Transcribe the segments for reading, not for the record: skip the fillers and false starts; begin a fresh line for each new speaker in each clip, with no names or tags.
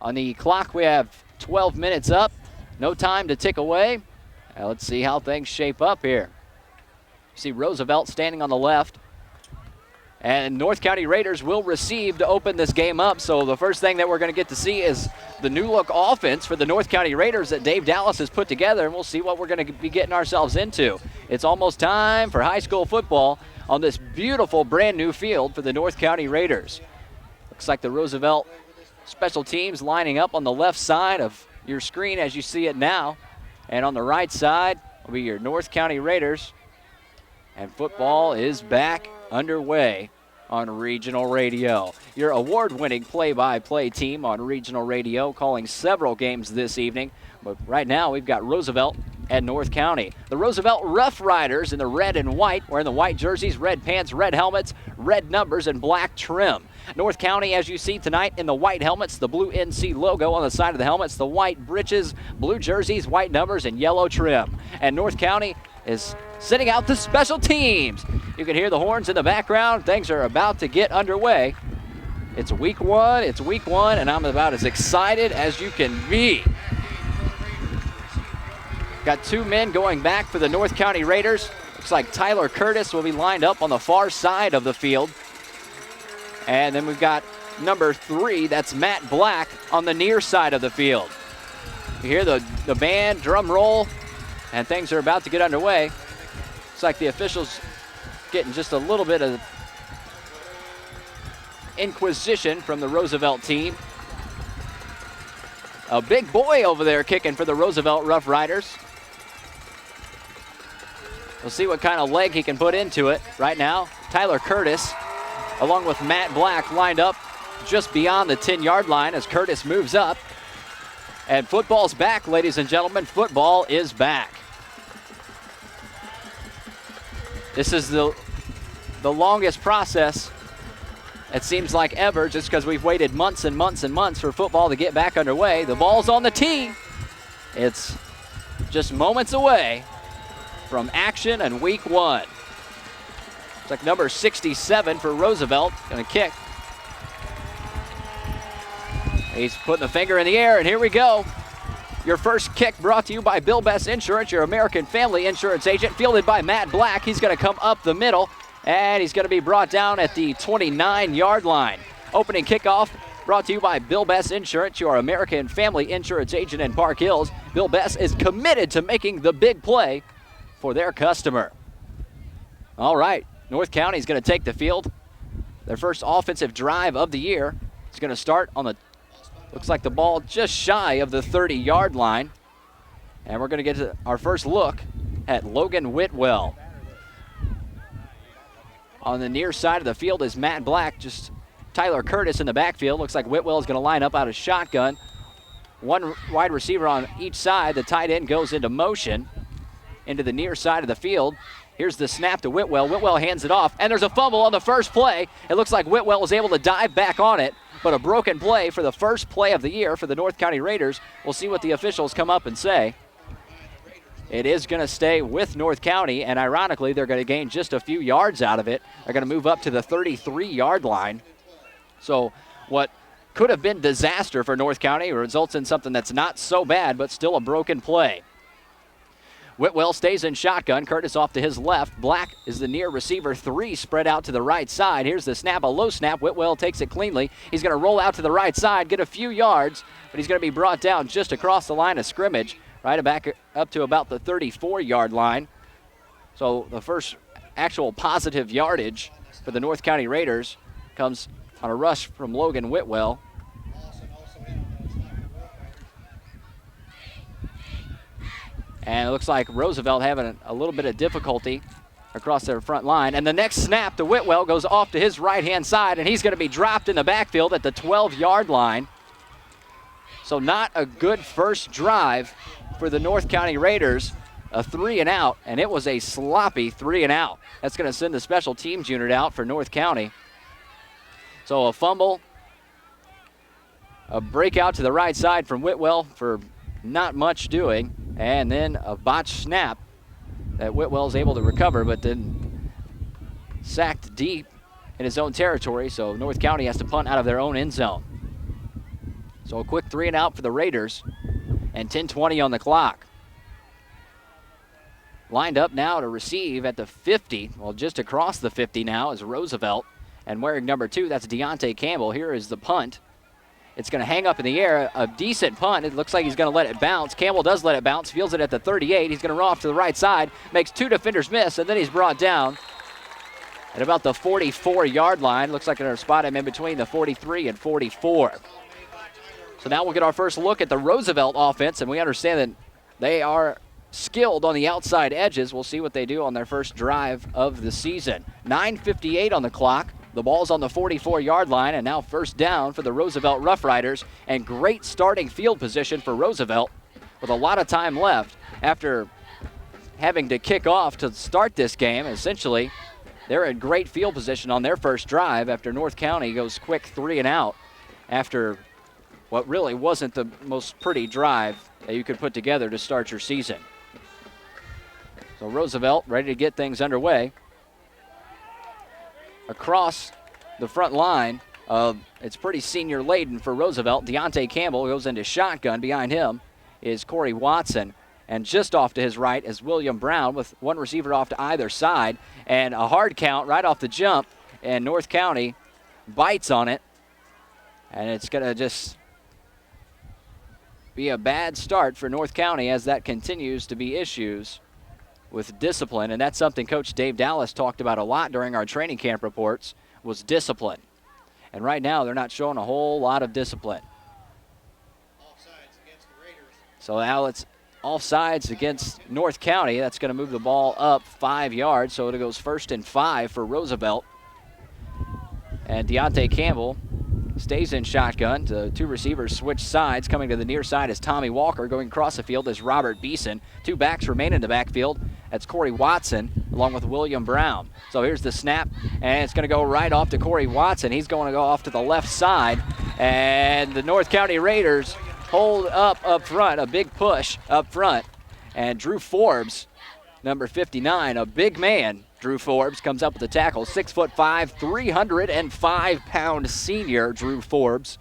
On the clock, we have 12 minutes up. No time to tick away. Let's see how things shape up here. You see Roosevelt standing on the left. And North County Raiders will receive to open this game up. So the first thing that we're going to get to see is the new look offense for the North County Raiders that Dave Dallas has put together, and we'll see what we're going to be getting ourselves into. It's almost time for high school football on this beautiful brand new field for the North County Raiders. Looks like the Roosevelt special teams lining up on the left side of your screen as you see it now. And on the right side will be your North County Raiders. And football is back underway on regional radio. Your award-winning play-by-play team on regional radio, calling several games this evening. But right now we've got Roosevelt and North County. The Roosevelt Rough Riders in the red and white, wearing the white jerseys, red pants, red helmets, red numbers, and black trim. North County, as you see tonight, in the white helmets, the blue NC logo on the side of the helmets, the white breeches, blue jerseys, white numbers, and yellow trim. And North County is sitting out the special teams. You can hear the horns in the background. Things are about to get underway. It's week one, and I'm about as excited as you can be. Got two men going back for the North County Raiders. Looks like Tyler Curtis will be lined up on the far side of the field. And then we've got number 3, that's Matt Black, on the near side of the field. You hear the band, drum roll, and things are about to get underway. Looks like the officials getting just a little bit of inquisition from the Roosevelt team. A big boy over there kicking for the Roosevelt Rough Riders. We'll see what kind of leg he can put into it right now. Tyler Curtis, along with Matt Black, lined up just beyond the 10-yard line as Curtis moves up. And football's back, ladies and gentlemen. Football is back. This is the longest process, it seems like, ever, just because we've waited months and months and months for football to get back underway. The ball's on the tee. It's just moments away from action in week one. It's like number 67 for Roosevelt, going to kick. He's putting the finger in the air, and here we go. Your first kick brought to you by Bill Best Insurance, your American family insurance agent, fielded by Matt Black. He's going to come up the middle, and he's going to be brought down at the 29-yard line. Opening kickoff brought to you by Bill Best Insurance, your American family insurance agent in Park Hills. Bill Best is committed to making the big play for their customer. All right, North County is going to take the field. Their first offensive drive of the year is going to start on the, looks like the ball just shy of the 30-yard line. And we're going to get to our first look at Logan Whitwell. On the near side of the field is Matt Black, just Tyler Curtis in the backfield. Looks like Whitwell is going to line up out of shotgun. One wide receiver on each side. The tight end goes into motion into the near side of the field. Here's the snap to Whitwell. Whitwell hands it off, and there's a fumble on the first play. It looks like Whitwell was able to dive back on it, but a broken play for the first play of the year for the North County Raiders. We'll see what the officials come up and say. It is going to stay with North County, and ironically, they're going to gain just a few yards out of it. They're going to move up to the 33-yard line. So what could have been disaster for North County results in something that's not so bad, but still a broken play. Whitwell stays in shotgun. Curtis off to his left. Black is the near receiver. 3 spread out to the right side. Here's the snap, a low snap. Whitwell takes it cleanly. He's going to roll out to the right side, get a few yards, but he's going to be brought down just across the line of scrimmage, right back up to about the 34-yard line. So the first actual positive yardage for the North County Raiders comes on a rush from Logan Whitwell. And it looks like Roosevelt having a little bit of difficulty across their front line. And the next snap to Whitwell goes off to his right-hand side, and he's going to be dropped in the backfield at the 12-yard line. So not a good first drive for the North County Raiders. A 3-and-out, and it was a sloppy 3-and-out. That's going to send the special teams unit out for North County. So a fumble, a breakout to the right side from Whitwell for not much doing, and then a botched snap that Whitwell is able to recover, but then sacked deep in his own territory, so North County has to punt out of their own end zone. So a quick 3 and out for the Raiders, and 10:20 on the clock. Lined up now to receive at the 50, well, just across the 50 now is Roosevelt. And wearing number 2, that's Deontay Campbell. Here is the punt. It's going to hang up in the air, a decent punt. It looks like he's going to let it bounce. Campbell does let it bounce, fields it at the 38. He's going to run off to the right side, makes 2 defenders miss, and then he's brought down at about the 44-yard line. Looks like they're spot him in between the 43 and 44. So now we'll get our first look at the Roosevelt offense, and we understand that they are skilled on the outside edges. We'll see what they do on their first drive of the season. 9:58 on the clock. The ball's on the 44-yard line, and now first down for the Roosevelt Rough Riders, and great starting field position for Roosevelt with a lot of time left after having to kick off to start this game. Essentially, they're in great field position on their first drive after North County goes quick 3 and out after what really wasn't the most pretty drive that you could put together to start your season. So Roosevelt ready to get things underway. Across the front line, it's pretty senior laden for Roosevelt. Deontay Campbell goes into shotgun. Behind him is Corey Watson. And just off to his right is William Brown with one receiver off to either side. And a hard count right off the jump. And North County bites on it. And it's going to just be a bad start for North County as that continues to be issues with discipline, and that's something Coach Dave Dallas talked about a lot during our training camp reports, was discipline. And right now they're not showing a whole lot of discipline.
Offsides against the Raiders.
So now it's offsides against North County. That's going to move the ball up 5 yards, so it goes 1st and 5 for Roosevelt. And Deontay Campbell stays in shotgun. The 2 receivers switch sides. Coming to the near side is Tommy Walker. Going across the field is Robert Beeson. 2 backs remain in the backfield. That's Corey Watson along with William Brown. So here's the snap, and it's going to go right off to Corey Watson. He's going to go off to the left side, and the North County Raiders hold up front, a big push up front. And Drew Forbes, number 59, a big man, Drew Forbes, comes up with the tackle. 6'5", 305-pound senior Drew Forbes.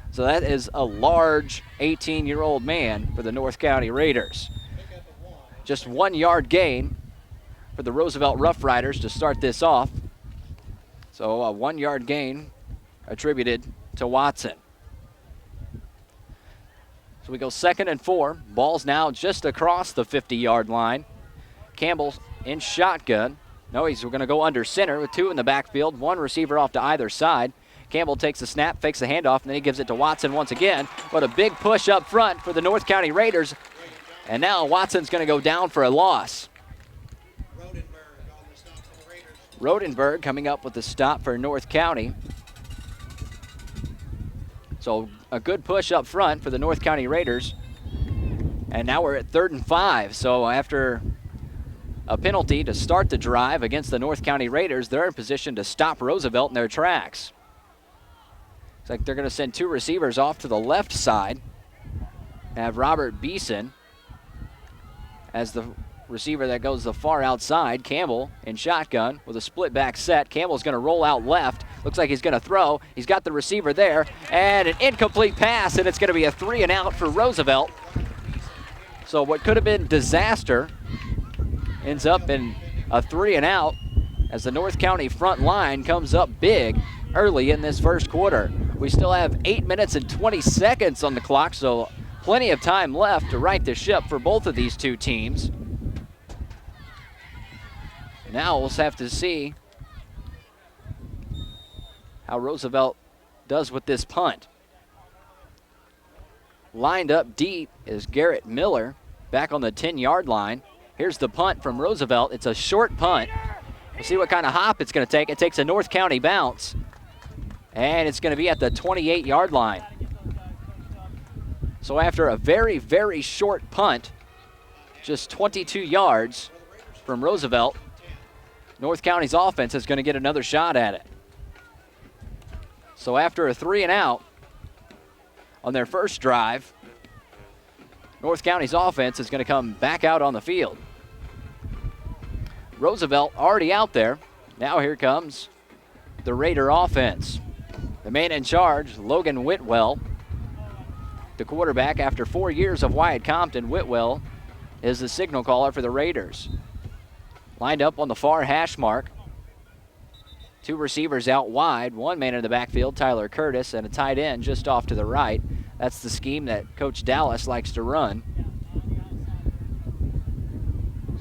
So that is a large 18-year-old man for the North County Raiders. Just 1 yard gain for the Roosevelt Rough Riders to start this off. So a 1 yard gain attributed to Watson. So we go 2nd and 4. Ball's now just across the 50-yard line. Campbell in shotgun. No, he's going to go under center with 2 in the backfield, 1 receiver off to either side. Campbell takes the snap, fakes the handoff, and then he gives it to Watson once again. But a big push up front for the North County Raiders. And now Watson's going to go down for a loss. Rodenberg coming up with the stop for North County. So a good push up front for the North County Raiders. And now we're at 3rd and 5. So after a penalty to start the drive against the North County Raiders, they're in position to stop Roosevelt in their tracks. Looks like they're going to send 2 receivers off to the left side. Have Robert Beeson as the receiver that goes the far outside. Campbell in shotgun with a split back set. Campbell's going to roll out left. Looks like he's going to throw. He's got the receiver there, and an incomplete pass, and it's going to be a 3 and out for Roosevelt. So what could have been disaster ends up in a 3 and out as the North County front line comes up big early in this first quarter. We still have 8 minutes and 20 seconds on the clock, so plenty of time left to right the ship for both of these 2 teams. Now we'll have to see how Roosevelt does with this punt. Lined up deep is Garrett Miller back on the 10-yard line. Here's the punt from Roosevelt. It's a short punt. We'll see what kind of hop it's going to take. It takes a North County bounce, and it's going to be at the 28-yard line. So after a very, very short punt, just 22 yards from Roosevelt, North County's offense is going to get another shot at it. So after a 3 and out on their first drive, North County's offense is going to come back out on the field. Roosevelt already out there. Now here comes the Raider offense. The man in charge, Logan Whitwell, the quarterback after 4 years of Wyatt Compton. Whitwell is the signal caller for the Raiders. Lined up on the far hash mark. 2 receivers out wide, 1 man in the backfield, Tyler Curtis, and a tight end just off to the right. That's the scheme that Coach Dallas likes to run.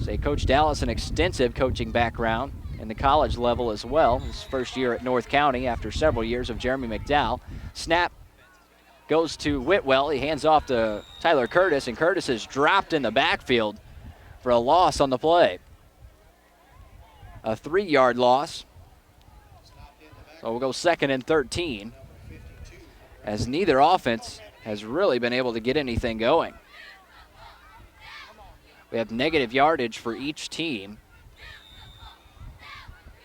Say Coach Dallas, an extensive coaching background in the college level as well. His first year at North County after several years of Jeremy McDowell. Snap goes to Whitwell. He hands off to Tyler Curtis, and Curtis is dropped in the backfield for a loss on the play. A 3-yard loss. So we'll go 2nd and 13, as neither offense has really been able to get anything going. We have negative yardage for each team.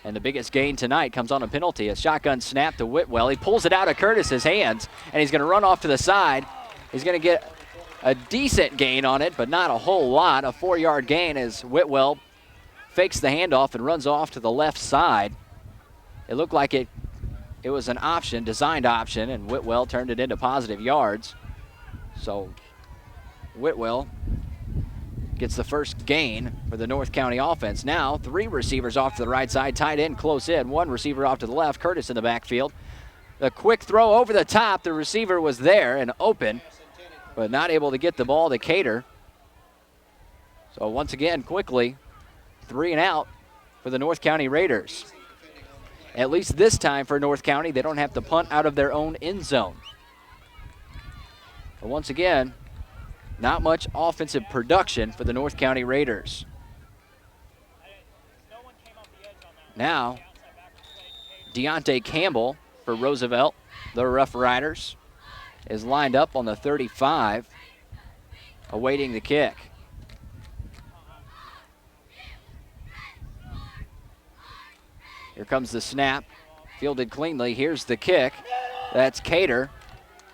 And the biggest gain tonight comes on a penalty. A shotgun snap to Whitwell. He pulls it out of Curtis's hands, and he's going to run off to the side. He's going to get a decent gain on it, but not a whole lot. A 4-yard gain as Whitwell fakes the handoff and runs off to the left side. It looked like it was an option, designed option, and Whitwell turned it into positive yards. So Whitwell gets the first gain for the North County offense. Now 3 receivers off to the right side, tight end close in, 1 receiver off to the left, Curtis in the backfield. The quick throw over the top, the receiver was there and open, but not able to get the ball to Cater. So once again, quickly, 3 and out for the North County Raiders. At least this time for North County, they don't have to punt out of their own end zone. But once again, not much offensive production for the North County Raiders. Now, Deontay Campbell for Roosevelt, the Rough Riders, is lined up on the 35, awaiting the kick. Here comes the snap, fielded cleanly. Here's the kick. That's Cater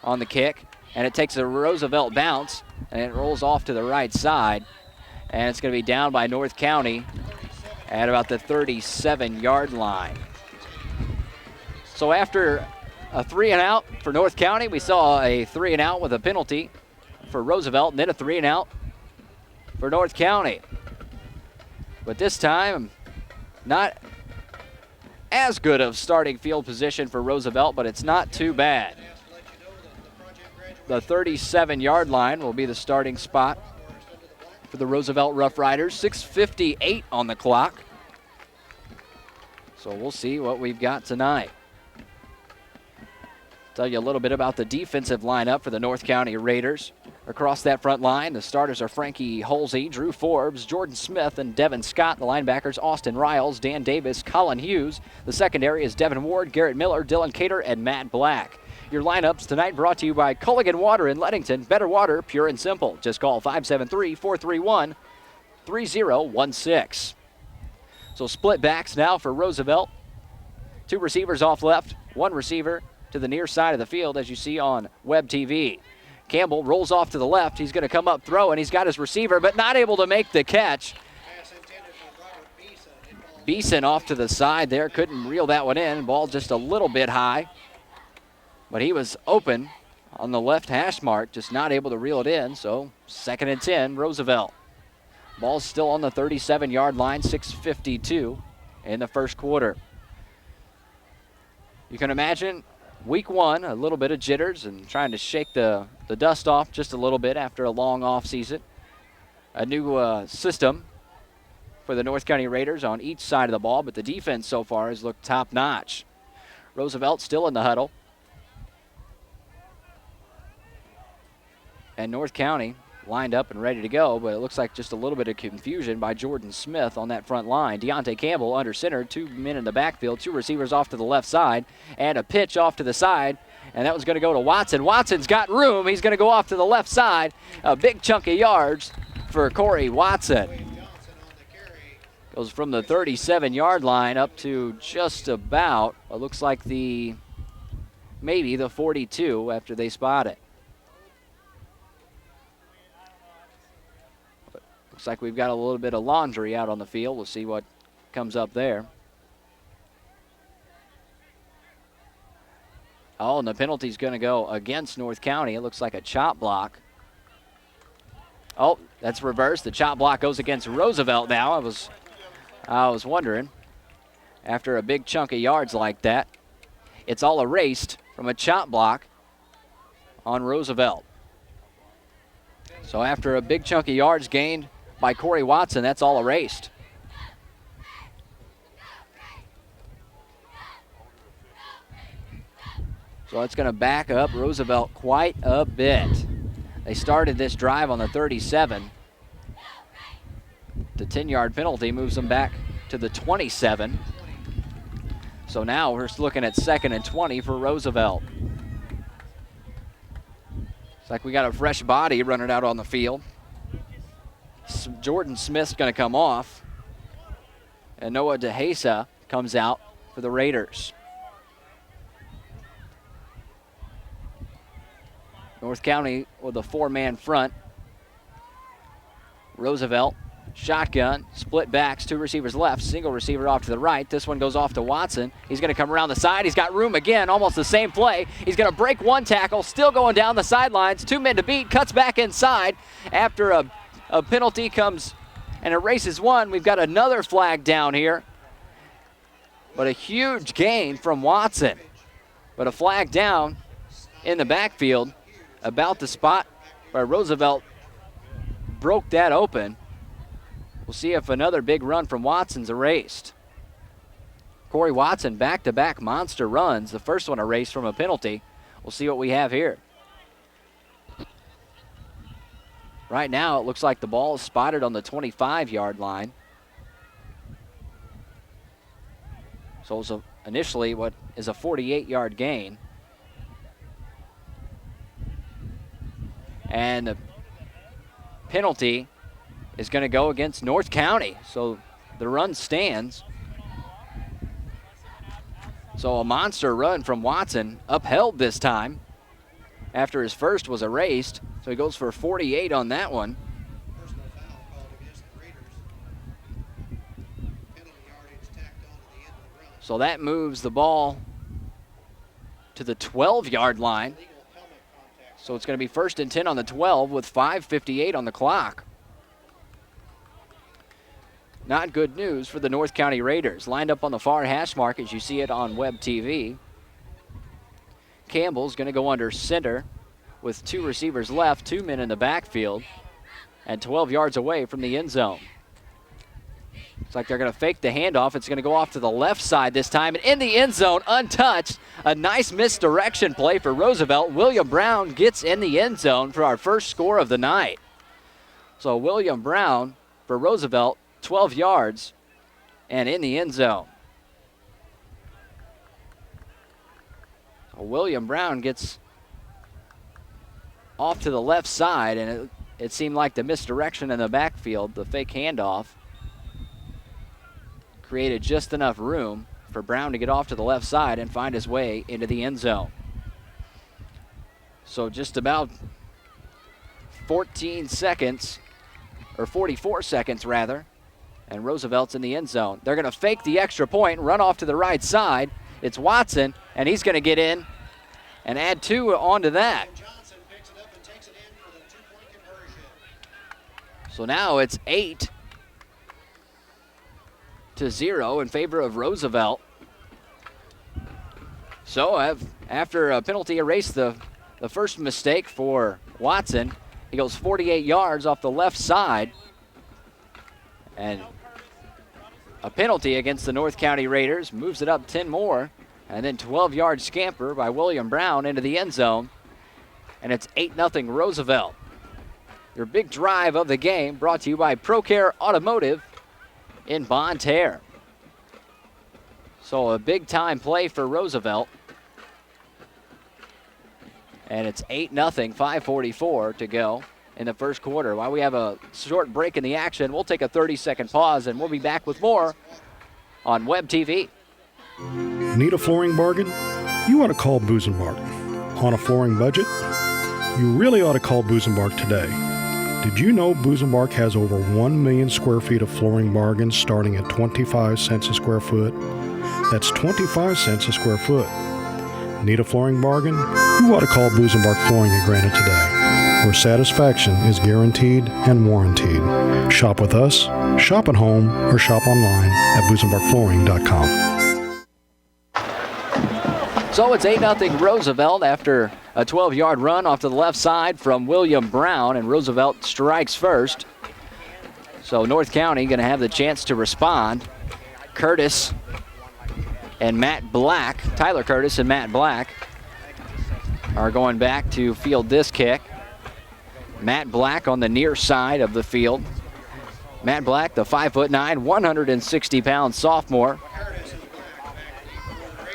on the kick, and it takes a Roosevelt bounce, and it rolls off to the right side, and it's going to be down by North County at about the 37-yard line. So after a 3 and out for North County, we saw a 3 and out with a penalty for Roosevelt, and then a 3 and out for North County. But this time, not as good of starting field position for Roosevelt, but it's not too bad. The 37-yard line will be the starting spot for the Roosevelt Rough Riders. 6:58 on the clock. So we'll see what we've got tonight. Tell you a little bit about the defensive lineup for the North County Raiders. Across that front line, the starters are Frankie Holsey, Drew Forbes, Jordan Smith, and Devin Scott. The linebackers, Austin Riles, Dan Davis, Colin Hughes. The secondary is Devin Ward, Garrett Miller, Dylan Cater, and Matt Black. Your lineups tonight brought to you by Culligan Water in Leadington. Better water, pure and simple. Just call 573-431-3016. So split backs now for Roosevelt. 2 receivers off left, 1 receiver to the near side of the field, as you see on Web TV. Campbell rolls off to the left. He's going to come up throwing. He's got his receiver, but not able to make the catch. Beeson off to the side there. Couldn't reel that one in. Ball just a little bit high. But he was open on the left hash mark, just not able to reel it in. So 2nd and 10, Roosevelt. Ball's still on the 37-yard line, 6:52 in the first quarter. You can imagine week 1, a little bit of jitters and trying to shake the dust off just a little bit after a long off season. A new system for the North County Raiders on each side of the ball, but the defense so far has looked top-notch. Roosevelt still in the huddle. And North County lined up and ready to go, but it looks like just a little bit of confusion by Jordan Smith on that front line. Deontay Campbell under center, 2 men in the backfield, 2 receivers off to the left side, and a pitch off to the side, and that was going to go to Watson. Watson's got room. He's going to go off to the left side. A big chunk of yards for Corey Watson. Goes from the 37-yard line up to just about, it looks like maybe the 42 after they spot it. Looks like we've got a little bit of laundry out on the field. We'll see what comes up there. Oh, and the penalty's going to go against North County. It looks like a chop block. Oh, that's reversed. The chop block goes against Roosevelt now. I was wondering. After a big chunk of yards like that, it's all erased from a chop block on Roosevelt. So after a big chunk of yards gained by Corey Watson, that's all erased. So it's going to back up Roosevelt quite a bit. They started this drive on the 37. The 10-yard penalty moves them back to the 27. So now we're looking at 2nd and 20 for Roosevelt. It's like we got a fresh body running out on the field. Jordan Smith's going to come off. And Noah DeHasa comes out for the Raiders. North County with a 4-man front. Roosevelt, shotgun, split backs, 2 receivers left, single receiver off to the right. This one goes off to Watson. He's going to come around the side. He's got room again, almost the same play. He's going to break 1 tackle, still going down the sidelines. 2 men to beat, cuts back inside. After a penalty comes and erases 1, we've got another flag down here. But a huge gain from Watson. But a flag down in the backfield. About the spot where Roosevelt broke that open. We'll see if another big run from Watson's erased. Corey Watson back-to-back monster runs. The first one erased from a penalty. We'll see what we have here. Right now it looks like the ball is spotted on the 25-yard line. So it was initially what is a 48-yard gain. And the penalty is going to go against North County. So the run stands. So a monster run from Watson, upheld this time after his first was erased. So he goes for 48 on that one.
Personal foul called against the Raiders. Penalty yardage tacked on to the end of the run.
So that moves the ball to the 12-yard line.
Legal helmet contact.
So it's going to be 1st and 10 on the 12 with 5:58 on the clock. Not good news for the North County Raiders. Lined up on the far hash mark as you see it on Web TV. Campbell's going to go under center with 2 receivers left, 2 men in the backfield, and 12 yards away from the end zone. It's like they're going to fake the handoff. It's going to go off to the left side this time. And in the end zone, untouched. A nice misdirection play for Roosevelt. William Brown gets in the end zone for our first score of the night. So William Brown for Roosevelt, 12 yards and in the end zone. So William Brown gets off to the left side, and it seemed like the misdirection in the backfield, the fake handoff, created just enough room for Brown to get off to the left side and find his way into the end zone. So just about 14 seconds, or 44 seconds rather, and Roosevelt's in the end zone. They're going to fake the extra point, run off to the right side. It's Watson, and he's going to get in and add 2 onto that.
Johnson picks it up and takes it in for the 2-point conversion.
So now it's 8-0 in favor of Roosevelt. So after a penalty erased the first mistake for Watson, he goes 48 yards off the left side. And a penalty against the North County Raiders moves it up 10 more. And then 12-yard scamper by William Brown into the end zone. And it's 8-0 Roosevelt. Your big drive of the game brought to you by ProCare Automotive in Bonne Terre. So a big-time play for Roosevelt. And it's 8-0, 5:44 to go in the first quarter. While we have a short break in the action, we'll take a 30-second pause, and we'll be back with more on Web TV.
Need a flooring bargain? You ought to call Busenbark. On a flooring budget? You really ought to call Busenbark today. Did you know Busenbark has over 1 million square feet of flooring bargains starting at 25 cents a square foot? That's 25 cents a square foot. Need a flooring bargain? You ought to call Busenbark Flooring at Granite today, where satisfaction is guaranteed and warranted. Shop with us, shop at home, or shop online at busenbarkflooring.com.
So it's 8-0 Roosevelt after a 12-yard run off to the left side from William Brown, and Roosevelt strikes first. So North County going to have the chance to respond. Curtis and Matt Black, Tyler Curtis and Matt Black, are going back to field this kick. Matt Black on the near side of the field. Matt Black, the 5'9", 160-pound sophomore.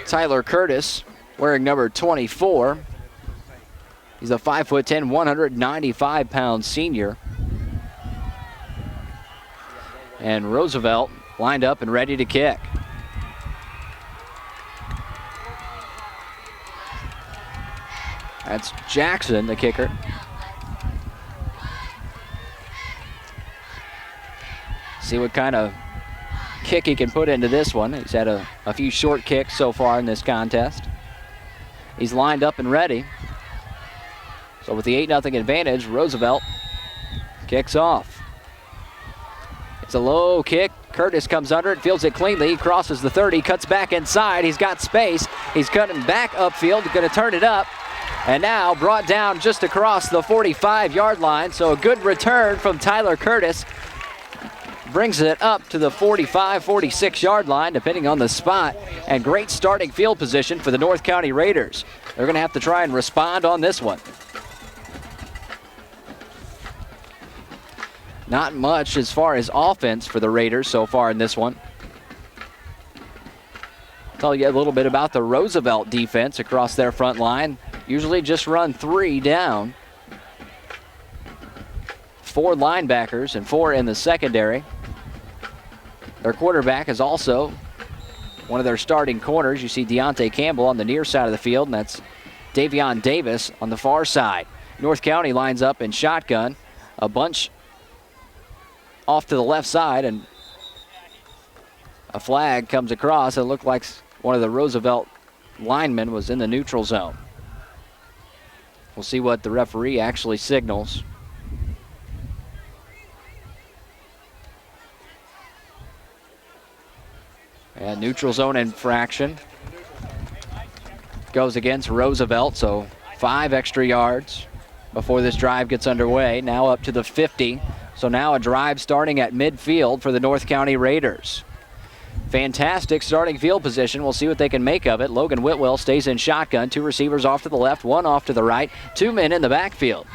Tyler Curtis, wearing number 24. He's a 5'10", 195-pound senior. And Roosevelt lined up and ready to kick. That's Jackson, the kicker. See what kind of kick he can put into this one. He's had a few short kicks so far in this contest. He's lined up and ready. So with the 8-0 advantage, Roosevelt kicks off. It's a low kick. Curtis comes under it, fields it cleanly. He crosses the 30, cuts back inside. He's got space. He's cutting back upfield, going to turn it up. And now brought down just across the 45-yard line. So a good return from Tyler Curtis. Brings it up to the 45, 46-yard line, depending on the spot. And great starting field position for the North County Raiders. They're going to have to try and respond on this one. Not much as far as offense for the Raiders so far in this one. Tell you a little bit about the Roosevelt defense across their front line. Usually just run 3 down. 4 linebackers and 4 in the secondary. Their quarterback is also one of their starting corners. You see Deontay Campbell on the near side of the field, and that's Davion Davis on the far side. North County lines up in shotgun. A bunch off to the left side, and a flag comes across. It looked like one of the Roosevelt linemen was in the neutral zone. We'll see what the referee actually signals. And neutral zone infraction goes against Roosevelt, so 5 extra yards before this drive gets underway. Now up to the 50. So now a drive starting at midfield for the North County Raiders. Fantastic starting field position. We'll see what they can make of it. Logan Whitwell stays in shotgun. 2 receivers off to the left, 1 off to the right. 2 men in the backfield.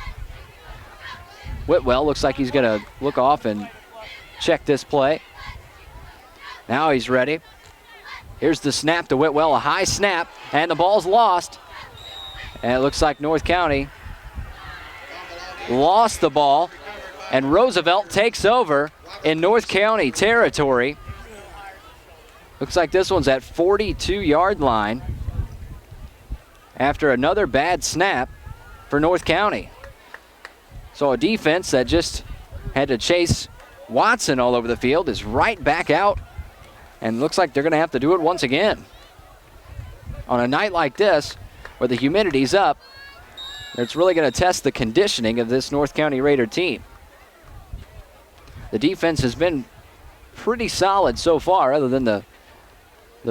Whitwell looks like he's going to look off and check this play. Now he's ready. Here's the snap to Whitwell, a high snap, and the ball's lost. And it looks like North County lost the ball. And Roosevelt takes over in North County territory. Looks like this one's at 42-yard line after another bad snap for North County. So a defense that just had to chase Watson all over the field is right back out, and looks like they're going to have to do it once again. On a night like this, where the humidity's up, it's really going to test the conditioning of this North County Raider team. The defense has been pretty solid so far, other than the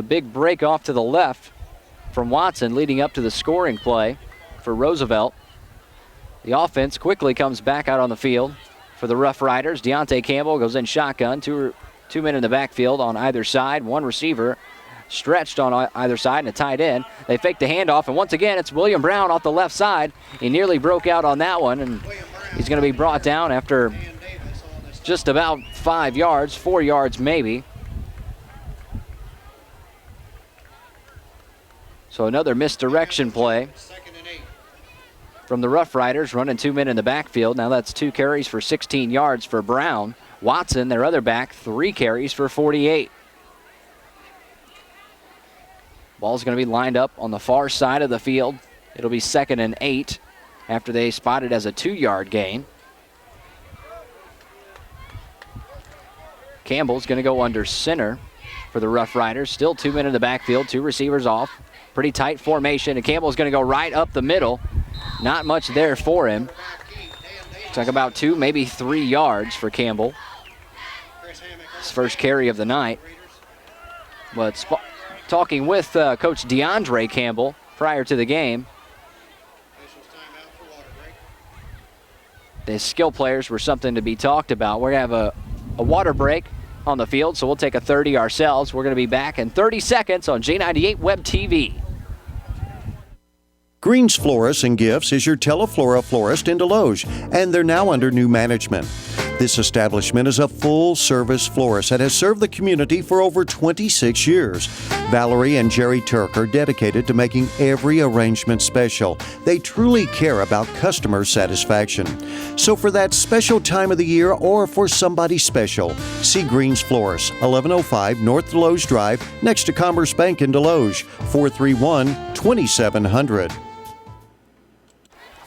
big break off to the left from Watson leading up to the scoring play for Roosevelt. The offense quickly comes back out on the field for the Rough Riders. Deontay Campbell goes in shotgun, two men in the backfield on either side, 1 receiver stretched on either side and a tight end. They fake the handoff, and once again it's William Brown off the left side. He nearly broke out on that one, and he's going to be brought down after just about 5 yards, 4 yards maybe. So another misdirection play from the Rough Riders, running 2 men in the backfield. Now that's 2 carries for 16 yards for Brown. Watson, their other back, 3 carries for 48. Ball's going to be lined up on the far side of the field. It'll be 2nd and 8 after they spot it as a 2-yard gain. Campbell's going to go under center for the Rough Riders. Still 2 men in the backfield, 2 receivers off. Pretty tight formation, and Campbell's going to go right up the middle. Not much there for him. Looks like about 2, maybe 3 yards for Campbell. His first carry of the night. But talking with Coach DeAndre Campbell prior to the game, the skill players were something to be talked about. We're going to have a water break on the field, so we'll take a 30 ourselves. We're going to be back in 30 seconds on J98 Web TV.
Greens Florists and Gifts is your Teleflora florist in Deloge, and they're now under new management. This establishment is a full-service florist that has served the community for over 26 years. Valerie and Jerry Turk are dedicated to making every arrangement special. They truly care about customer satisfaction. So for that special time of the year or for somebody special, see Greens Florists, 1105 North Deloge Drive, next to Commerce Bank in Deloge, 431-2700.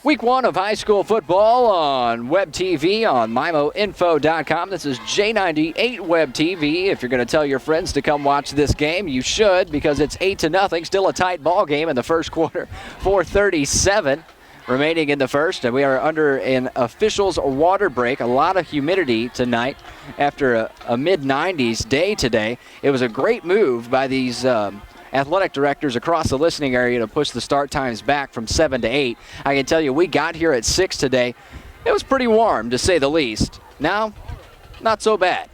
Week 1 of high school football on Web TV on MIMOinfo.com. This is J98 Web TV. If you're going to tell your friends to come watch this game, you should, because it's 8-0. Still a tight ball game in the first quarter. 4:37 remaining in the first, and we are under an officials water break. A lot of humidity tonight after a mid-90s day today. It was a great move by these athletic directors across the listening area to push the start times back from 7 to 8. I can tell you, we got here at 6 today. It was pretty warm, to say the least. Now, not so bad.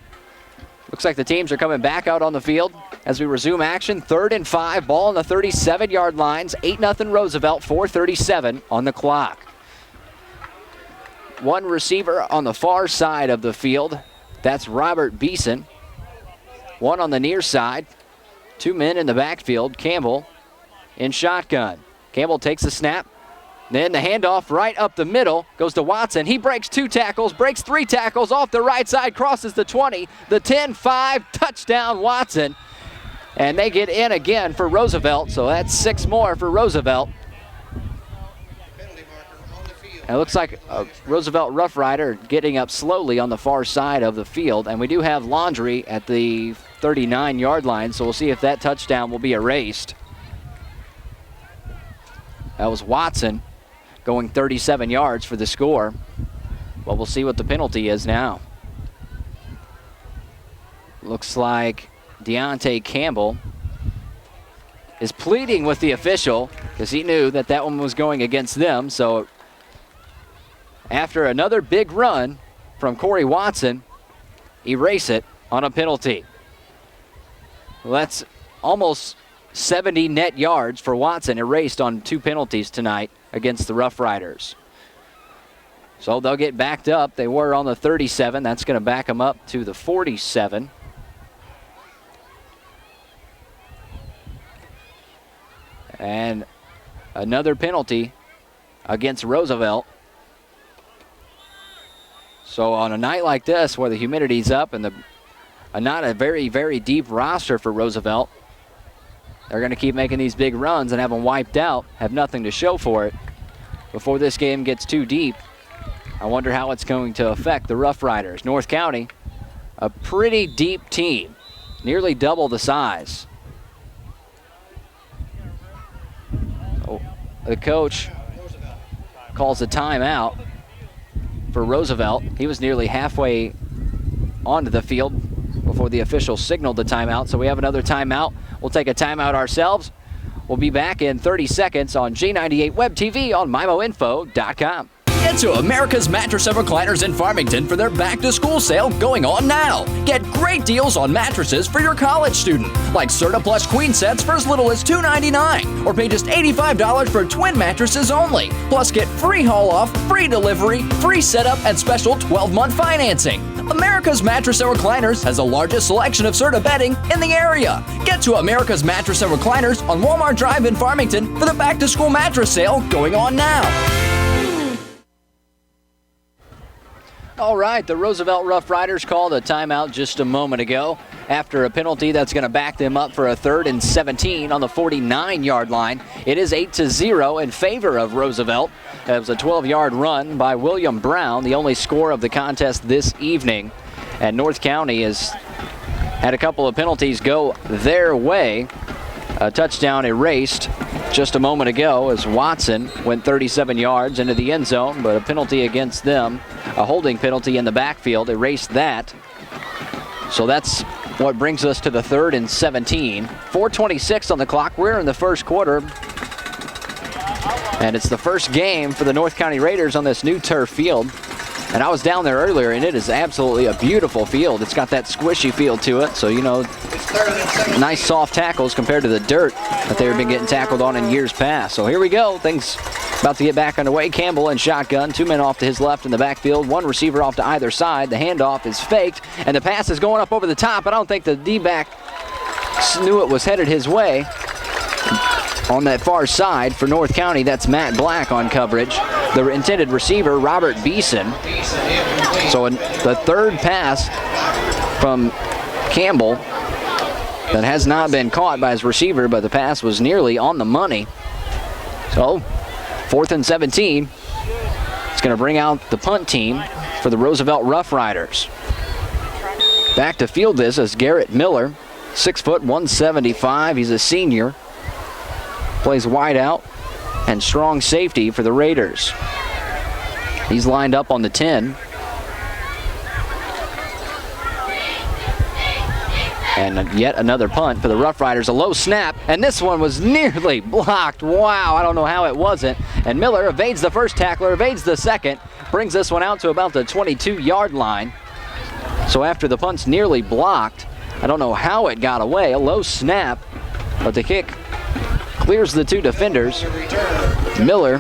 Looks like the teams are coming back out on the field as we resume action. 3rd and 5, ball on the 37-yard lines. 8-0 Roosevelt, 4:37 on the clock. One receiver on the far side of the field. That's Robert Beeson. One on the near side. 2 men in the backfield. Campbell in shotgun. Campbell takes the snap. Then the handoff right up the middle goes to Watson. He breaks 2 tackles, breaks 3 tackles off the right side, crosses the 20, the 10-5, touchdown Watson. And they get in again for Roosevelt, so that's 6 more for Roosevelt. And it looks like a Roosevelt Rough Rider getting up slowly on the far side of the field. And we do have Laundry at the 39-yard line, so we'll see if that touchdown will be erased. That was Watson going 37 yards for the score. But we'll see what the penalty is now. Looks like Deontay Campbell is pleading with the official because he knew that that one was going against them. So after another big run from Corey Watson, erase it on a penalty. Well, that's almost 70 net yards for Watson erased on 2 penalties tonight against the Rough Riders. So they'll get backed up. They were on the 37. That's going to back them up to the 47. And another penalty against Roosevelt. So on a night like this where the humidity's up and not a very, very deep roster for Roosevelt, they're going to keep making these big runs and have them wiped out, have nothing to show for it before this game gets too deep. I wonder how it's going to affect the Rough Riders. North County, a pretty deep team, nearly double the size. Oh, the coach calls a timeout for Roosevelt. He was nearly halfway onto the field before the official signaled the timeout. So we have another timeout. We'll take a timeout ourselves. We'll be back in 30 seconds on J98 Web TV on MIMOinfo.com.
Get to America's Mattress and Recliners in Farmington for their back-to-school sale going on now. Get great deals on mattresses for your college student, like Serta Plush queen sets for as little as $2.99, or pay just $85 for twin mattresses only. Plus get free haul-off, free delivery, free setup, and special 12-month financing. America's Mattress and Recliners has the largest selection of Serta bedding in the area. Get to America's Mattress and Recliners on Walmart Drive in Farmington for the back-to-school mattress sale going on now.
All right, the Roosevelt Rough Riders called a timeout just a moment ago after a penalty that's going to back them up for a 3rd and 17 on the 49-yard line. It is 8-0 in favor of Roosevelt. It was a 12-yard run by William Brown, the only score of the contest this evening. And North County has had a couple of penalties go their way. A touchdown erased just a moment ago as Watson went 37 yards into the end zone, but a penalty against them, a holding penalty in the backfield, erased that. So that's what brings us to the 3rd and 17. 4:26 on the clock. We're in the first quarter. And it's the first game for the North County Raiders on this new turf field. And I was down there earlier, and it is absolutely a beautiful field. It's got that squishy feel to it, so, you know, nice soft tackles compared to the dirt that they've been getting tackled on in years past. So here we go. Things about to get back underway. Campbell in shotgun. 2 men off to his left in the backfield. 1 receiver off to either side. The handoff is faked, and the pass is going up over the top. I don't think the D-back knew it was headed his way. On that far side for North County, that's Matt Black on coverage. The intended receiver, Robert Beeson. So the 3rd pass from Campbell that has not been caught by his receiver, but the pass was nearly on the money. So 4th and 17. It's going to bring out the punt team for the Roosevelt Rough Riders. Back to field this is Garrett Miller, 6 foot 175. He's a senior. Plays wide out and strong safety for the Raiders. He's lined up on the 10. And yet another punt for the Rough Riders. A low snap, and this one was nearly blocked. Wow, I don't know how it wasn't. And Miller evades the first tackler, evades the second, brings this one out to about the 22-yard line. So after the punt's nearly blocked, I don't know how it got away. A low snap, but the kick clears the 2 defenders. Miller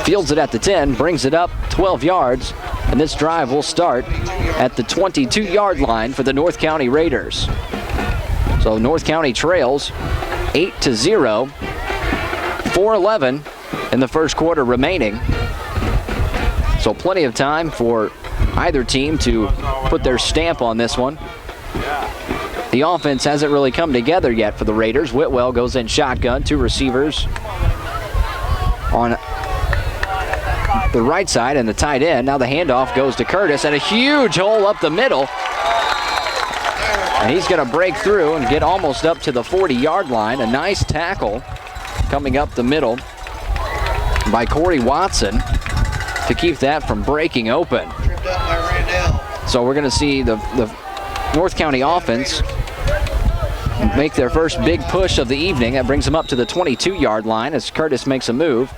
fields it at the 10, brings it up 12 yards, and this drive will start at the 22-yard line for the North County Raiders. So North County trails 8-0, 4:11 in the first quarter remaining. So plenty of time for either team to put their stamp on this one. The offense hasn't really come together yet for the Raiders. Whitwell goes in shotgun, 2 receivers on the right side and the tight end. Now the handoff goes to Curtis, and a huge hole up the middle. And he's going to break through and get almost up to the 40-yard line. A nice tackle coming up the middle by Corey Watson to keep that from breaking open. So we're going to see the North County offense make their first big push of the evening. That brings them up to the 22-yard line as Curtis makes a move.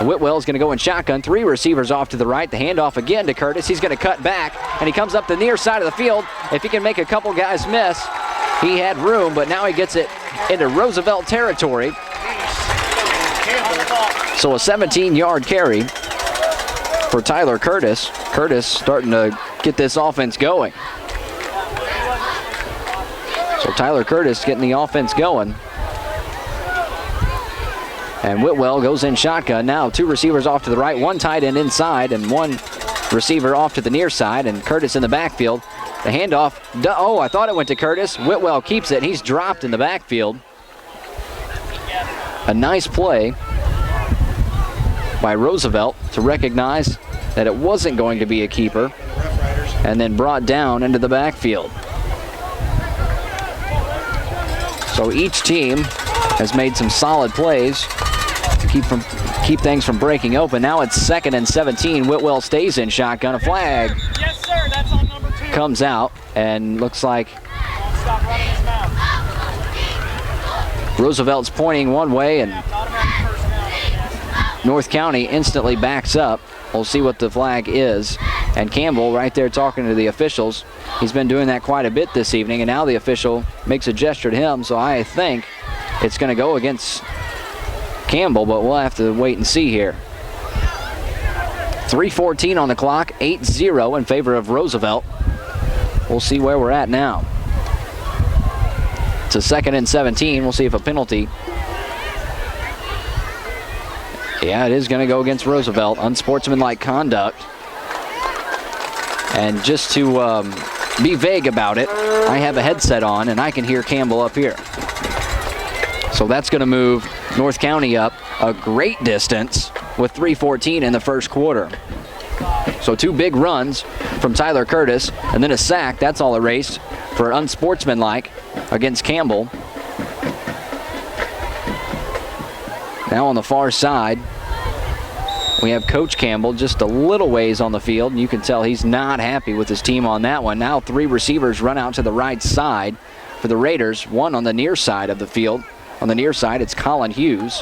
Whitwell is going to go in shotgun. 3 receivers off to the right. The handoff again to Curtis. He's going to cut back, and he comes up the near side of the field. If he can make a couple guys miss, he had room, but now he gets it into Roosevelt territory. So a 17-yard carry for Tyler Curtis. Curtis starting to get this offense going. So Tyler Curtis getting the offense going. And Whitwell goes in shotgun. Now 2 receivers off to the right, 1 tight end inside, and 1 receiver off to the near side, and Curtis in the backfield. The handoff, oh, I thought it went to Curtis. Whitwell keeps it. He's dropped in the backfield. A nice play by Roosevelt to recognize that it wasn't going to be a keeper, and then brought down into the backfield. So each team has made some solid plays to keep things from breaking open. Now it's 2nd and 17. Whitwell stays in shotgun. A flag
Yes, sir. That's on number 2.
comes out, and looks like
Stop running his mouth.
Roosevelt's pointing one way, and North County instantly backs up. We'll see what the flag is. And Campbell right there talking to the officials. He's been doing that quite a bit this evening, and now the official makes a gesture to him, so I think it's going to go against Campbell, but we'll have to wait and see here. 3:14 on the clock, 8-0 in favor of Roosevelt. We'll see where we're at now. It's a 2nd and 17. We'll see if a penalty. Yeah, it is going to go against Roosevelt. Unsportsmanlike conduct. And just to be vague about it, I have a headset on and I can hear Campbell up here. So that's going to move North County up a great distance with 3:14 in the first quarter. So 2 big runs from Tyler Curtis and then a sack. That's all erased for unsportsmanlike against Campbell. Now on the far side, we have Coach Campbell just a little ways on the field, and you can tell he's not happy with his team on that one. Now 3 receivers run out to the right side for the Raiders, 1 on the near side of the field. On the near side, it's Colin Hughes.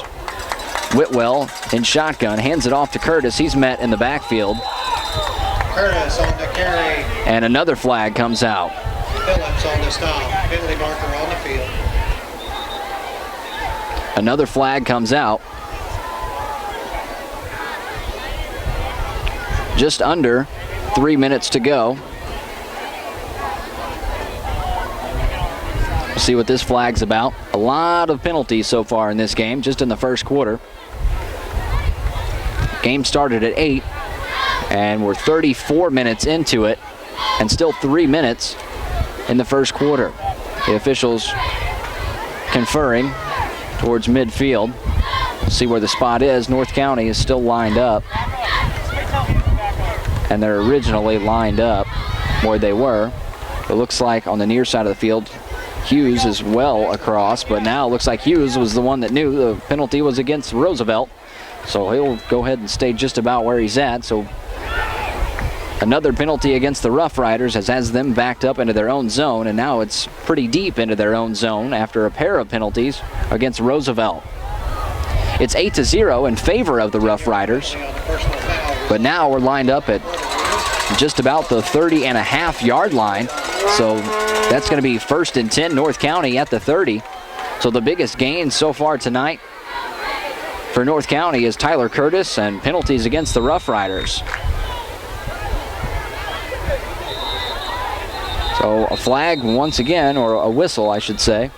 Whitwell in shotgun, hands it off to Curtis. He's met in the backfield.
Curtis on the carry.
And another flag comes out.
Phillips on the stop. Penalty marker on the field.
Another flag comes out. Just under 3 minutes to go. We'll see what this flag's about. A lot of penalties so far in this game, just in the first quarter. Game started at 8, and we're 34 minutes into it, and still 3 minutes in the first quarter. The officials conferring towards midfield. We'll see where the spot is. North County is still lined up, and they're originally lined up where they were. It looks like on the near side of the field, Hughes is well across, but now it looks like Hughes was the one that knew the penalty was against Roosevelt. So he'll go ahead and stay just about where he's at. So another penalty against the Rough Riders has them backed up into their own zone, and now it's pretty deep into their own zone after a pair of penalties against Roosevelt. It's 8-0 in favor of the Rough Riders, but now we're lined up at just about the 30.5-yard line. So that's going to be 1st and 10, North County at the 30. So the biggest gain so far tonight for North County is Tyler Curtis and penalties against the Rough Riders. So a flag once again, or a whistle I should say.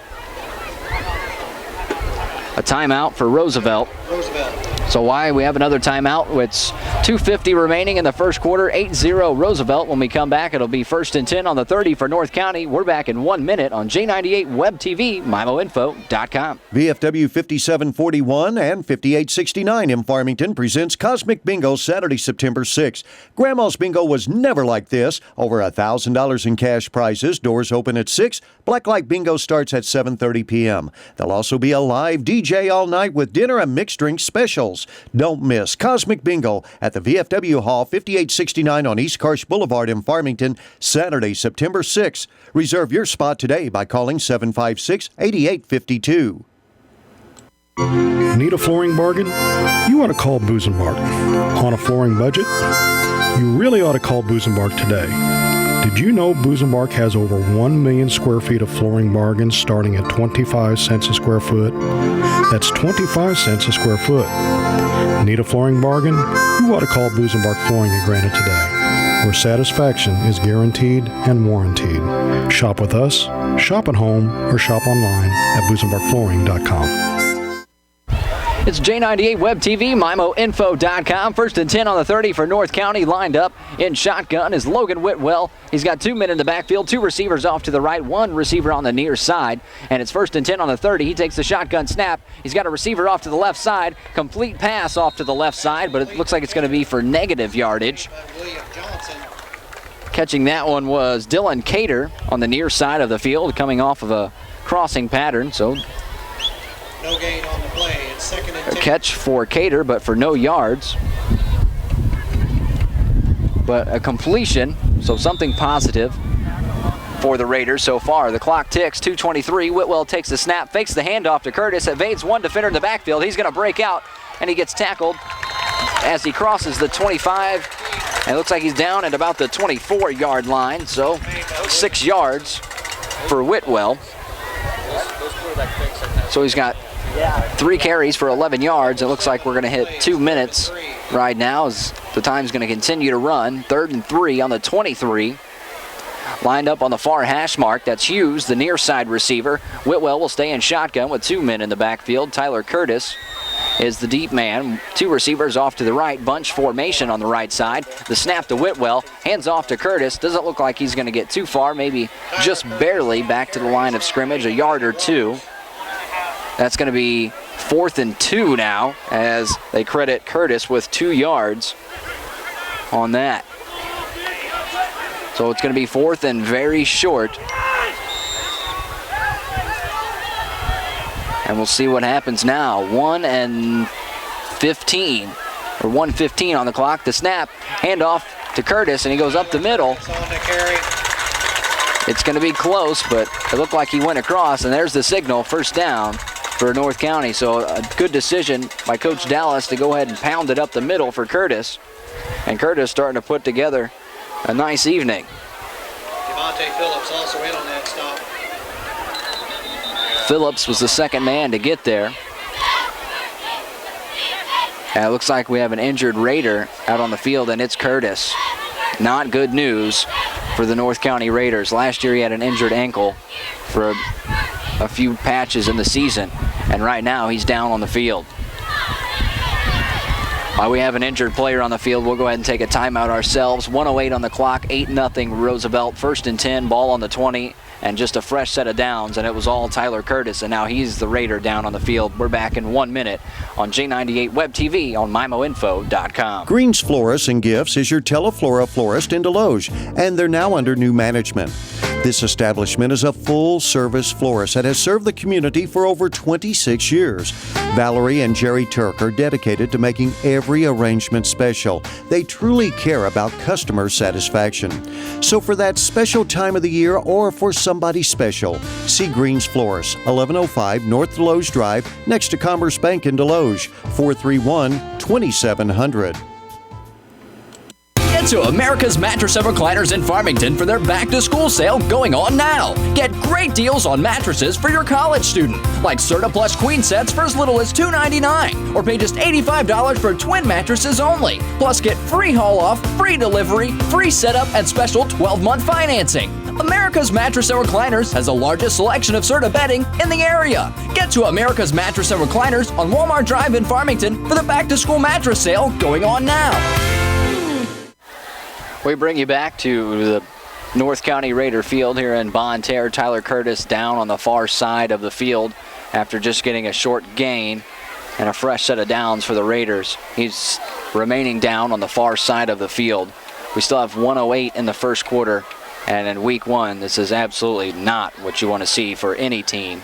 A timeout for Roosevelt. So why we have another timeout? It's 2:50 remaining in the first quarter, 8-0 Roosevelt. When we come back, it'll be 1st and 10 on the 30 for North County. We're back in 1 minute on J98 Web TV, MIMOinfo.com.
VFW 5741 and 5869 in Farmington presents Cosmic Bingo Saturday, September 6th. Grandma's Bingo was never like this. Over $1,000 in cash prizes. Doors open at 6. Blacklight Bingo starts at 7:30 p.m. There'll also be a live DJ all night with dinner and mixed drink specials. Don't miss Cosmic Bingo at the VFW Hall, 5869 on East Karsh Boulevard in Farmington, Saturday, September 6th. Reserve your spot today by calling 756-8852.
Need a flooring bargain? You ought to call Busenbark. On a flooring budget? You really ought to call Busenbark today. Did you know Busenbark has over 1 million square feet of flooring bargains starting at 25 cents a square foot? That's 25 cents a square foot. Need a flooring bargain? You ought to call Busenbark Flooring at Granite today, where satisfaction is guaranteed and warranted. Shop with us, shop at home, or shop online at busenbarkflooring.com.
It's J98 Web TV, MIMOinfo.com. 1st and 10 on the 30 for North County. Lined up in shotgun is Logan Whitwell. He's got 2 men in the backfield, 2 receivers off to the right, 1 receiver on the near side. And it's 1st and 10 on the 30. He takes the shotgun snap. He's got a receiver off to the left side. Complete pass off to the left side, but it looks like it's going to be for negative yardage. Catching that one was Dylan Cater on the near side of the field, coming off of a crossing pattern. So
no gain on the play. It's 2nd and 10.
A catch for Cater, but for no yards. But a completion, so something positive for the Raiders so far. The clock ticks, 2:23. Whitwell takes the snap, fakes the handoff to Curtis, evades 1 defender in the backfield. He's going to break out, and he gets tackled as he crosses the 25. And it looks like he's down at about the 24-yard line, so 6 yards for Whitwell. So he's got 3 carries for 11 yards. It looks like we're going to hit 2 minutes right now as the time's going to continue to run. 3rd and 3 on the 23. Lined up on the far hash mark. That's Hughes, the near side receiver. Whitwell will stay in shotgun with 2 men in the backfield. Tyler Curtis is the deep man. 2 receivers off to the right. Bunch formation on the right side. The snap to Whitwell. Hands off to Curtis. Doesn't look like he's going to get too far. Maybe just barely back to the line of scrimmage. A yard or 2. That's going to be 4th and 2 now as they credit Curtis with 2 yards on that. So it's going to be 4th and very short. And And we'll see what happens now. 1:15 on the clock. The snap, handoff to Curtis, and he goes up the middle. It's going to be close, but it looked like he went across, and there's the signal, first down for North County. So a good decision by Coach Dallas to go ahead and pound it up the middle for Curtis. And Curtis starting to put together a nice evening.
Devontae Phillips also in on that stop.
Phillips was the second man to get there. And it looks like we have an injured Raider out on the field, and it's Curtis. Not good news for the North County Raiders. Last year he had an injured ankle for a few patches in the season, and right now he's down on the field. While we have an injured player on the field, we'll go ahead and take a timeout ourselves. 1:08 on the clock, 8-0 Roosevelt, 1st and 10, ball on the 20, and just a fresh set of downs, and it was all Tyler Curtis, and now he's the Raider down on the field. We're back in 1 minute on J98 Web TV on MIMOinfo.com.
Greens Florists and Gifts is your Teleflora florist in Deloge, and they're now under new management. This establishment is a full-service florist that has served the community for over 26 years. Valerie and Jerry Turk are dedicated to making every arrangement special. They truly care about customer satisfaction. So for that special time of the year or for somebody special, see Greens Florists, 1105 North Deloge Drive, next to Commerce Bank in Deloge, 431-2700.
Get to America's Mattress and Recliners in Farmington for their back-to-school sale going on now. Get great deals on mattresses for your college student, like Serta Plus queen sets for as little as $2.99, or pay just $85 for twin mattresses only. Plus, get free haul-off, free delivery, free setup, and special 12-month financing. America's Mattress and Recliners has the largest selection of Serta bedding in the area. Get to America's Mattress and Recliners on Walmart Drive in Farmington for the back-to-school mattress sale going on now.
We bring you back to the North County Raider field here in Bonne Terre. Tyler Curtis down on the far side of the field after just getting a short gain and a fresh set of downs for the Raiders. He's remaining down on the far side of the field. We still have 1:08 in the first quarter, and in week one, this is absolutely not what you want to see for any team.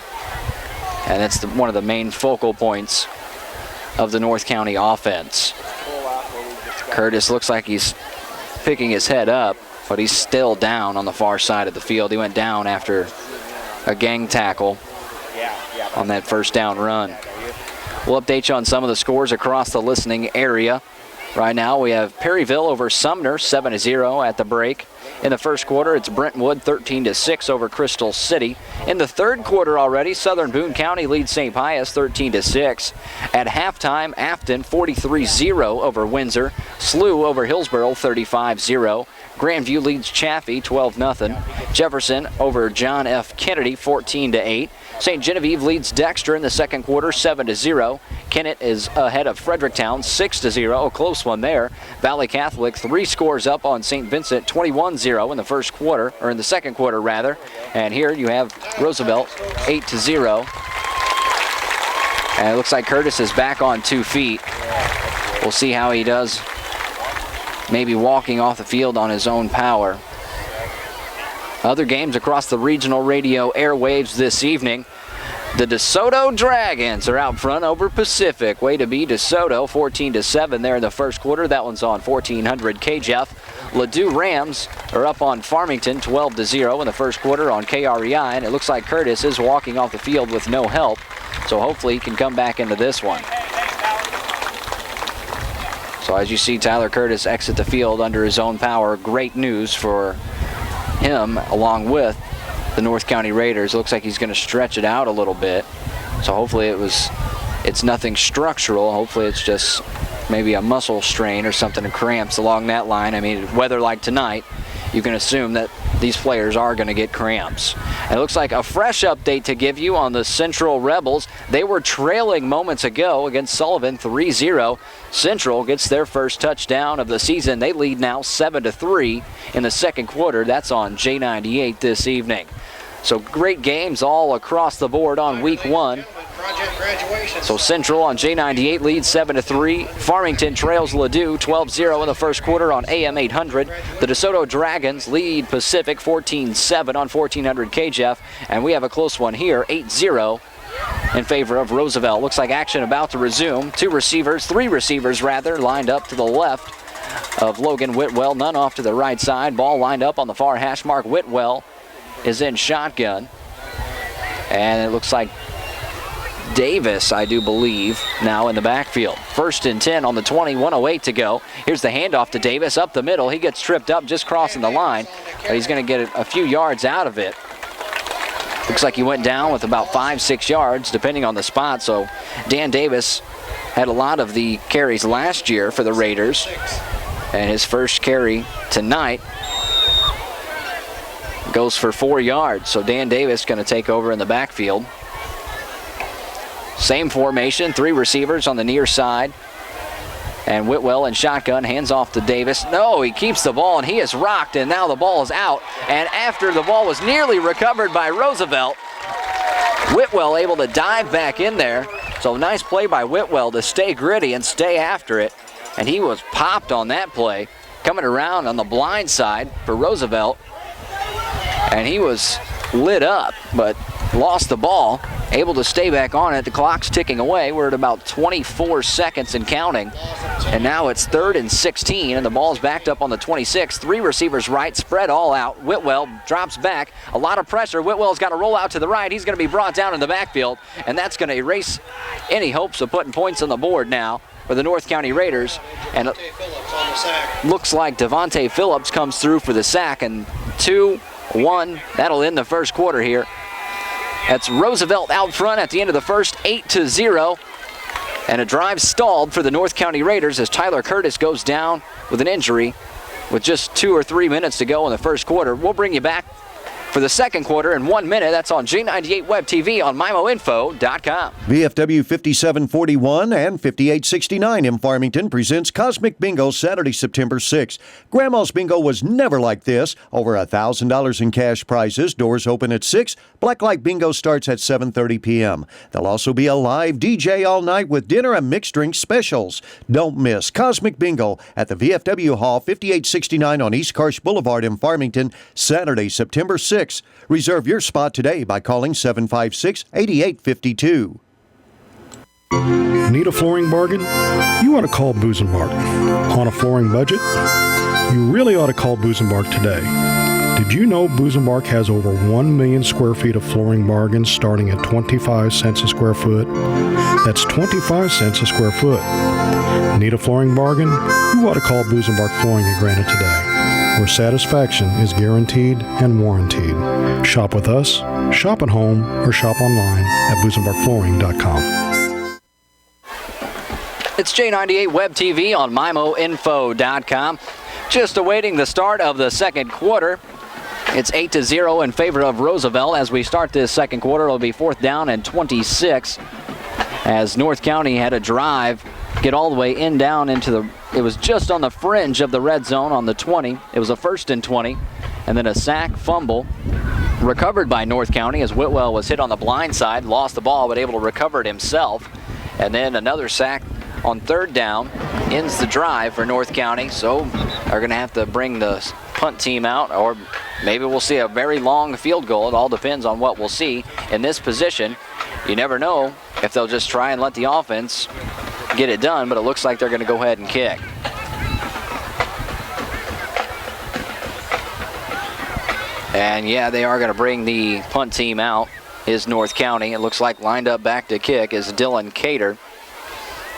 And that's one of the main focal points of the North County offense. Curtis looks like he's picking his head up, but he's still down on the far side of the field. He went down after a gang tackle on that first down run. We'll update you on some of the scores across the listening area. Right now we have Perryville over Sumner 7-0 at the break. In the first quarter, it's Brentwood 13-6 over Crystal City. In the third quarter already, Southern Boone County leads St. Pius 13-6. At halftime, Afton 43-0 over Windsor. Slough over Hillsboro 35-0. Grandview leads Chaffee 12-0. Jefferson over John F. Kennedy 14-8. St. Genevieve leads Dexter in the second quarter 7-0. Kennett is ahead of Fredericktown 6-0, a close one there. Valley Catholic 3 scores up on St. Vincent 21-0 in the first quarter, or in the second quarter rather. And here you have Roosevelt 8-0. And it looks like Curtis is back on 2 feet. We'll see how he does, maybe walking off the field on his own power. Other games across the regional radio airwaves this evening. The DeSoto Dragons are out front over Pacific. Way to be DeSoto, 14-7 there in the first quarter. That one's on 1400 KJF. Ladue Rams are up on Farmington 12-0 in the first quarter on KREI, and it looks like Curtis is walking off the field with no help, so hopefully he can come back into this one. So as you see Tyler Curtis exit the field under his own power, great news for him along with the North County Raiders. Looks like he's going to stretch it out a little bit, so hopefully it's nothing structural. Hopefully it's just maybe a muscle strain or something, and cramps along that line. I mean, weather like tonight, you can assume that these players are going to get cramps. And it looks like a fresh update to give you on the Central Rebels. They were trailing moments ago against Sullivan 3-0. Central gets their first touchdown of the season. They lead now 7-3 in the second quarter. That's on J98 this evening. So great games all across the board on week one. So Central on J98 leads 7-3. Farmington trails Ladue 12-0 in the first quarter on AM 800. The DeSoto Dragons lead Pacific 14-7 on 1400 KJF. And we have a close one here, 8-0 in favor of Roosevelt. Looks like action about to resume. Three receivers rather, lined up to the left of Logan Whitwell, none off to the right side. Ball lined up on the far hash mark. Whitwell is in shotgun. And it looks like Davis, I do believe, now in the backfield. 1st and 10 on the 20, 1:08 to go. Here's the handoff to Davis up the middle. He gets tripped up just crossing the line, but he's going to get a few yards out of it. Looks like he went down with about 5-6 yards, depending on the spot. So Dan Davis had a lot of the carries last year for the Raiders. And his first carry tonight goes for 4 yards. So Dan Davis going to take over in the backfield. Same formation, 3 receivers on the near side. And Whitwell in shotgun, hands off to Davis. No, he keeps the ball, and he is rocked, and now the ball is out. And after the ball was nearly recovered by Roosevelt, Whitwell able to dive back in there. So nice play by Whitwell to stay gritty and stay after it. And he was popped on that play, coming around on the blind side for Roosevelt. And he was lit up, but lost the ball, able to stay back on it. The clock's ticking away. We're at about 24 seconds and counting. And now it's 3rd and 16, and the ball's backed up on the 26. 3 receivers right, spread all out. Whitwell drops back. A lot of pressure. Whitwell's got to roll out to the right. He's going to be brought down in the backfield, and that's going to erase any hopes of putting points on the board now for the North County Raiders. And it looks like Devontae Phillips comes through for the sack, and 2-1. That'll end the first quarter here. That's Roosevelt out front at the end of the first, 8-0. And a drive stalled for the North County Raiders as Tyler Curtis goes down with an injury with just 2 or 3 minutes to go in the first quarter. We'll bring you back for the second quarter in 1 minute. That's on J98 Web TV on MIMOinfo.com.
VFW 5741 and 5869 in Farmington presents Cosmic Bingo Saturday, September 6th. Grandma's Bingo was never like this. Over $1,000 in cash prizes. Doors open at 6. Blacklight Bingo starts at 7:30 p.m. There'll also be a live DJ all night with dinner and mixed drink specials. Don't miss Cosmic Bingo at the VFW Hall, 5869 on East Karsh Boulevard in Farmington, Saturday, September 6th. Reserve your spot today by calling 756-8852.
Need a flooring bargain? You ought to call Busenbark. On a flooring budget? You really ought to call Busenbark today. Did you know Busenbark has over 1 million square feet of flooring bargains starting at 25 cents a square foot? That's 25 cents a square foot. Need a flooring bargain? You ought to call Busenbark Flooring at Granite today, where satisfaction is guaranteed and warranted. Shop with us, shop at home, or shop online at busenbarkflooring.com.
It's J98 Web TV on MIMOinfo.com. Just awaiting the start of the second quarter. It's 8-0 in favor of Roosevelt. As we start this second quarter, it'll be 4th down and 26. As North County had a drive, get all the way down into the, it was just on the fringe of the red zone on the 20. It was a 1st and 20, and then a sack fumble recovered by North County as Whitwell was hit on the blind side, lost the ball, but able to recover it himself. And then another sack on 3rd down ends the drive for North County. So they're going to have to bring the punt team out, or maybe we'll see a very long field goal. It all depends on what we'll see in this position. You never know if they'll just try and let the offense get it done, but it looks like they're going to go ahead and kick. And yeah, they are going to bring the punt team out, is North County. It looks like lined up back to kick is Dylan Cater.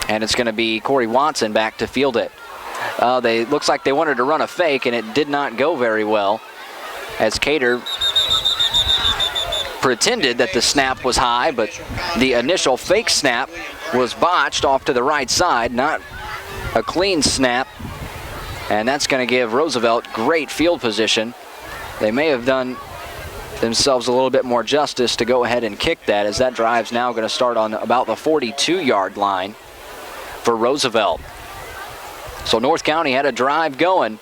And it's going to be Corey Watson back to field it. Looks like they wanted to run a fake, and it did not go very well, as Cater pretended that the snap was high, but the initial fake snap was botched off to the right side, not a clean snap. And that's going to give Roosevelt great field position. They may have done themselves a little bit more justice to go ahead and kick that, as that drive's now going to start on about the 42-yard line for Roosevelt. So North County had a drive going,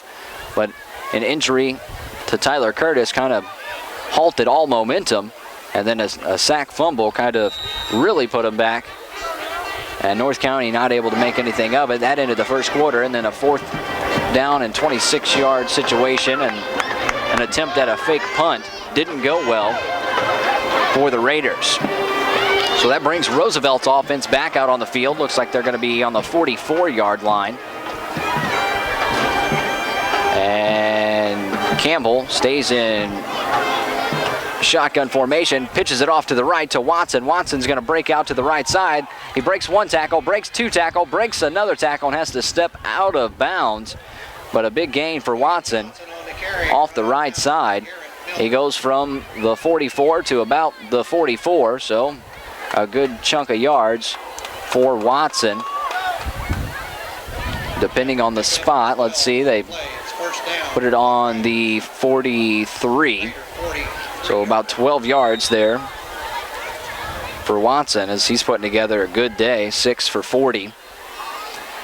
but an injury to Tyler Curtis kind of halted all momentum, and then a sack fumble kind of really put them back. And North County not able to make anything of it. That ended the first quarter, and then a 4th down and 26-yard situation, and an attempt at a fake punt didn't go well for the Raiders. So that brings Roosevelt's offense back out on the field. Looks like they're going to be on the 44-yard line. And Campbell stays in shotgun formation, pitches it off to the right to Watson. Watson's going to break out to the right side. He breaks one tackle, breaks two tackle, breaks another tackle, and has to step out of bounds. But a big gain for Watson off the right side. He goes from the 44 to about the 44, so a good chunk of yards for Watson. Depending on the spot, let's see, they put it on the 43. So about 12 yards there for Watson as he's putting together a good day, 6 for 40.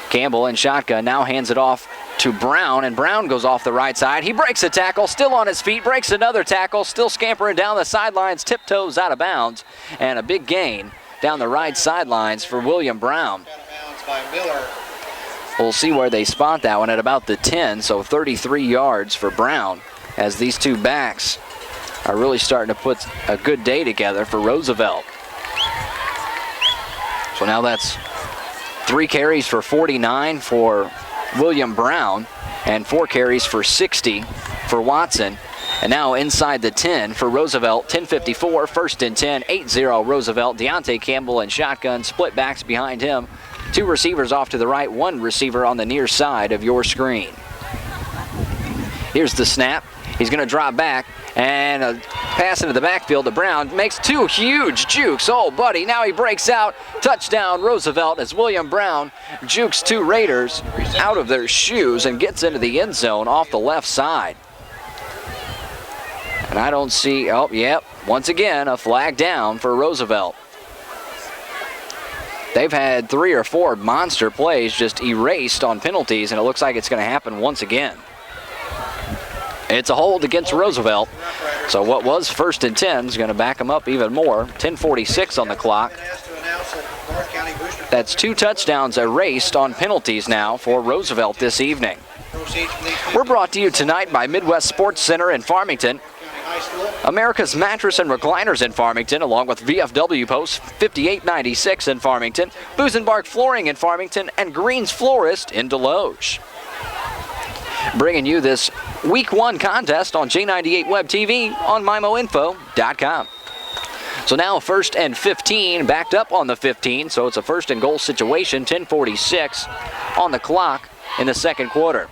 Campbell in shotgun now hands it off to Brown, and Brown goes off the right side. He breaks a tackle, still on his feet, breaks another tackle, still scampering down the sidelines, tiptoes out of bounds, and a big gain down the right sidelines for William Brown. We'll see where they spot that one at about the 10, so 33 yards for Brown as these two backs are really starting to put a good day together for Roosevelt. So now that's 3 carries for 49 for William Brown and 4 carries for 60 for Watson. And now inside the 10 for Roosevelt, 10:54, 1st and 10, 8-0 Roosevelt. Deontay Campbell in shotgun, split backs behind him. 2 receivers off to the right, 1 receiver on the near side of your screen. Here's the snap. He's going to drop back, and a pass into the backfield to Brown. Makes 2 huge jukes. Oh, buddy, now he breaks out. Touchdown, Roosevelt, as William Brown jukes 2 Raiders out of their shoes and gets into the end zone off the left side. And I don't see, oh, yep, once again, a flag down for Roosevelt. They've had 3 or 4 monster plays just erased on penalties, and it looks like it's going to happen once again. It's a hold against Roosevelt. So what was 1st and 10 is going to back them up even more. 10:46 on the clock. That's 2 touchdowns erased on penalties now for Roosevelt this evening. We're brought to you tonight by Midwest Sports Center in Farmington, America's Mattress and Recliners in Farmington, along with VFW Post 5896 in Farmington, Busenbark Flooring in Farmington, and Greens Florist in Deloge. Bringing you this Week 1 contest on J98 Web TV on MIMOinfo.com. So now 1st and 15, backed up on the 15, so it's a 1st and goal situation, 10:46 on the clock in the second quarter.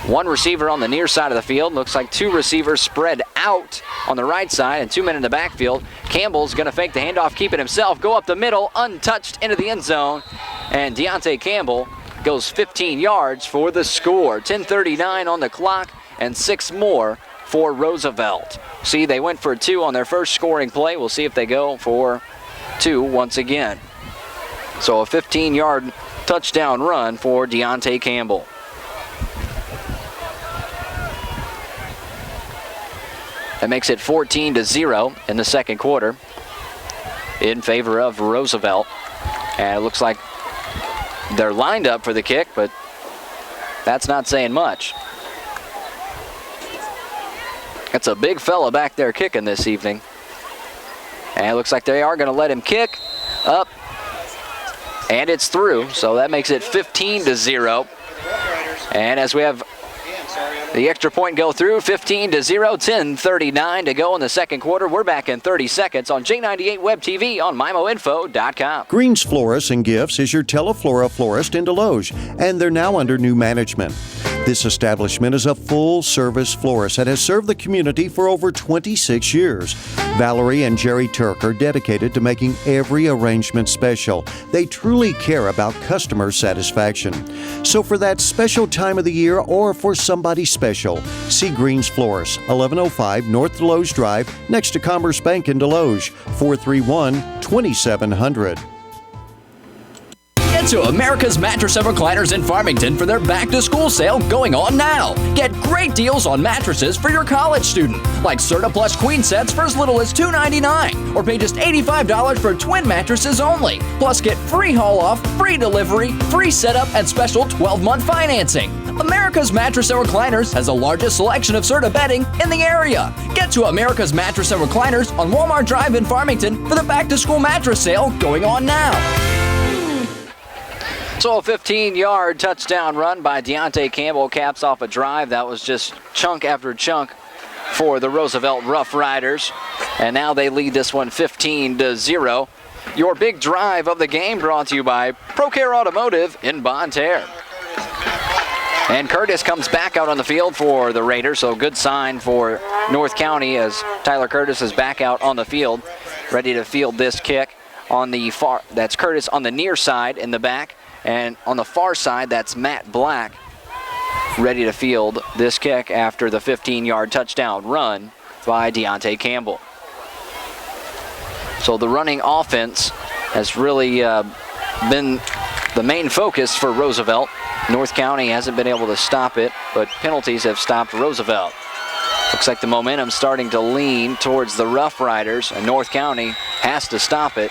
1 receiver on the near side of the field. Looks like 2 receivers spread out on the right side and 2 men in the backfield. Campbell's going to fake the handoff, keep it himself, go up the middle, untouched into the end zone, and Deontay Campbell goes 15 yards for the score. 10:39 on the clock and 6 more for Roosevelt. See, they went for 2 on their first scoring play. We'll see if they go for 2 once again. So a 15-yard touchdown run for Deontay Campbell. That makes it 14-0 in the second quarter in favor of Roosevelt. And it looks like they're lined up for the kick, but that's not saying much. That's a big fella back there kicking this evening. And it looks like they are going to let him kick up, and it's through. So that makes it 15-0. And as we have the extra point go through, 15-0, 10:39 to go in the second quarter. We're back in 30 seconds on J98 Web TV on MIMOinfo.com.
Greens Florists and Gifts is your Teleflora florist in Deloge, and they're now under new management. This establishment is a full-service florist that has served the community for over 26 years. Valerie and Jerry Turk are dedicated to making every arrangement special. They truly care about customer satisfaction. So for that special time of the year or for somebody special, see Greens Florist, 1105 North Deloge Drive, next to Commerce Bank in Deloge, 431-2700.
Get to America's Mattress and Recliners in Farmington for their back-to-school sale going on now. Get great deals on mattresses for your college student, like Serta Plus queen sets for as little as $299, or pay just $85 for twin mattresses only. Plus get free haul-off, free delivery, free setup, and special 12-month financing. America's Mattress and Recliners has the largest selection of Serta bedding in the area. Get to America's Mattress and Recliners on Walmart Drive in Farmington for the back-to-school mattress sale going on now.
So a 15-yard touchdown run by Deontay Campbell caps off a drive that was just chunk after chunk for the Roosevelt Rough Riders. And now they lead this one 15-0. Your big drive of the game brought to you by ProCare Automotive in Bonne Terre. And Curtis comes back out on the field for the Raiders, so good sign for North County as Tyler Curtis is back out on the field, ready to field this kick on the far. That's Curtis on the near side in the back, and on the far side, that's Matt Black, ready to field this kick after the 15-yard touchdown run by Deontay Campbell. So the running offense has really been the main focus for Roosevelt. North County hasn't been able to stop it, but penalties have stopped Roosevelt. Looks like the momentum's starting to lean towards the Rough Riders, and North County has to stop it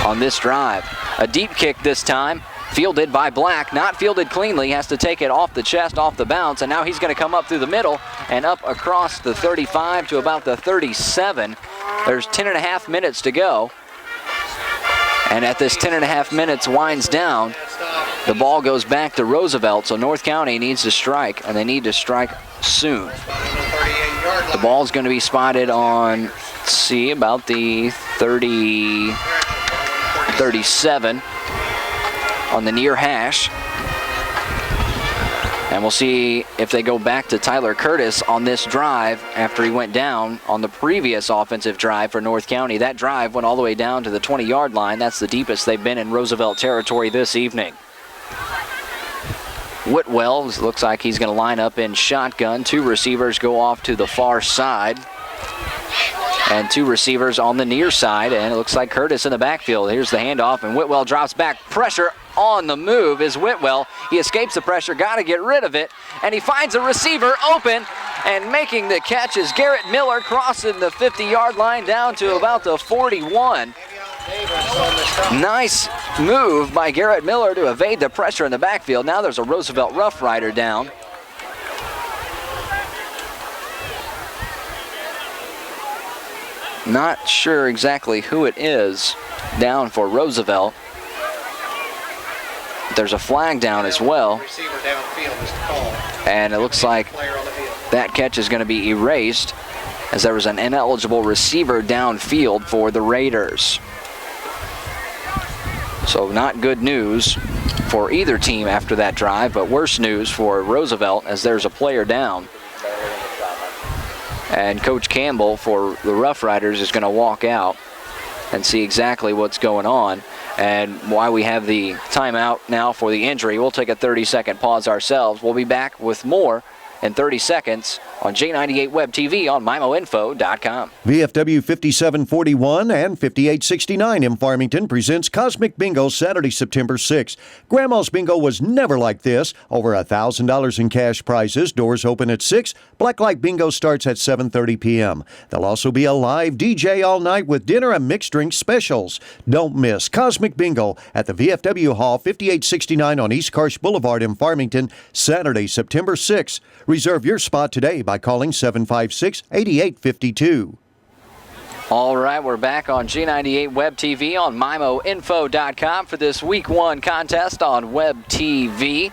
on this drive. A deep kick this time, fielded by Black, not fielded cleanly, has to take it off the chest, off the bounce, and now he's going to come up through the middle and up across the 35 to about the 37. There's 10.5 minutes to go. And at this 10.5 minutes winds down, the ball goes back to Roosevelt, so North County needs to strike, and they need to strike soon. The ball's going to be spotted on, let's see, about the 37 on the near hash. And we'll see if they go back to Tyler Curtis on this drive after he went down on the previous offensive drive for North County. That drive went all the way down to the 20-yard line. That's the deepest they've been in Roosevelt territory this evening. Whitwell looks like he's going to line up in shotgun. Two receivers go off to the far side. And two receivers on the near side. And it looks like Curtis in the backfield. Here's the handoff, and Whitwell drops back. Pressure on the move is Whitwell. He escapes the pressure, got to get rid of it, and he finds a receiver open, and making the catch is Garrett Miller, crossing the 50-yard line down to about the 41. Nice move by Garrett Miller to evade the pressure in the backfield. Now there's a Roosevelt Rough Rider down. Not sure exactly who it is down for Roosevelt. There's a flag down as well. And it looks like that catch is going to be erased as there was an ineligible receiver downfield for the Raiders. So not good news for either team after that drive, but worse news for Roosevelt as there's a player down. And Coach Campbell for the Rough Riders is going to walk out and see exactly what's going on and why we have the timeout now for the injury. We'll take a 30-second pause ourselves. We'll be back with more in 30 seconds on J98 Web TV on MIMOinfo.com.
VFW 5741 and 5869 in Farmington presents Cosmic Bingo Saturday, September 6th. Grandma's Bingo was never like this. Over $1,000 in cash prizes. Doors open at 6. Blacklight Bingo starts at 7:30 p.m. There'll also be a live DJ all night with dinner and mixed drink specials. Don't miss Cosmic Bingo at the VFW Hall, 5869 on East Karsh Boulevard in Farmington, Saturday, September 6th. Reserve your spot today by calling 756-8852.
All right, we're back on G98 Web TV on MIMOinfo.com for this Week 1 contest on Web TV.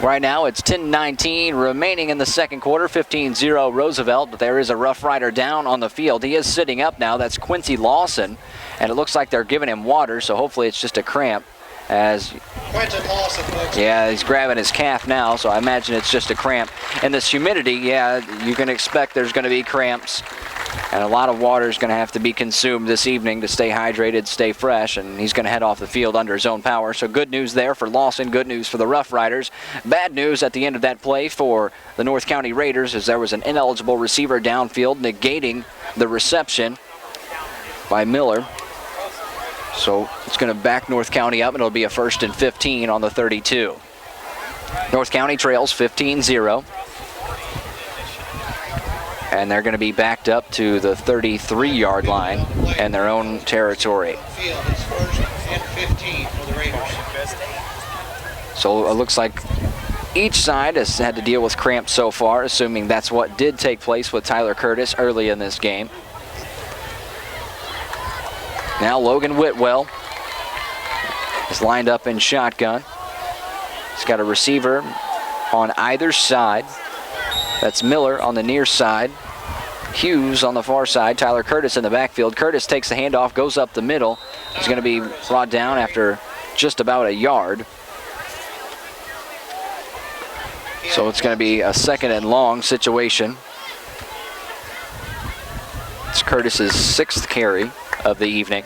Right now it's 10:19 remaining in the second quarter, 15-0 Roosevelt, but there is a Rough Rider down on the field. He is sitting up now. That's Quincy Lawson, and it looks like they're giving him water, so hopefully it's just a cramp. As yeah, he's grabbing his calf now, so I imagine it's just a cramp. And this humidity, yeah, you can expect there's going to be cramps. And a lot of water is going to have to be consumed this evening to stay hydrated, stay fresh, and he's going to head off the field under his own power. So good news there for Lawson, good news for the Rough Riders. Bad news at the end of that play for the North County Raiders as there was an ineligible receiver downfield negating the reception by Miller. So it's going to back North County up, and it'll be a 1st and 15 on the 32. North County trails 15-0. And they're going to be backed up to the 33-yard line in their own territory. So it looks like Each side has had to deal with cramps so far, assuming that's what did take place with Tyler Curtis early in this game. Now Logan Whitwell is lined up in shotgun. He's got a receiver on either side. That's Miller on the near side. Hughes on the far side. Tyler Curtis in the backfield. Curtis takes the handoff, goes up the middle. He's going to be brought down after just about a yard. So it's going to be a 2nd and long situation. It's Curtis's 6th carry of the evening.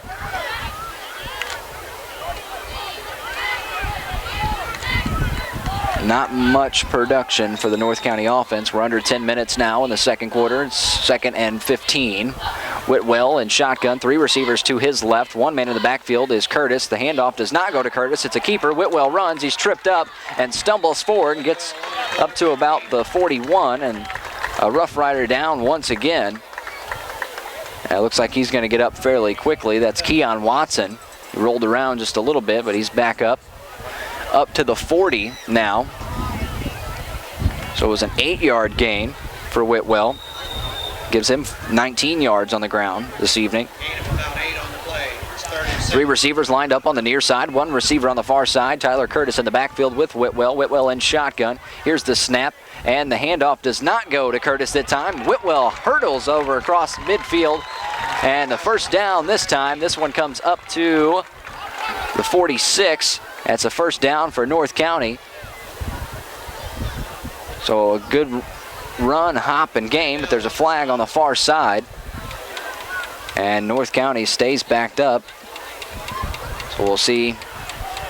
Not much production for the North County offense. We're under 10 minutes now in the second quarter. It's 2nd and 15. Whitwell in shotgun, 3 receivers to his left. 1 man in the backfield is Curtis. The handoff does not go to Curtis. It's a keeper. Whitwell runs. He's tripped up and stumbles forward and gets up to about the 41. And a Rough Rider down once again. It looks like he's going to get up fairly quickly. That's Keon Watson. He rolled around just a little bit, but he's back up to the 40 now. So it was an 8-yard gain for Whitwell. Gives him 19 yards on the ground this evening. 3 receivers lined up on the near side. 1 receiver on the far side. Tyler Curtis in the backfield with Whitwell. Whitwell in shotgun. Here's the snap. And the handoff does not go to Curtis that time. Whitwell hurdles over across midfield. And the first down this time. This one comes up to the 46. That's a first down for North County. So a good run, hop, and game, but there's a flag on the far side. And North County stays backed up. So we'll see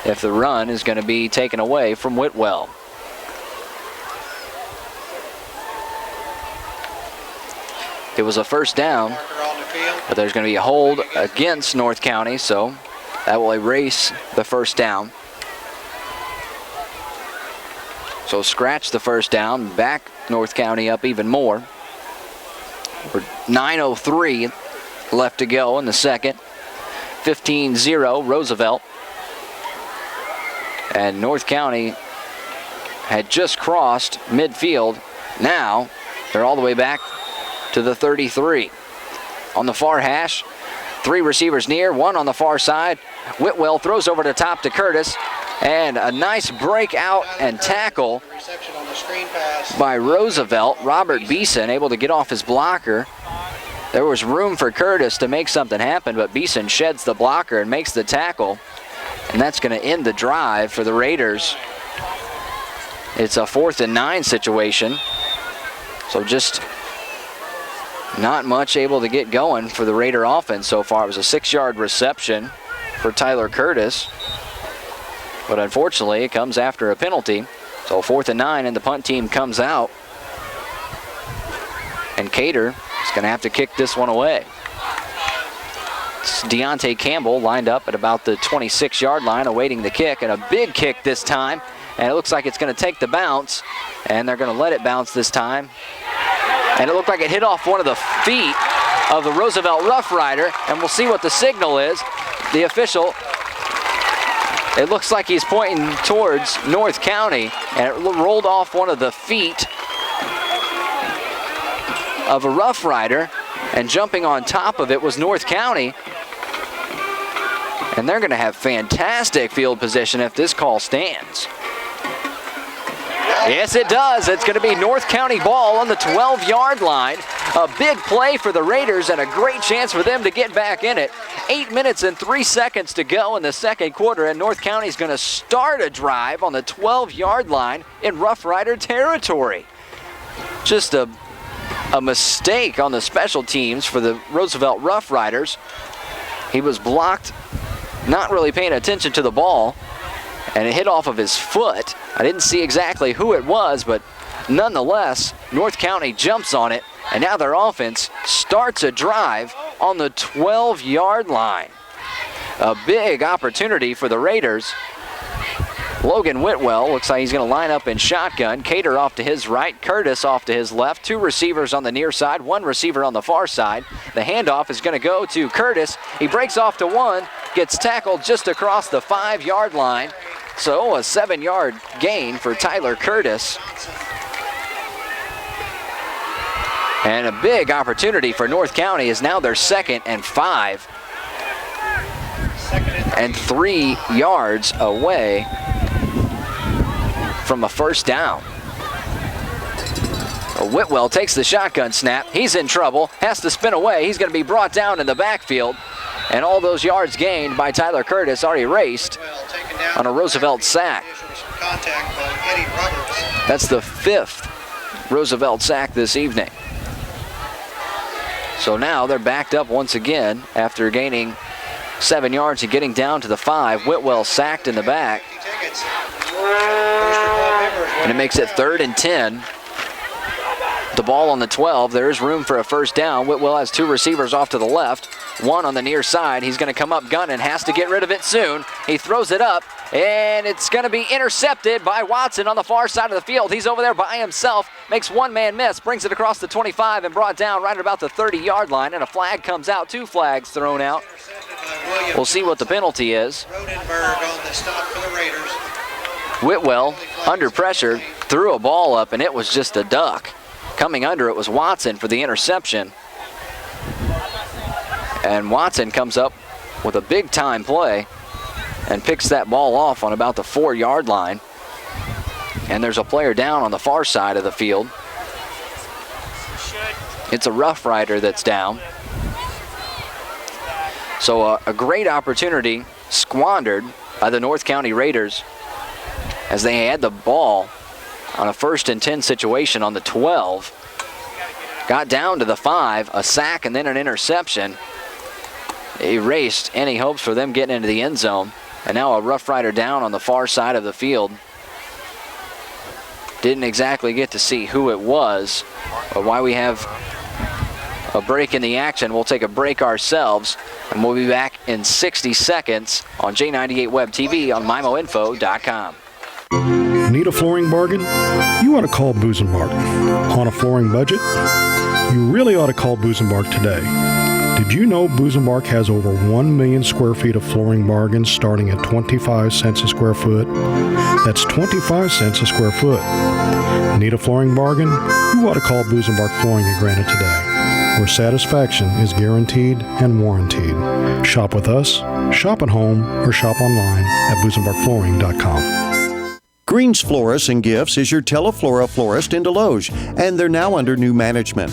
if the run is going to be taken away from Whitwell. It was a first down, but there's going to be a hold against North County, so that will erase the first down. So scratch the first down, back North County up even more. We're 9:03 left to go in the second. 15-0 Roosevelt. And North County had just crossed midfield. Now they're all the way back to the 33. On the far hash, 3 receivers near, 1 on the far side. Whitwell throws over the top to Curtis. And a nice breakout and tackle by Roosevelt. Robert Beeson able to get off his blocker. There was room for Curtis to make something happen, but Beeson sheds the blocker and makes the tackle. And that's going to end the drive for the Raiders. It's a 4th and 9 situation. So just not much able to get going for the Raider offense so far. It was a 6-yard reception for Tyler Curtis. But unfortunately, it comes after a penalty. So 4th and 9, and the punt team comes out. And Cater is going to have to kick this one away. It's Deontay Campbell lined up at about the 26-yard line awaiting the kick, and a big kick this time. And it looks like it's going to take the bounce, and they're going to let it bounce this time. And it looked like it hit off one of the feet of the Roosevelt Rough Rider, and we'll see what the signal is. The official, it looks like he's pointing towards North County, and it rolled off one of the feet of a Rough Rider, and jumping on top of it was North County. And they're going to have fantastic field position if this call stands. Yes, it does. It's going to be North County ball on the 12-yard line. A big play for the Raiders and a great chance for them to get back in it. 8 minutes and 3 seconds to go in the second quarter, and North County is going to start a drive on the 12-yard line in Rough Rider territory. Just a mistake on the special teams for the Roosevelt Rough Riders. He was blocked, not really paying attention to the ball, and it hit off of his foot. I didn't see exactly who it was, but nonetheless, North County jumps on it, and now their offense starts a drive on the 12-yard line. A big opportunity for the Raiders. Logan Whitwell looks like he's going to line up in shotgun. Cater off to his right, Curtis off to his left. 2 receivers on the near side, 1 receiver on the far side. The handoff is going to go to Curtis. He breaks off to 1, gets tackled just across the 5-yard line, So a 7-yard gain for Tyler Curtis. And a big opportunity for North County is now their 2nd and 5. And 3 yards away from a first down. Whitwell takes the shotgun snap. He's in trouble, has to spin away. He's going to be brought down in the backfield. And all those yards gained by Tyler Curtis are erased on a Roosevelt sack. That's the 5th Roosevelt sack this evening. So now they're backed up once again after gaining 7 yards and getting down to the 5. Whitwell sacked in the back. And it makes it 3rd and 10. The ball on the 12. There is room for a first down. Whitwell has 2 receivers off to the left. One on the near side. He's going to come up gunning. Has to get rid of it soon. He throws it up, and it's going to be intercepted by Watson on the far side of the field. He's over there by himself. Makes one man miss. Brings it across the 25 and brought down right at about the 30-yard line. And a flag comes out. 2 flags thrown out. We'll see what the penalty is. Whitwell, under pressure, threw a ball up, and it was just a duck. Coming under it was Watson for the interception. And Watson comes up with a big-time play and picks that ball off on about the 4-yard line. And there's a player down on the far side of the field. It's a Rough Rider that's down. So a great opportunity squandered by the North County Raiders as they had the ball on a 1st and 10 situation on the 12. Got down to the 5, a sack and then an interception. Erased any hopes for them getting into the end zone. And now a Rough Rider down on the far side of the field. Didn't exactly get to see who it was, but why we have a break in the action, we'll take a break ourselves, and we'll be back in 60 seconds on J98 Web TV on MIMOinfo.com.
Need a flooring bargain? You ought to call Busenbark. On a flooring budget? You really ought to call Busenbark today. Did you know Busenbark has over 1 million square feet of flooring bargains starting at 25 cents a square foot? That's 25 cents a square foot. Need a flooring bargain? You ought to call Busenbark Flooring at Granite today, where satisfaction is guaranteed and warranted. Shop with us, shop at home, or shop online at busenbarkflooring.com.
Green's Florists and Gifts is your Teleflora florist in Deloge, and they're now under new management.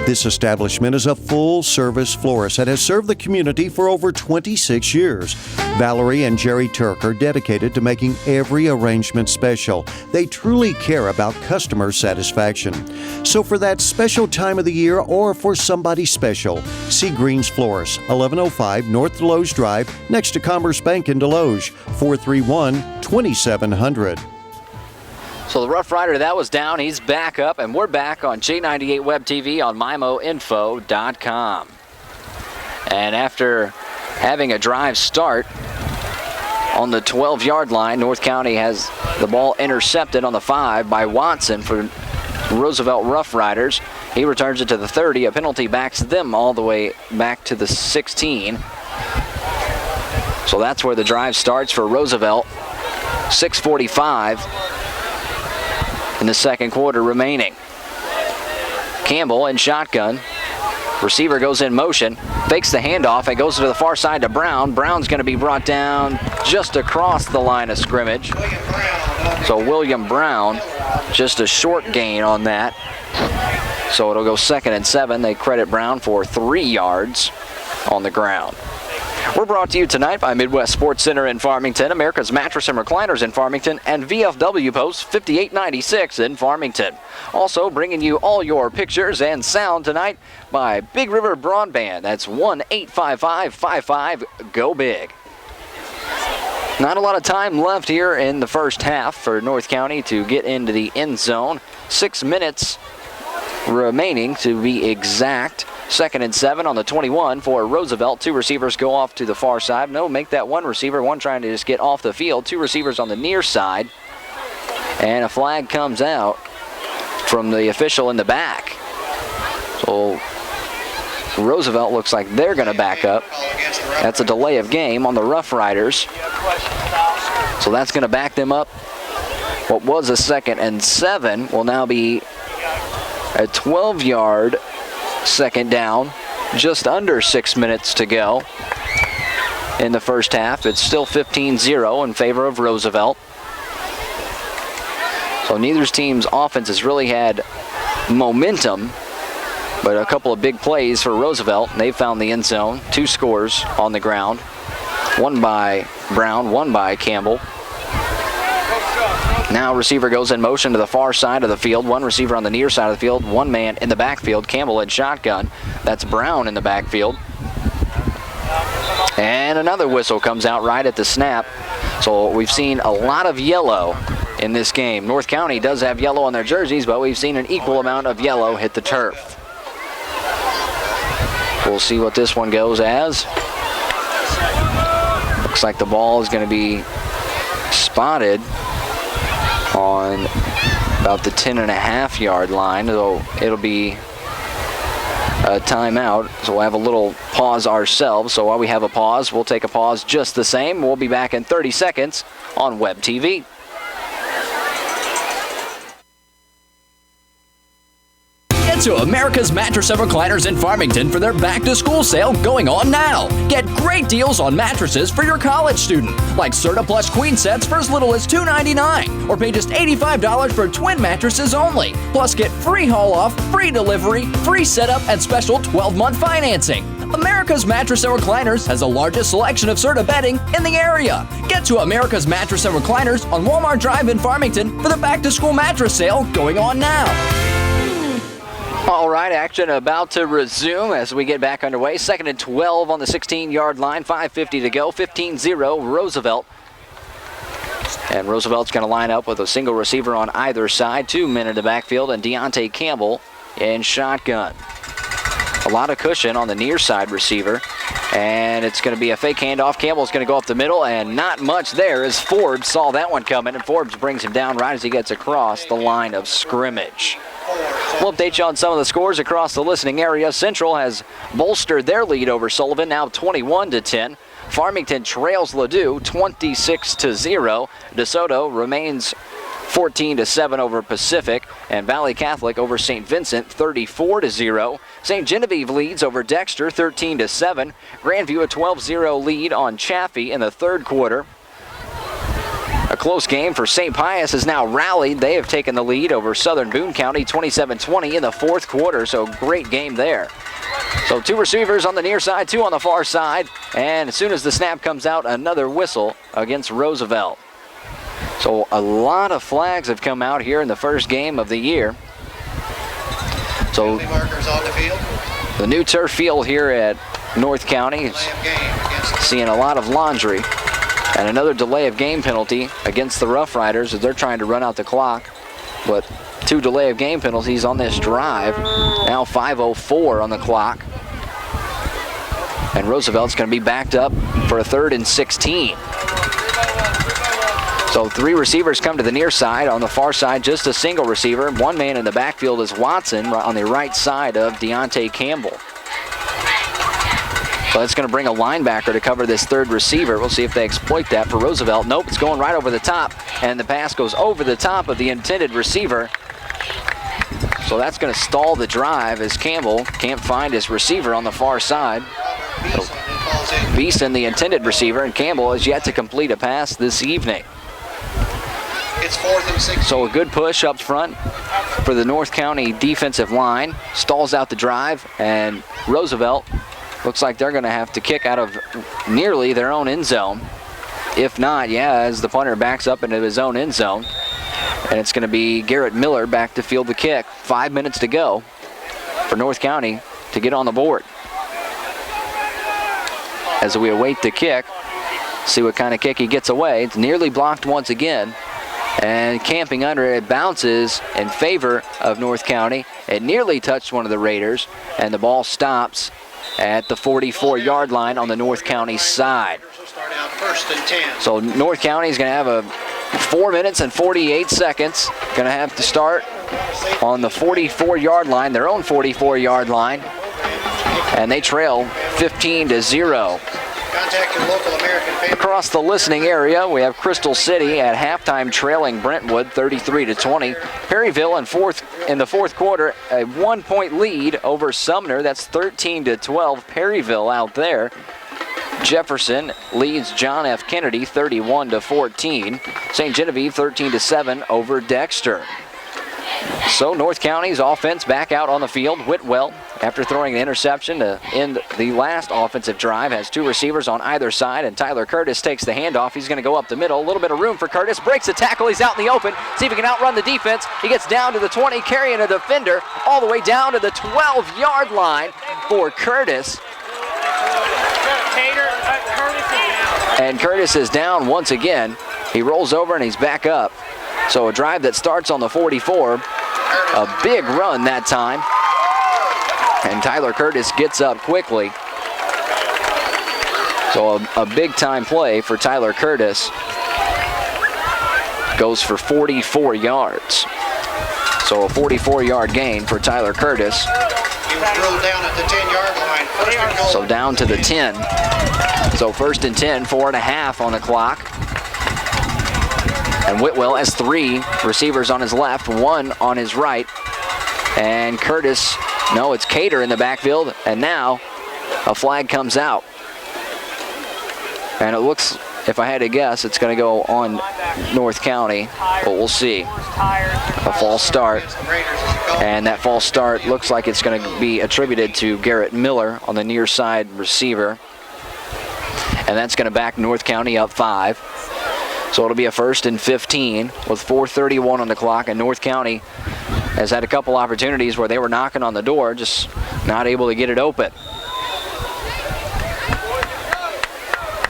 This establishment is a full-service florist that has served the community for over 26 years. Valerie and Jerry Turk are dedicated to making every arrangement special. They truly care about customer satisfaction. So for that special time of the year or for somebody special, see Green's Florists, 1105 North Deloge Drive, next to Commerce Bank in Deloge, 431-2700.
So the Rough Rider that was down, he's back up, and we're back on J98 Web TV on MIMOinfo.com. And after having a drive start on the 12-yard line, North County has the ball intercepted on the 5 by Watson for Roosevelt Rough Riders. He returns it to the 30. A penalty backs them all the way back to the 16. So that's where the drive starts for Roosevelt. 6:45 in the second quarter remaining. Campbell in shotgun. Receiver goes in motion, fakes the handoff, and goes to the far side to Brown. Brown's going to be brought down just across the line of scrimmage. So William Brown, just a short gain on that. So it'll go 2nd and 7. They credit Brown for 3 yards on the ground. We're brought to you tonight by Midwest Sports Center in Farmington, America's Mattress and Recliners in Farmington, and VFW Post 5896 in Farmington. Also bringing you all your pictures and sound tonight by Big River Broadband. That's 1-855-55-GO-BIG. Not a lot of time left here in the first half for North County to get into the end zone. 6 minutes remaining to be exact. 2nd and 7 on the 21 for Roosevelt. 2 receivers go off to the far side. No, make that 1 receiver. 1 trying to just get off the field. 2 receivers on the near side. And a flag comes out from the official in the back. So Roosevelt looks like they're going to back up. That's a delay of game on the Rough Riders. So that's going to back them up. What was a 2nd and 7 will now be a 12-yard 2nd down, just under 6 minutes to go in the first half. It's still 15-0 in favor of Roosevelt. So neither team's offense has really had momentum, but a couple of big plays for Roosevelt. They found the end zone. 2 scores on the ground. One by Brown, one by Campbell. Now receiver goes in motion to the far side of the field. One receiver on the near side of the field. One man in the backfield. Campbell in shotgun. That's Brown in the backfield. And another whistle comes out right at the snap. So we've seen a lot of yellow in this game. North County does have yellow on their jerseys, but we've seen an equal amount of yellow hit the turf. We'll see what this one goes as. Looks like the ball is going to be spotted on about the 10.5-yard line, so it'll be a timeout. So we'll have a little pause ourselves. So while we have a pause, we'll take a pause just the same. We'll be back in 30 seconds on Web TV.
To America's Mattress and Recliners in Farmington for their back-to-school sale going on now. Get great deals on mattresses for your college student, like Serta Plush Queen sets for as little as $2.99, or pay just $85 for twin mattresses only. Plus, get free haul-off, free delivery, free setup, and special 12-month financing. America's Mattress and Recliners has the largest selection of Serta bedding in the area. Get to America's Mattress and Recliners on Walmart Drive in Farmington for the back-to-school mattress sale going on now.
All right, action about to resume as we get back underway. 2nd and 12 on the 16-yard line, 5:50 to go, 15-0 Roosevelt. And Roosevelt's going to line up with a single receiver on either side, 2 men in the backfield, and Deontay Campbell in shotgun. A lot of cushion on the near side receiver, and it's going to be a fake handoff. Campbell's going to go up the middle, and not much there as Forbes saw that one coming, and Forbes brings him down right as he gets across the line of scrimmage. We'll update you on some of the scores across the listening area. Central has bolstered their lead over Sullivan, now 21-10. Farmington trails Ladue 26-0. DeSoto remains 14-7 over Pacific, and Valley Catholic over St. Vincent 34-0. St. Genevieve leads over Dexter 13-7. Grandview a 12-0 lead on Chaffee in the third quarter. A close game for St. Pius has now rallied. They have taken the lead over Southern Boone County 27-20 in the fourth quarter, so great game there. So 2 receivers on the near side, 2 on the far side, and as soon as the snap comes out, another whistle against Roosevelt. So a lot of flags have come out here in the first game of the year. So the new turf field here at North County is seeing a lot of laundry. And another delay of game penalty against the Rough Riders as they're trying to run out the clock. But 2 delay of game penalties on this drive. Now 5:04 on the clock. And Roosevelt's going to be backed up for a 3rd and 16. So 3 receivers come to the near side. On the far side, just a single receiver. 1 man in the backfield is Watson on the right side of Deontay Campbell. So that's going to bring a linebacker to cover this 3rd receiver. We'll see if they exploit that for Roosevelt. Nope, it's going right over the top, and the pass goes over the top of the intended receiver. So that's going to stall the drive as Campbell can't find his receiver on the far side. So Beeson, the intended receiver, and Campbell has yet to complete a pass this evening.
It's 4th and 6.
So a good push up front for the North County defensive line. Stalls out the drive, and Roosevelt looks like they're going to have to kick out of nearly their own end zone. If not, as the punter backs up into his own end zone. And it's going to be Garrett Miller back to field the kick. 5 minutes to go for North County to get on the board. As we await the kick, see what kind of kick he gets away. It's nearly blocked once again. And camping under it, bounces in favor of North County. It nearly touched one of the Raiders, and the ball stops at the 44-yard line on the North County side. So North County is going to have a 4 minutes and 48 seconds. Going to have to start on the 44-yard line, their own 44-yard line. And they trail 15-0.
Contact your local American family.
Across the listening area, we have Crystal City at halftime trailing Brentwood 33-20. Perryville in the fourth quarter, a 1-point lead over Sumner. That's 13-12. Perryville out there. Jefferson leads John F. Kennedy 31-14. St. Genevieve 13-7 over Dexter. So North County's offense back out on the field. Whitwell, after throwing the interception to end the last offensive drive, has two receivers on either side, and Tyler Curtis takes the handoff. He's going to go up the middle. A little bit of room for Curtis. Breaks a tackle. He's out in the open. See if he can outrun the defense. He gets down to the 20, carrying a defender all the way down to the 12-yard line for Curtis. And Curtis is down once again. He rolls over and he's back up. So a drive that starts on the 44. A big run that time. And Tyler Curtis gets up quickly. So a big time play for Tyler Curtis. Goes for 44 yards. So a 44-yard gain for Tyler Curtis.
He was ruled down at the 10-yard line. First and goal.
So down to the 10. So 1st and 10, 4.5 on the clock. And Whitwell has three receivers on his left, one on his right. And Curtis, no, it's Cater in the backfield. And now a flag comes out. And it looks, if I had to guess, it's going to go on North County. But we'll see. A false start. And that false start looks like it's going to be attributed to Garrett Miller on the near side receiver. And that's going to back North County up 5. So it'll be a 1st and 15 with 4:31 on the clock. And North County has had a couple opportunities where they were knocking on the door, just not able to get it open.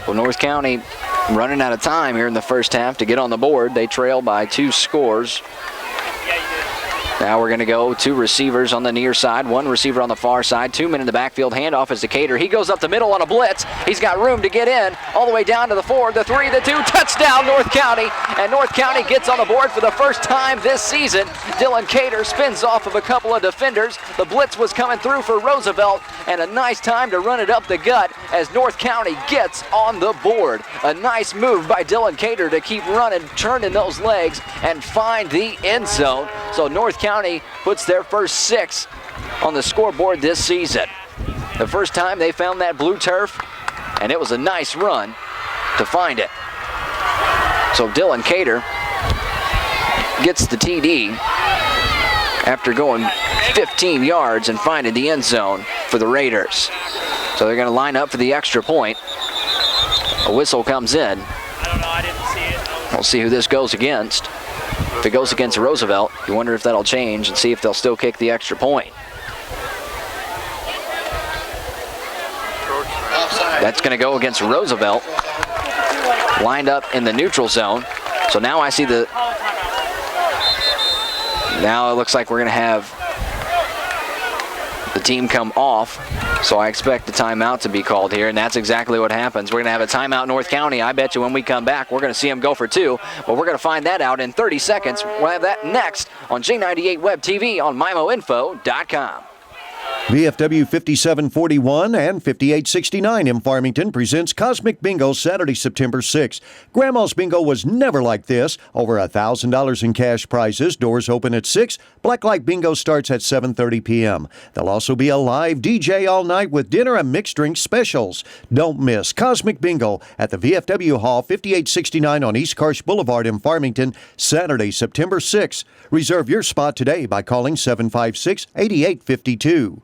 Well, North County running out of time here in the first half to get on the board. They trail by 2 scores. Now we're going to go 2 receivers on the near side, 1 receiver on the far side, 2 men in the backfield. Handoff is to Cater. He goes up the middle on a blitz. He's got room to get in all the way down to the 4, the 3, the 2. Touchdown, North County. And North County gets on the board for the first time this season. Dylan Cater spins off of a couple of defenders. The blitz was coming through for Roosevelt, and a nice time to run it up the gut as North County gets on the board. A nice move by Dylan Cater to keep running, turning those legs, and find the end zone. So North County puts their first 6 on the scoreboard this season. The first time they found that blue turf, and it was a nice run to find it. So Dylan Cater gets the TD after going 15 yards and finding the end zone for the Raiders. So they're going to line up for the extra point. A whistle comes in.
I don't know, I didn't see it.
We'll see who this goes against. If it goes against Roosevelt, you wonder if that'll change and see if they'll still kick the extra point. That's going to go against Roosevelt. Lined up in the neutral zone. So now I see the... Now it looks like we're going to have the team come off. So I expect the timeout to be called here, and that's exactly what happens. We're going to have a timeout North County. I bet you when we come back, we're going to see them go for 2. But we're going to find that out in 30 seconds. We'll have that next on J98 Web TV on MIMOinfo.com.
VFW 5741 and 5869 in Farmington presents Cosmic Bingo Saturday, September 6th. Grandma's Bingo was never like this. Over $1,000 in cash prizes. Doors open at 6. Blacklight Bingo starts at 7:30 p.m. There'll also be a live DJ all night with dinner and mixed drink specials. Don't miss Cosmic Bingo at the VFW Hall, 5869 on East Karsh Boulevard in Farmington, Saturday, September 6th. Reserve your spot today by calling 756-8852.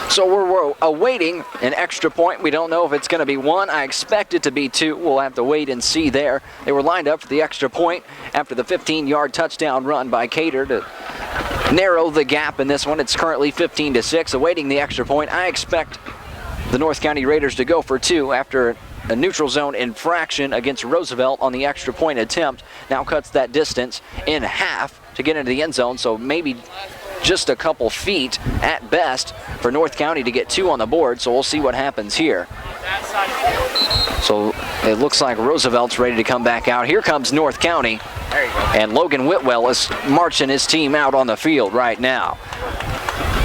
So we're awaiting an extra point. We don't know if it's going to be 1. I expect it to be 2. We'll have to wait and see there. They were lined up for the extra point after the 15-yard touchdown run by Cater to narrow the gap in this one. It's currently 15-6, awaiting the extra point. I expect the North County Raiders to go for 2 after a neutral zone infraction against Roosevelt on the extra point attempt. Now cuts that distance in half to get into the end zone, so maybe just a couple feet at best for North County to get 2 on the board, so we'll see what happens here. So it looks like Roosevelt's ready to come back out. Here comes North County, and Logan Whitwell is marching his team out on the field right now.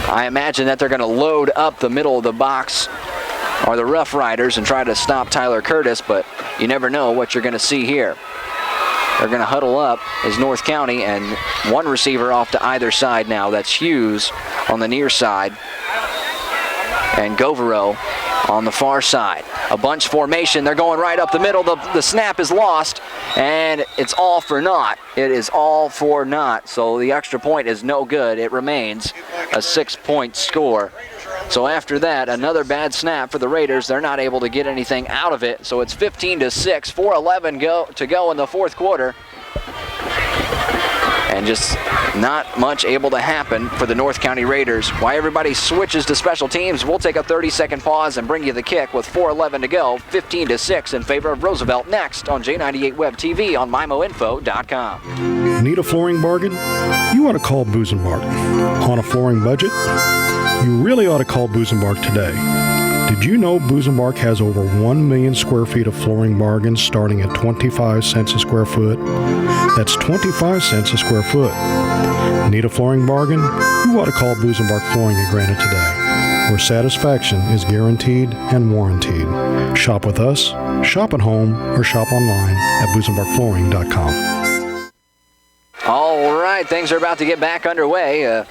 I imagine that they're going to load up the middle of the box are the Rough Riders and try to stop Tyler Curtis, but you never know what you're going to see here. They're going to huddle up as North County, and one receiver off to either side now. That's Hughes on the near side and Govero on the far side. A bunch formation. They're going right up the middle. The snap is lost, and it's all for naught. It is all for naught. So the extra point is no good. It remains a 6-point score. So after that, another bad snap for the Raiders. They're not able to get anything out of it. So it's 15-6, 4:11 to go in the fourth quarter. And just not much able to happen for the North County Raiders. While everybody switches to special teams, we'll take a 30-second pause and bring you the kick with 4:11 to go, 15-6 in favor of Roosevelt. Next on J98 Web TV on MyMoInfo.com.
Need a flooring bargain? You ought to call Busenbark. On a flooring budget? You really ought to call Busenbark today. Did you know Busenbark has over 1 million square feet of flooring bargains starting at 25 cents a square foot? That's 25 cents a square foot. Need a flooring bargain? You ought to call Busenbark Flooring at Granite today, where satisfaction is guaranteed and warranted. Shop with us, shop at home, or shop online at BusenbarkFlooring.com.
All right, things are about to get back underway. A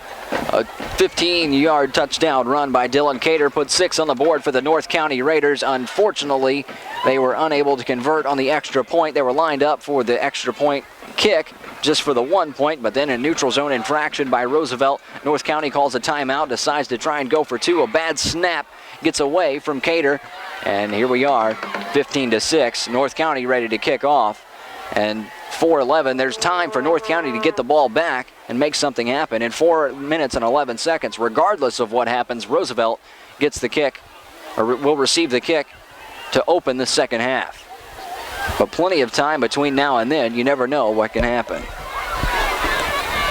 15-yard touchdown run by Dylan Cater put 6 on the board for the North County Raiders. Unfortunately, they were unable to convert on the extra point. They were lined up for the extra point kick just for the 1 point, but then a neutral zone infraction by Roosevelt. North County calls a timeout, decides to try and go for 2. A bad snap gets away from Cater, and here we are, 15-6. North County ready to kick off, and 4:11. There's time for North County to get the ball back and make something happen. In 4 minutes and 11 seconds, regardless of what happens, Roosevelt gets the kick, or will receive the kick to open the second half. But plenty of time between now and then. You never know what can happen.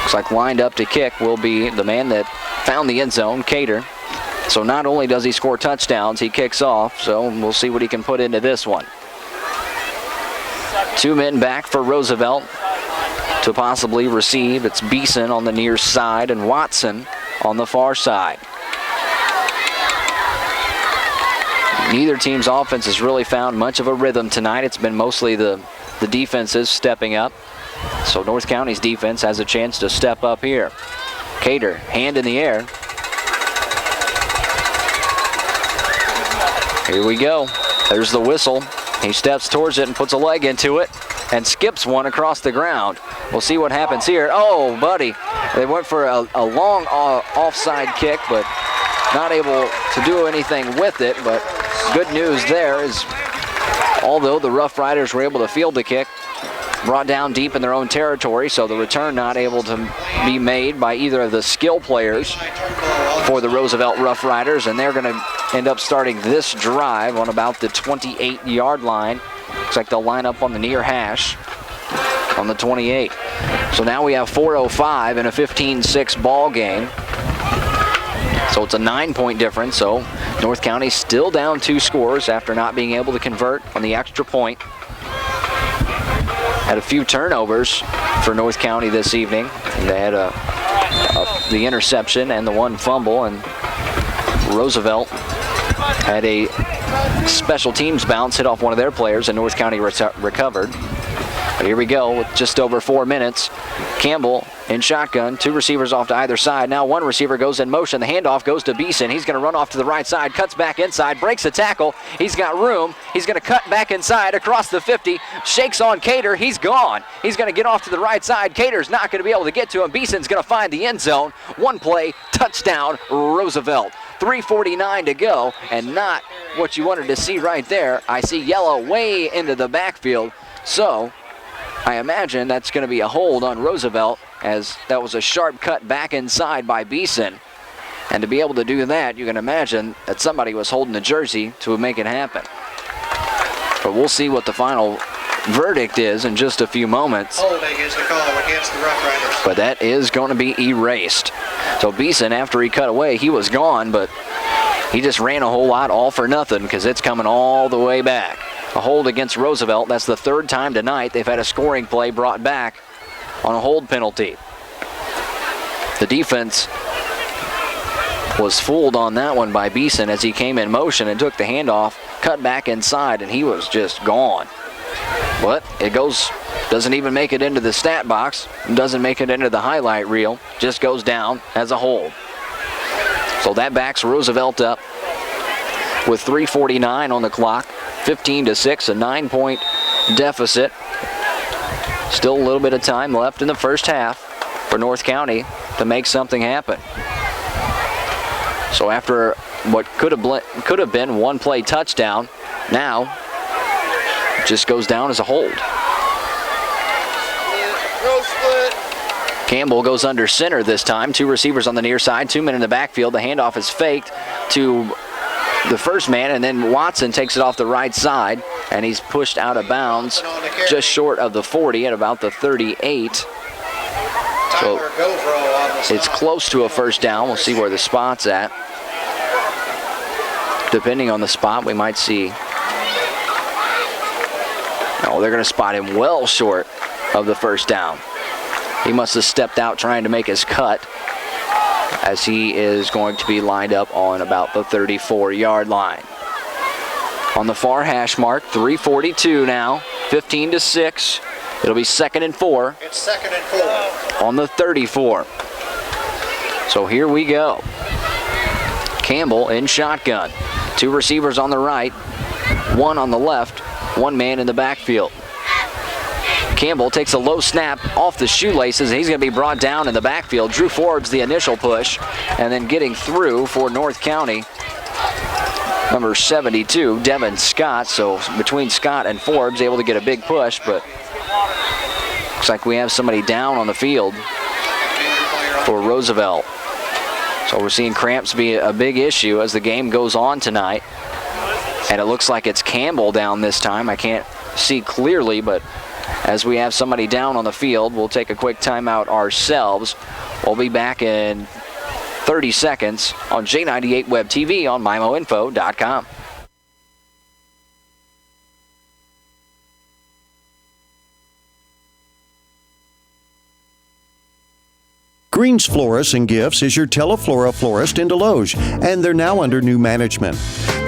Looks like lined up to kick will be the man that found the end zone, Cater. So not only does he score touchdowns, he kicks off. So we'll see what he can put into this one. 2 men back for Roosevelt to possibly receive. It's Beeson on the near side and Watson on the far side. Neither team's offense has really found much of a rhythm tonight. It's been mostly the defenses stepping up. So North County's defense has a chance to step up here. Cater, hand in the air. Here we go. There's the whistle. He steps towards it and puts a leg into it and skips one across the ground. We'll see what happens here. Oh, buddy. They went for a long offside kick, but not able to do anything with it. But good news there is, although the Rough Riders were able to field the kick, brought down deep in their own territory, so the return not able to be made by either of the skill players for the Roosevelt Rough Riders, and they're going to end up starting this drive on about the 28-yard line. Looks like they'll line up on the near hash on the 28. So now we have 4:05 in a 15-6 ball game. So it's a 9-point difference. So North County still down 2 scores after not being able to convert on the extra point. Had a few turnovers for North County this evening. They had the interception and the 1 fumble, and Roosevelt had a special teams bounce hit off one of their players, and North County recovered. But here we go with just over 4 minutes. Campbell in shotgun, 2 receivers off to either side. Now 1 receiver goes in motion. The handoff goes to Beeson. He's going to run off to the right side, cuts back inside, breaks a tackle. He's got room. He's going to cut back inside across the 50, shakes on Cater. He's gone. He's going to get off to the right side. Cater's not going to be able to get to him. Beeson's going to find the end zone. 1 play, touchdown, Roosevelt. 3:49 to go, and not what you wanted to see right there. I see yellow way into the backfield. So I imagine that's going to be a hold on Roosevelt, as that was a sharp cut back inside by Beeson. And to be able to do that, you can imagine that somebody was holding the jersey to make it happen. But we'll see what the final verdict is in just a few moments.
Holding is the call against the Rough Riders.
But that is going to be erased. So Beeson, after he cut away, he was gone, but he just ran a whole lot all for nothing, because it's coming all the way back. A hold against Roosevelt. That's the 3rd time tonight they've had a scoring play brought back on a hold penalty. The defense was fooled on that one by Beeson as he came in motion and took the handoff, cut back inside, and he was just gone. But it doesn't even make it into the stat box, doesn't make it into the highlight reel, just goes down as a hold. So that backs Roosevelt up with 3:49 on the clock, 15-6, a 9-point deficit. Still a little bit of time left in the first half for North County to make something happen. So after what could have been one play touchdown, now it just goes down as a hold. Campbell goes under center this time. 2 receivers on the near side, 2 men in the backfield. The handoff is faked to the first man, and then Watson takes it off the right side, and he's pushed out of bounds just short of the 40 at about the 38. So it's close to a first down. We'll see where the spot's at. Depending on the spot, we might see. Oh, they're going to spot him well short of the first down. He must have stepped out trying to make his cut, as he is going to be lined up on about the 34-yard line. On the far hash mark, 3:42 now, 15-6. It'll be 2nd and 4.
It's 2nd and 4.
On the 34. So here we go. Campbell in shotgun. 2 receivers on the right, 1 on the left, 1 man in the backfield. Campbell takes a low snap off the shoelaces, and he's going to be brought down in the backfield. Drew Forbes the initial push, and then getting through for North County, number 72, Devin Scott. So between Scott and Forbes, able to get a big push, but looks like we have somebody down on the field for Roosevelt. So we're seeing cramps be a big issue as the game goes on tonight. And it looks like it's Campbell down this time. I can't see clearly, but as we have somebody down on the field, we'll take a quick timeout ourselves. We'll be back in 30 seconds on J98 Web TV on MyMoInfo.com.
Greens Florists and Gifts is your Teleflora florist in Deloge, and they're now under new management.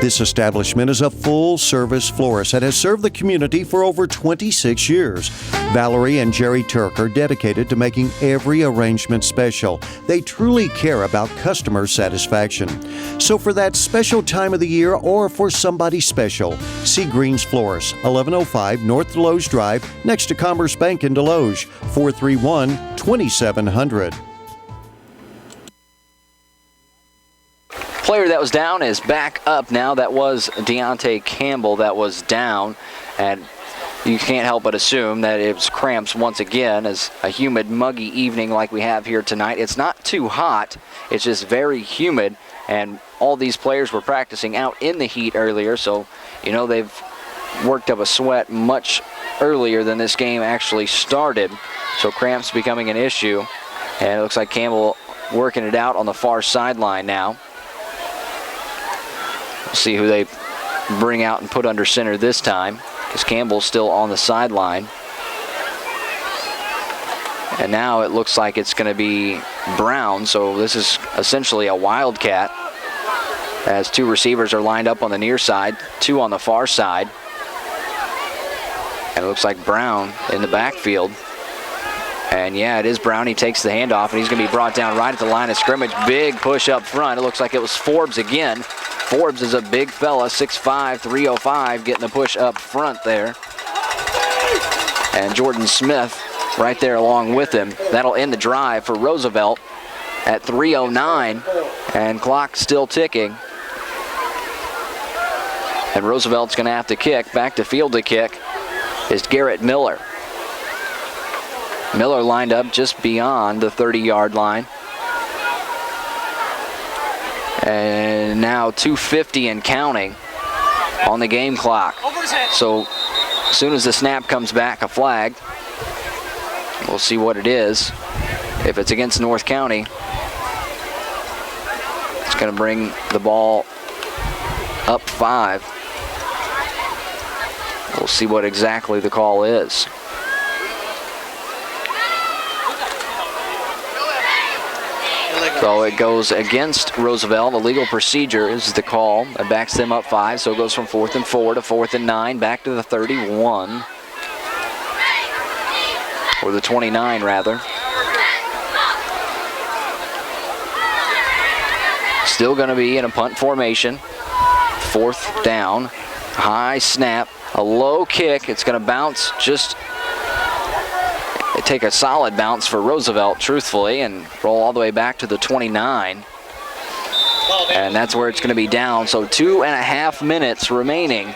This establishment is a full-service florist that has served the community for over 26 years. Valerie and Jerry Turk are dedicated to making every arrangement special. They truly care about customer satisfaction. So for that special time of the year or for somebody special, see Greens Florists, 1105 North Deloge Drive, next to Commerce Bank in Deloge, 431-2700.
Player that was down is back up now. That was Deontay Campbell that was down, and you can't help but assume that it was cramps once again, as a humid, muggy evening like we have here tonight. It's not too hot, it's just very humid, and all these players were practicing out in the heat earlier, so you know they've worked up a sweat much earlier than this game actually started, so cramps becoming an issue, and it looks like Campbell working it out on the far sideline now. See who they bring out and put under center this time, because Campbell's still on the sideline. And now it looks like it's going to be Brown, so this is essentially a wildcat, as 2 receivers are lined up on the near side, 2 on the far side. And it looks like Brown in the backfield. And yeah, it is Brown. He takes the handoff, and he's going to be brought down right at the line of scrimmage. Big push up front. It looks like it was Forbes again. Forbes is a big fella, 6'5", 305, getting the push up front there. And Jordan Smith right there along with him. That'll end the drive for Roosevelt at 3:09, and clock still ticking. And Roosevelt's going to have to kick. Back to field to kick is Garrett Miller. Miller lined up just beyond the 30-yard line. And now 2:50 and counting on the game clock. So as soon as the snap comes back, a flag. We'll see what it is. If it's against North County, it's going to bring the ball up 5. We'll see what exactly the call is. So it goes against Roosevelt. Illegal procedure is the call. It backs them up 5, so it goes from 4th and 4 to 4th and 9, back to the 31. Or the 29, rather. Still going to be in a punt formation. 4th down. High snap. A low kick. It's going to bounce just... take a solid bounce for Roosevelt, truthfully, and roll all the way back to the 29. And that's where it's going to be down. So 2.5 minutes remaining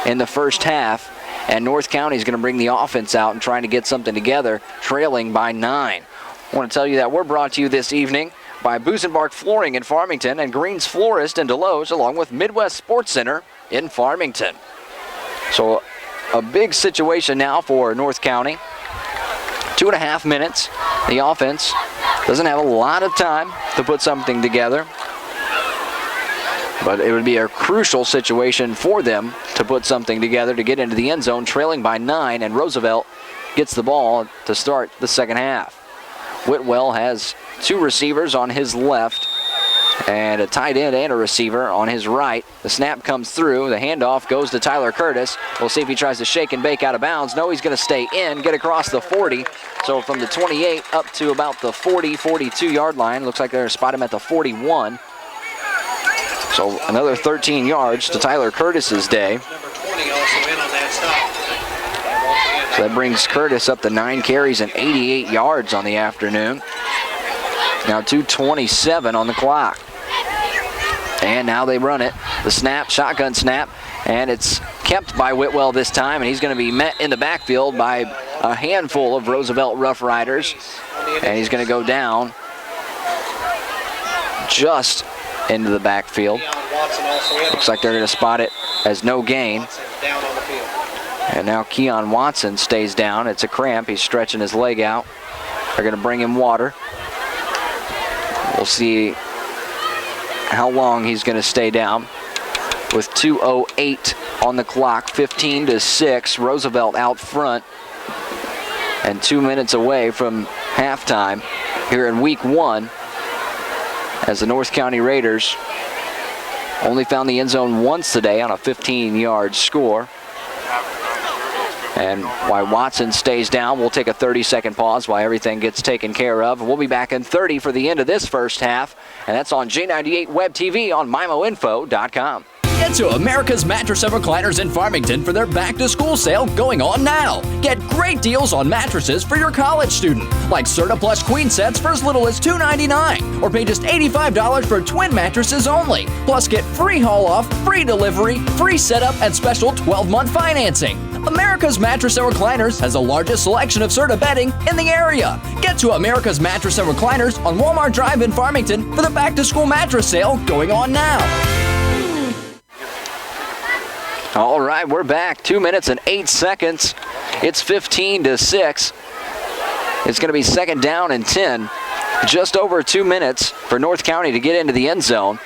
in the first half. And North County is going to bring the offense out and trying to get something together, trailing by 9. I want to tell you that we're brought to you this evening by Busenbark Flooring in Farmington and Green's Florist in Deloge, along with Midwest Sports Center in Farmington. So a big situation now for North County. 2.5 minutes. The offense doesn't have a lot of time to put something together, but it would be a crucial situation for them to put something together to get into the end zone, trailing by 9, and Roosevelt gets the ball to start the second half. Whitwell has 2 receivers on his left and a tight end and a receiver on his right. The snap comes through. The handoff goes to Tyler Curtis. We'll see if he tries to shake and bake out of bounds. No, he's going to stay in, get across the 40. So from the 28 up to about the 40, 42-yard line. Looks like they're going to spot him at the 41. So another 13 yards to Tyler Curtis's day.
Number 20 also in on that stop.
So that brings Curtis up to 9 carries and 88 yards on the afternoon. Now 2:27 on the clock. And now they run it. The snap, shotgun snap, and it's kept by Whitwell this time, and he's going to be met in the backfield by a handful of Roosevelt Rough Riders, and he's going to go down just into the backfield. Looks like they're going to spot it as no gain. And now Keon Watson stays down. It's a cramp. He's stretching his leg out. They're going to bring him water. We'll see how long he's going to stay down. With 2:08 on the clock, 15-6, Roosevelt out front, and 2 minutes away from halftime here in week 1, as the North County Raiders only found the end zone once today on a 15-yard score. And while Watson stays down, we'll take a 30-second pause while everything gets taken care of. We'll be back in 30 for the end of this first half, and that's on J98 Web TV on MIMOinfo.com.
Get to America's Mattress and Recliners in Farmington for their back-to-school sale going on now. Get great deals on mattresses for your college student, like Serta Plus queen sets for as little as $2.99, or pay just $85 for twin mattresses only. Plus, get free haul-off, free delivery, free setup, and special 12-month financing. America's Mattress and Recliners has the largest selection of Serta bedding in the area. Get to America's Mattress and Recliners on Walmart Drive in Farmington for the back-to-school mattress sale going on now.
All right, we're back. 2 minutes and 8 seconds. It's 15-6. It's going to be second down and 10. Just over 2 minutes for North County to get into the end zone.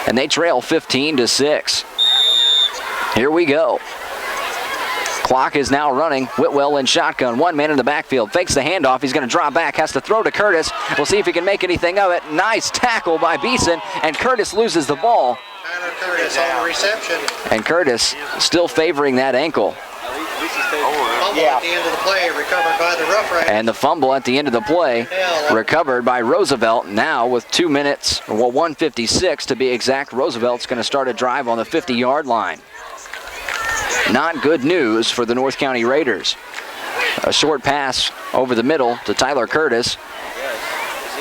And they trail 15-6. Here we go. Clock is now running. Whitwell in shotgun. 1 man in the backfield. Fakes the handoff. He's going to drop back. Has to throw to Curtis. We'll see if he can make anything of it. Nice tackle by Beeson. And Curtis loses the ball.
Tyler Curtis on the reception.
And Curtis still favoring that ankle.
Fumble at the end of the play, recovered by the Rough Riders.
And the fumble at the end of the play, recovered by Roosevelt. Now with 2 minutes, well, 1:56 to be exact, Roosevelt's going to start a drive on the 50-yard line. Not good news for the North County Raiders. A short pass over the middle to Tyler Curtis,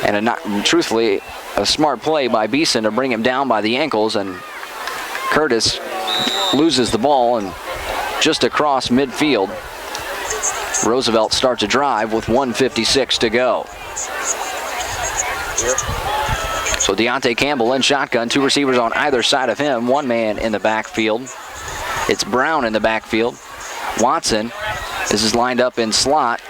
and truthfully, a smart play by Beeson to bring him down by the ankles, and Curtis loses the ball, and just across midfield, Roosevelt starts a drive with 1:56 to go. So Deontay Campbell in shotgun, 2 receivers on either side of him, 1 man in the backfield. It's Brown in the backfield. Watson, this is lined up in slot.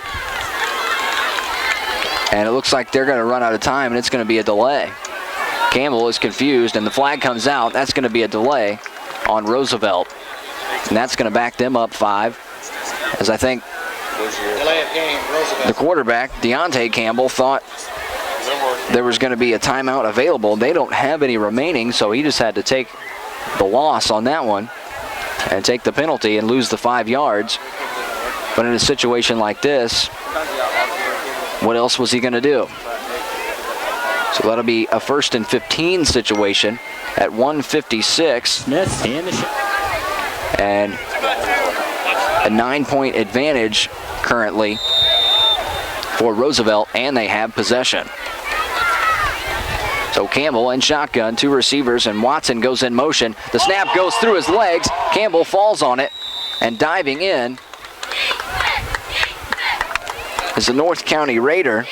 And it looks like they're going to run out of time, and it's going to be a delay. Campbell is confused, and the flag comes out. That's going to be a delay on Roosevelt. And that's going to back them up 5. As I think
Delay of game, Roosevelt.
the quarterback, Deontay Campbell, thought there was going to be a timeout available. They don't have any remaining, so he just had to take the loss on that one and take the penalty and lose the 5 yards. But in a situation like this, what else was he going to do? So that'll be a 1st and 15 situation at 1:56.
Smith in the shot.
And a 9-point advantage currently for Roosevelt, and they have possession. So Campbell in shotgun, 2 receivers, and Watson goes in motion. The snap goes through his legs. Campbell falls on it, and diving in is the North County Raider,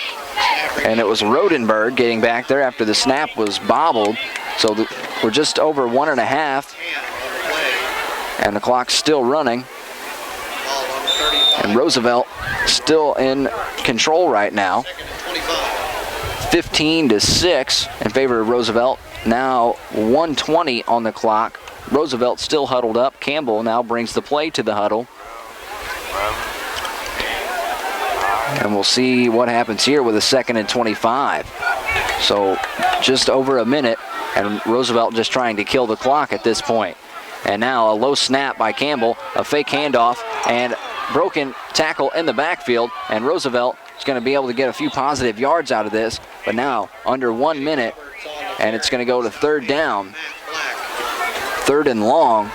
and it was Rodenberg getting back there after the snap was bobbled. So we're just over 1.5, and the clock's still running. And Roosevelt still in control right now. 15-6 in favor of Roosevelt. Now 1:20 on the clock. Roosevelt still huddled up. Campbell now brings the play to the huddle. And we'll see what happens here with a 2nd and 25. So just over a minute, and Roosevelt just trying to kill the clock at this point. And now a low snap by Campbell, a fake handoff, and broken tackle in the backfield, and Roosevelt is going to be able to get a few positive yards out of this. But now under 1 minute, and it's going to go to 3rd down, 3rd and long.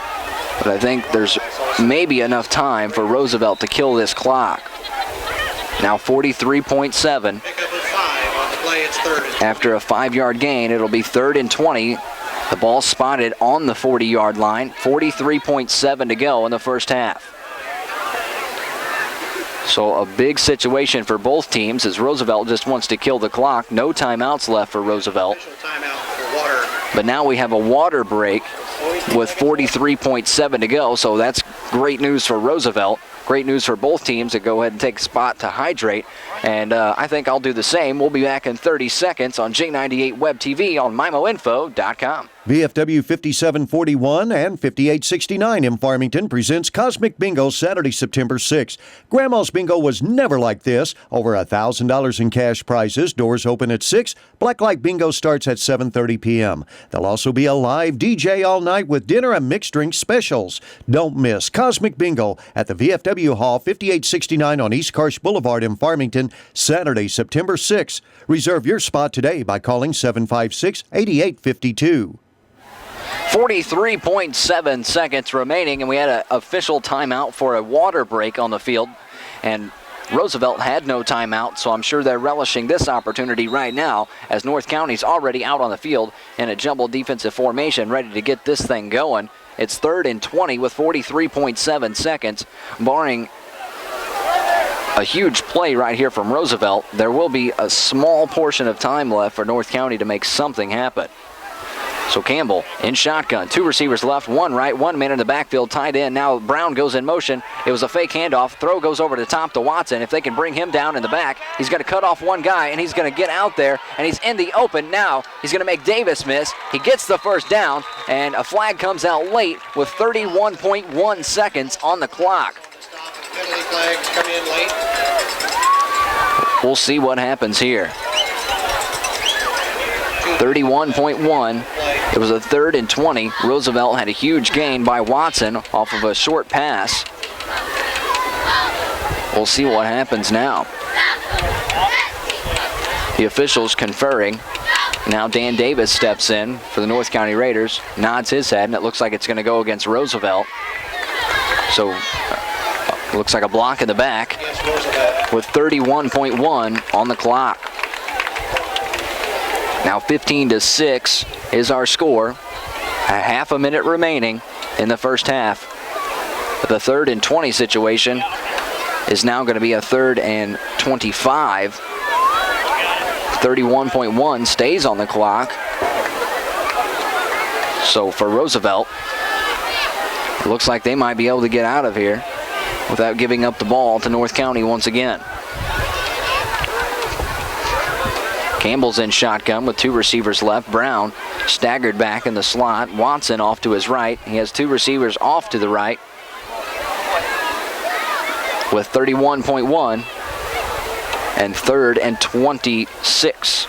But I think there's maybe enough time for Roosevelt to kill this clock. Now 43.7. After a 5-yard gain, it'll be 3rd and 20. The ball spotted on the 40-yard line. 43.7 to go in the first half. So a big situation for both teams as Roosevelt just wants to kill the clock. No timeouts left for Roosevelt. But now we have a water break with 43.7 to go. So that's great news for Roosevelt. Great news for both teams to go ahead and take a spot to hydrate. And I think I'll do the same. We'll be back in 30 seconds on J98 Web TV on MIMOinfo.com.
VFW 5741 and 5869 in Farmington presents Cosmic Bingo Saturday, September 6th. Grandma's Bingo was never like this. Over $1,000 in cash prizes. Doors open at 6. Blacklight Bingo starts at 7:30 p.m. There'll also be a live DJ all night with dinner and mixed drink specials. Don't miss Cosmic Bingo at the VFW Hall, 5869 on East Karsh Boulevard in Farmington, Saturday, September 6th. Reserve your spot today by calling 756-8852.
43.7 seconds remaining, and we had an official timeout for a water break on the field. And Roosevelt had no timeout, so I'm sure they're relishing this opportunity right now as North County's already out on the field in a jumbled defensive formation, ready to get this thing going. It's 3rd and 20 with 43.7 seconds, barring a huge play right here from Roosevelt. There will be a small portion of time left for North County to make something happen. So Campbell in shotgun, 2 receivers left, 1 right, 1 man in the backfield, tied in. Now Brown goes in motion. It was a fake handoff. Throw goes over the top to Watson. If they can bring him down in the back, he's going to cut off one guy, and he's going to get out there, and he's in the open now. He's going to make Davis miss. He gets the first down, and a flag comes out late with 31.1 seconds on the clock.
Penalty flags come in late.
We'll see what happens here. 31.1. It was a 3rd and 20. Roosevelt had a huge gain by Watson off of a short pass. We'll see what happens now. The officials conferring. Now Dan Davis steps in for the North County Raiders, nods his head, and it looks like it's going to go against Roosevelt. So looks like a block in the back with 31.1 on the clock. Now 15-6 is our score. A half a minute remaining in the first half. The 3rd and 20 situation is now going to be a 3rd and 25. 31.1 stays on the clock. So for Roosevelt, it looks like they might be able to get out of here without giving up the ball to North County once again. Campbell's in shotgun with 2 receivers left. Brown staggered back in the slot. Watson off to his right. He has 2 receivers off to the right with 31.1 and 3rd and 26.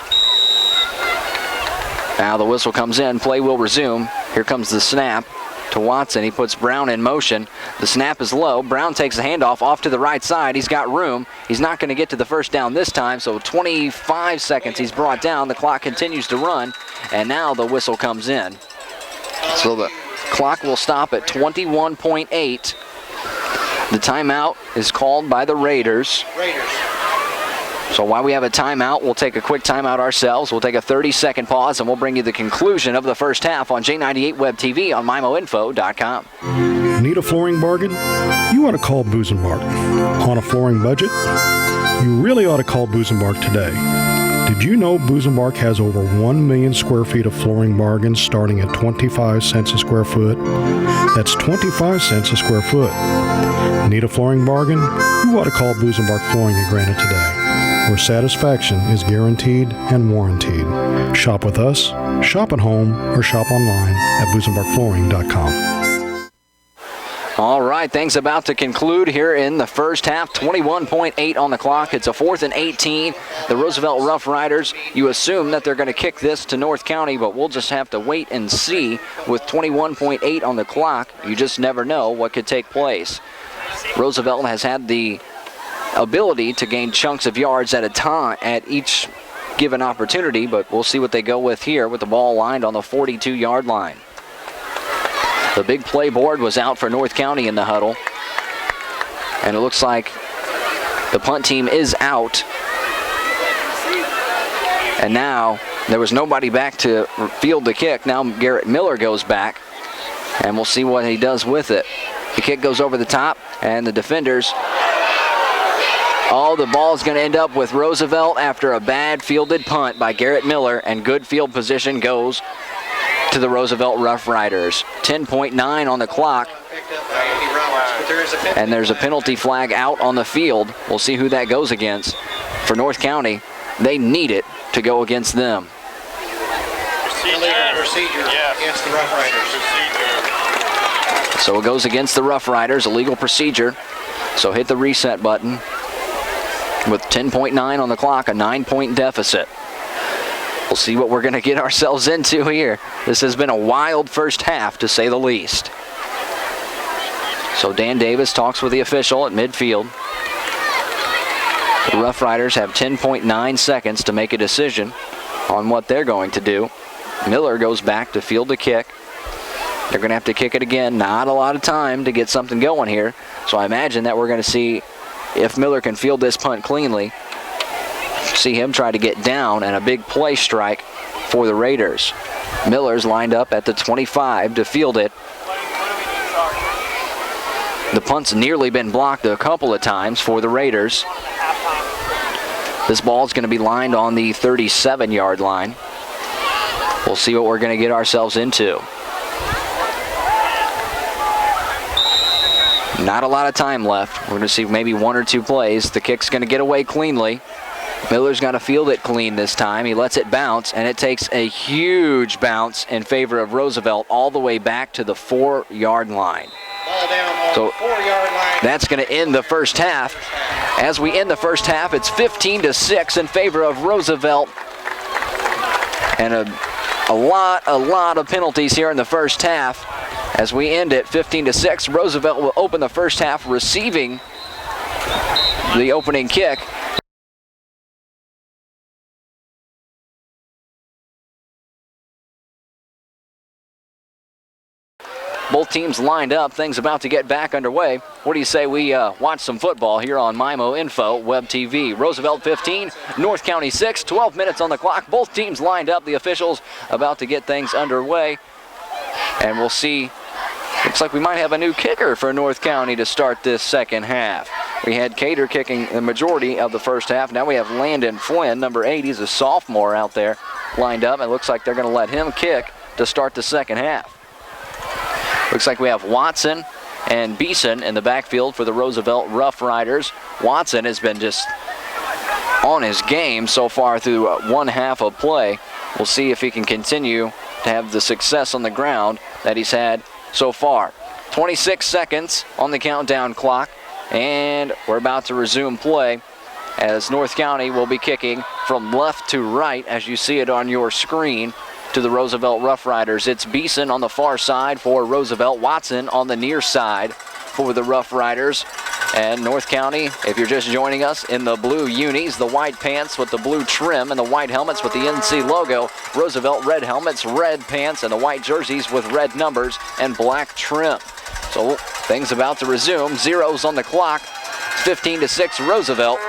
Now the whistle comes in. Play will resume. Here comes the snap to Watson. He puts Brown in motion. The snap is low. Brown takes the handoff off to the right side. He's got room. He's not going to get to the first down this time, so 25 seconds he's brought down. The clock continues to run, and now the whistle comes in. So the clock will stop at 21.8. The timeout is called by the Raiders. So while we have a timeout, we'll take a quick timeout ourselves. We'll take a 30-second pause, and we'll bring you the conclusion of the first half on J98 Web TV on MyMoInfo.com.
Need a flooring bargain? You ought to call Busenbark. On a flooring budget? You really ought to call Busenbark today. Did you know Busenbark has over 1 million square feet of flooring bargains starting at 25 cents a square foot? That's 25 cents a square foot. Need a flooring bargain? You ought to call Busenbark Flooring at Granite today, where satisfaction is guaranteed and warranted. Shop with us, shop at home, or shop online at busenbarkflooring.com.
All right, things about to conclude here in the first half. 21.8 on the clock. It's a 4th and 18. The Roosevelt Rough Riders, you assume that they're going to kick this to North County, but we'll just have to wait and see. With 21.8 on the clock, you just never know what could take place. Roosevelt has had the ability to gain chunks of yards at a time at each given opportunity, but we'll see what they go with here with the ball lined on the 42-yard line. The big play board was out for North County in the huddle, and it looks like the punt team is out. And now there was nobody back to field the kick. Now Garrett Miller goes back, and we'll see what he does with it. The kick goes over the top, and the defenders. Oh, the ball is going to end up with Roosevelt after a bad fielded punt by Garrett Miller, and good field position goes to the Roosevelt Rough Riders. 10.9 on the clock, and there's a penalty flag out on the field. We'll see who that goes against. For North County, they need it to go against them.
Procedure against the Rough Riders.
So it goes against the Rough Riders, illegal procedure. So hit the reset button. With 10.9 on the clock, a 9-point deficit. We'll see what we're going to get ourselves into here. This has been a wild first half, to say the least. So Dan Davis talks with the official at midfield. The Rough Riders have 10.9 seconds to make a decision on what they're going to do. Miller goes back to field the kick. They're going to have to kick it again. Not a lot of time to get something going here. So I imagine that we're going to see if Miller can field this punt cleanly. See him try to get down, and a big play strike for the Raiders. Miller's lined up at the 25 to field it. The punt's nearly been blocked a couple of times for the Raiders. This ball's going to be lined on the 37-yard line. We'll see what we're going to get ourselves into. Not a lot of time left. We're going to see maybe one or two plays. The kick's going to get away cleanly. Miller's got to field it clean this time. He lets it bounce, and it takes a huge bounce in favor of Roosevelt all the way back to the 4-yard line.
Ball down on
So
the 4-yard line.
that's going to end the first half. As we end the first half, it's 15-6 in favor of Roosevelt. And a lot of penalties here in the first half. As we end it 15-6, Roosevelt will open the first half receiving the opening kick. Both teams lined up, things about to get back underway. What do you say we watch some football here on MyMo Info Web TV? Roosevelt 15, North County 6, 12 minutes on the clock. Both teams lined up, the officials about to get things underway. And we'll see, looks like we might have a new kicker for North County to start this second half. We had Cater kicking the majority of the first half. Now we have Landon Flynn, number 8. He's a sophomore out there lined up. It looks like they're going to let him kick to start the second half. Looks like we have Watson and Beeson in the backfield for the Roosevelt Rough Riders. Watson has been just on his game so far through one half of play. We'll see if he can continue to have the success on the ground that he's had so far. 26 seconds on the countdown clock, and we're about to resume play as North County will be kicking from left to right, as you see it on your screen, to the Roosevelt Rough Riders. It's Beeson on the far side for Roosevelt, Watson on the near side for the Rough Riders. And North County, if you're just joining us, in the blue unis, the white pants with the blue trim and the white helmets with the NC logo. Roosevelt red helmets, red pants, and the white jerseys with red numbers and black trim. So things about to resume. Zeros on the clock. 15-6 Roosevelt.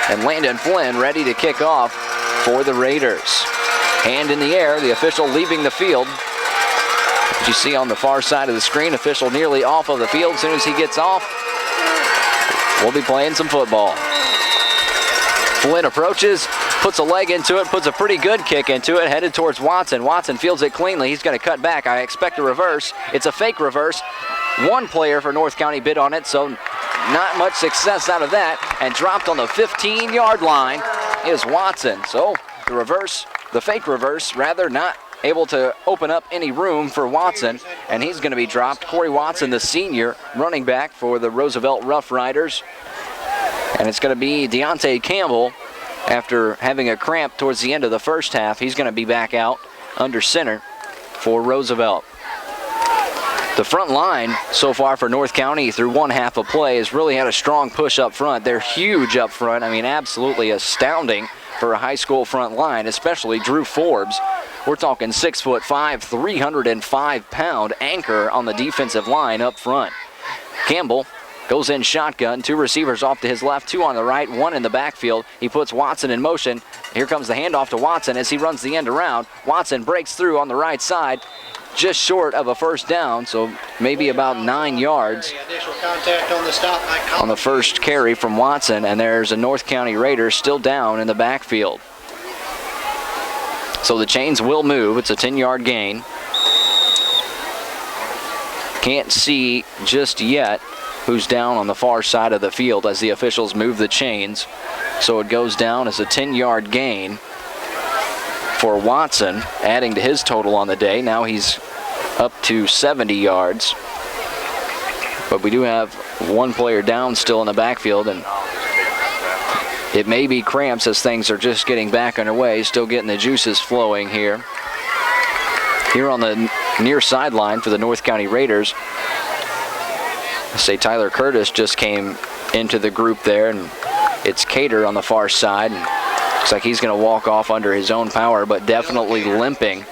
And Landon Flynn ready to kick off for the Raiders. Hand in the air, the official leaving the field. As you see on the far side of the screen, official nearly off of the field. As soon as he gets off, we'll be playing some football. Flynn approaches, puts a leg into it, puts a pretty good kick into it, headed towards Watson. Watson fields it cleanly. He's going to cut back. I expect a reverse. It's a fake reverse. One player for North County bid on it, so not much success out of that. And dropped on the 15-yard line is Watson. So the fake reverse, rather, not able to open up any room for Watson, and he's going to be dropped. Corey Watson, the senior running back for the Roosevelt Rough Riders. And it's going to be Deontay Campbell, after having a cramp towards the end of the first half. He's going to be back out under center for Roosevelt. The front line so far for North County through one half of play has really had a strong push up front. They're huge up front. I mean, absolutely astounding for a high school front line, especially Drew Forbes. We're talking 6'5", 305-pound anchor on the defensive line up front. Campbell goes in shotgun, two receivers off to his left, two on the right, one in the backfield. He puts Watson in motion. Here comes the handoff to Watson as he runs the end around. Watson breaks through on the right side, just short of a first down, so maybe about 9 yards on the first carry from Watson, and there's a North County Raider still down in the backfield. So the chains will move. It's a 10-yard gain. Can't see just yet who's down on the far side of the field as the officials move the chains. So it goes down as a 10-yard gain for Watson, adding to his total on the day. Now he's up to 70 yards. But we do have one player down still in the backfield, and it may be cramps as things are just getting back underway, still getting the juices flowing here. Here on the near sideline for the North County Raiders, I say Tyler Curtis just came into the group there, and it's Cater on the far side. And looks like he's going to walk off under his own power, but definitely limping.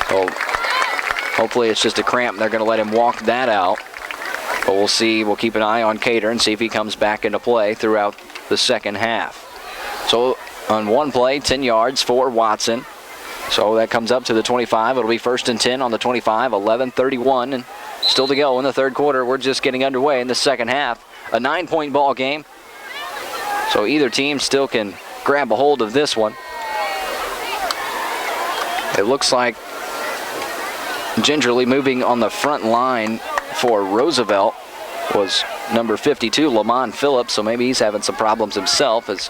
So hopefully it's just a cramp, and they're going to let him walk that out. But we'll see. We'll keep an eye on Cater and see if he comes back into play throughout the second half. So on one play, 10 yards for Watson. So that comes up to the 25. It'll be 1st and 10 on the 25, 11:31, and still to go in the third quarter. We're just getting underway in the second half. A 9-point ball game. So either team still can grab a hold of this one. It looks like gingerly moving on the front line for Roosevelt was number 52, Lamont Phillips, so maybe he's having some problems himself as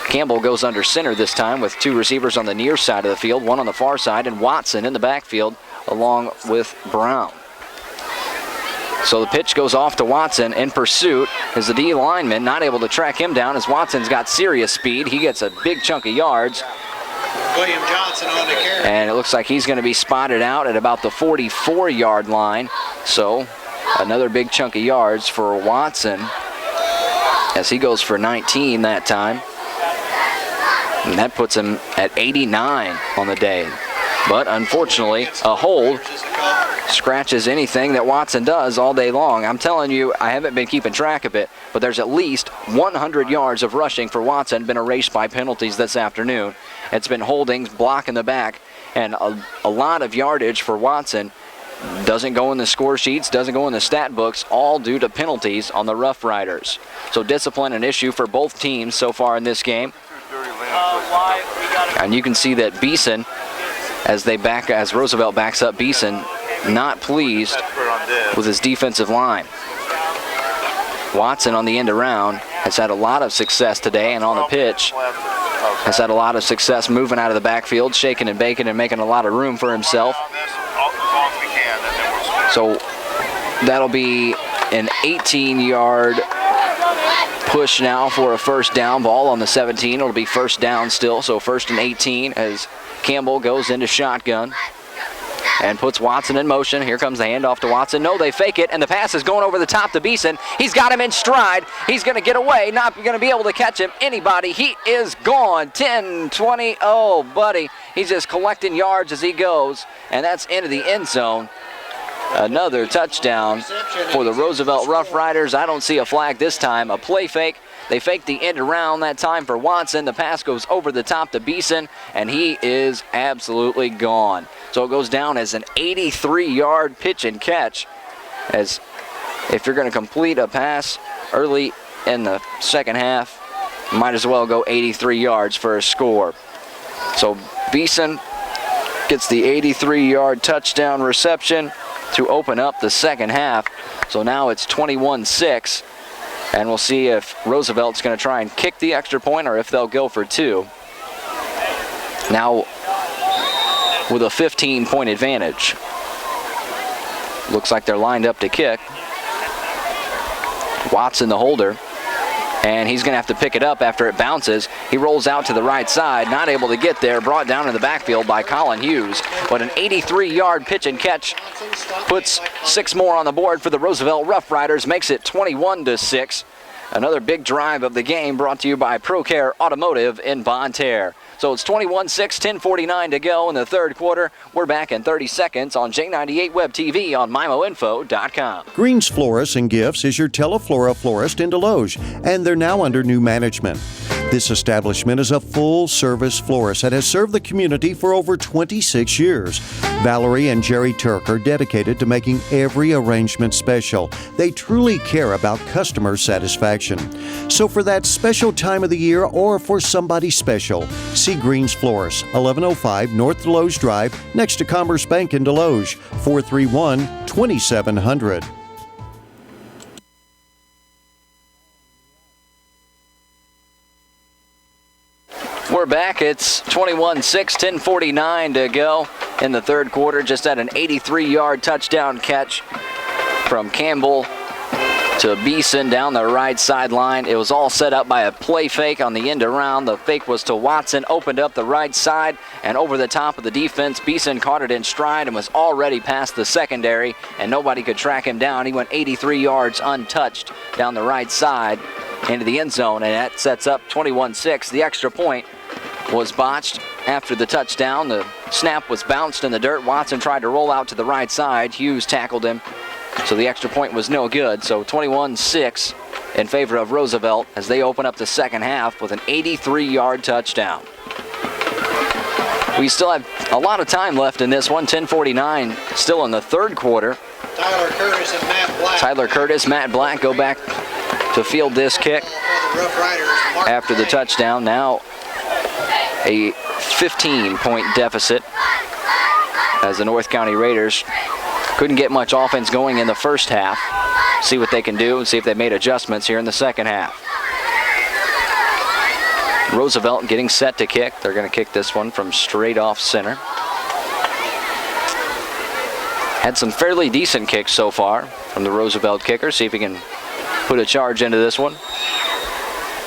Campbell goes under center this time with two receivers on the near side of the field, one on the far side, and Watson in the backfield along with Brown. So the pitch goes off to Watson in pursuit as the D lineman not able to track him down as Watson's got serious speed. He gets a big chunk of yards.
William Johnson on the carry.
And it looks like he's going to be spotted out at about the 44-yard line. So another big chunk of yards for Watson as he goes for 19 that time. And that puts him at 89 on the day. But unfortunately, a hold scratches anything that Watson does all day long. I'm telling you, I haven't been keeping track of it, but there's at least 100 yards of rushing for Watson been erased by penalties this afternoon. It's been holdings, block in the back, and a lot of yardage for Watson. Doesn't go in the score sheets, doesn't go in the stat books, all due to penalties on the Rough Riders. So discipline an issue for both teams so far in this game. And you can see that Beeson, as Roosevelt backs up, Beeson not pleased with his defensive line. Watson on the end around has had a lot of success today, and on the pitch has had a lot of success moving out of the backfield, shaking and baking and making a lot of room for himself. So that'll be an 18-yard push now for a first down. Ball on the 17. It'll be first down still, so 1st and 18 as Campbell goes into shotgun and puts Watson in motion. Here comes the handoff to Watson. No, they fake it, and the pass is going over the top to Beeson. He's got him in stride. He's going to get away, not going to be able to catch him. Anybody, he is gone. 10, 20, oh, buddy. He's just collecting yards as he goes, and that's into the end zone. Another touchdown for the Roosevelt Rough Riders. I don't see a flag this time. A play fake. They fake the end around that time for Watson. The pass goes over the top to Beeson, and he is absolutely gone. So it goes down as an 83-yard pitch and catch. As if you're going to complete a pass early in the second half, might as well go 83 yards for a score. So Beeson gets the 83-yard touchdown reception to open up the second half. So now it's 21-6. And we'll see if Roosevelt's going to try and kick the extra point or if they'll go for 2. Now with a 15-point advantage. Looks like they're lined up to kick. Watson the holder. And he's going to have to pick it up after it bounces. He rolls out to the right side, not able to get there, brought down in the backfield by Colin Hughes. But an 83-yard pitch and catch puts 6 more on the board for the Roosevelt Rough Riders, makes it 21-6. Another big drive of the game brought to you by ProCare Automotive in Bonne Terre. So it's 21-6, 10:49 to go in the third quarter. We're back in 30 seconds on J98 Web TV on MimoInfo.com.
Green's Florists and Gifts is your Teleflora florist in Deloge, and they're now under new management. This establishment is a full-service florist that has served the community for over 26 years. Valerie and Jerry Turk are dedicated to making every arrangement special. They truly care about customer satisfaction. So for that special time of the year or for somebody special, see Green's Florist, 1105 North Deloge Drive, next to Commerce Bank in Deloge, 431-2700.
We're back. It's 21-6, 10:49 to go in the third quarter. Just had an 83-yard touchdown catch from Campbell to Beeson down the right sideline. It was all set up by a play fake on the end around. The fake was to Watson, opened up the right side, and over the top of the defense, Beeson caught it in stride and was already past the secondary, and nobody could track him down. He went 83 yards untouched down the right side into the end zone, and that sets up 21-6. The extra point was botched after the touchdown. The snap was bounced in the dirt. Watson tried to roll out to the right side. Hughes tackled him, so the extra point was no good. So 21-6 in favor of Roosevelt as they open up the second half with an 83-yard touchdown. We still have a lot of time left in this one. 10:49 still in the third quarter.
Tyler Curtis and Matt Black.
Tyler Curtis, Matt Black go back to field this kick after the touchdown. Now a 15-point deficit as the North County Raiders couldn't get much offense going in the first half. See what they can do and see if they made adjustments here in the second half. Roosevelt getting set to kick. They're going to kick this one from straight off center. Had some fairly decent kicks so far from the Roosevelt kicker. See if he can put a charge into this one.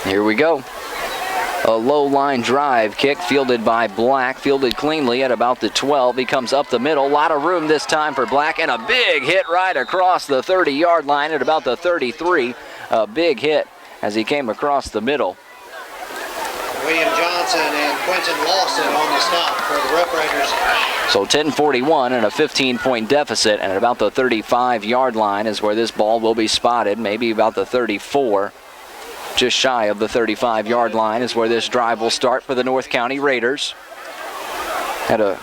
Here we go. A low line drive kick fielded by Black, fielded cleanly at about the 12. He comes up the middle. A lot of room this time for Black, and a big hit right across the 30-yard line at about the 33. A big hit as he came across the middle.
William Johnson and Quentin Lawson on the stop for the Rough Riders.
So 10:41 and a 15-point deficit, and at about the 35-yard line is where this ball will be spotted, maybe about the 34. Just shy of the 35-yard line is where this drive will start for the North County Raiders. Had a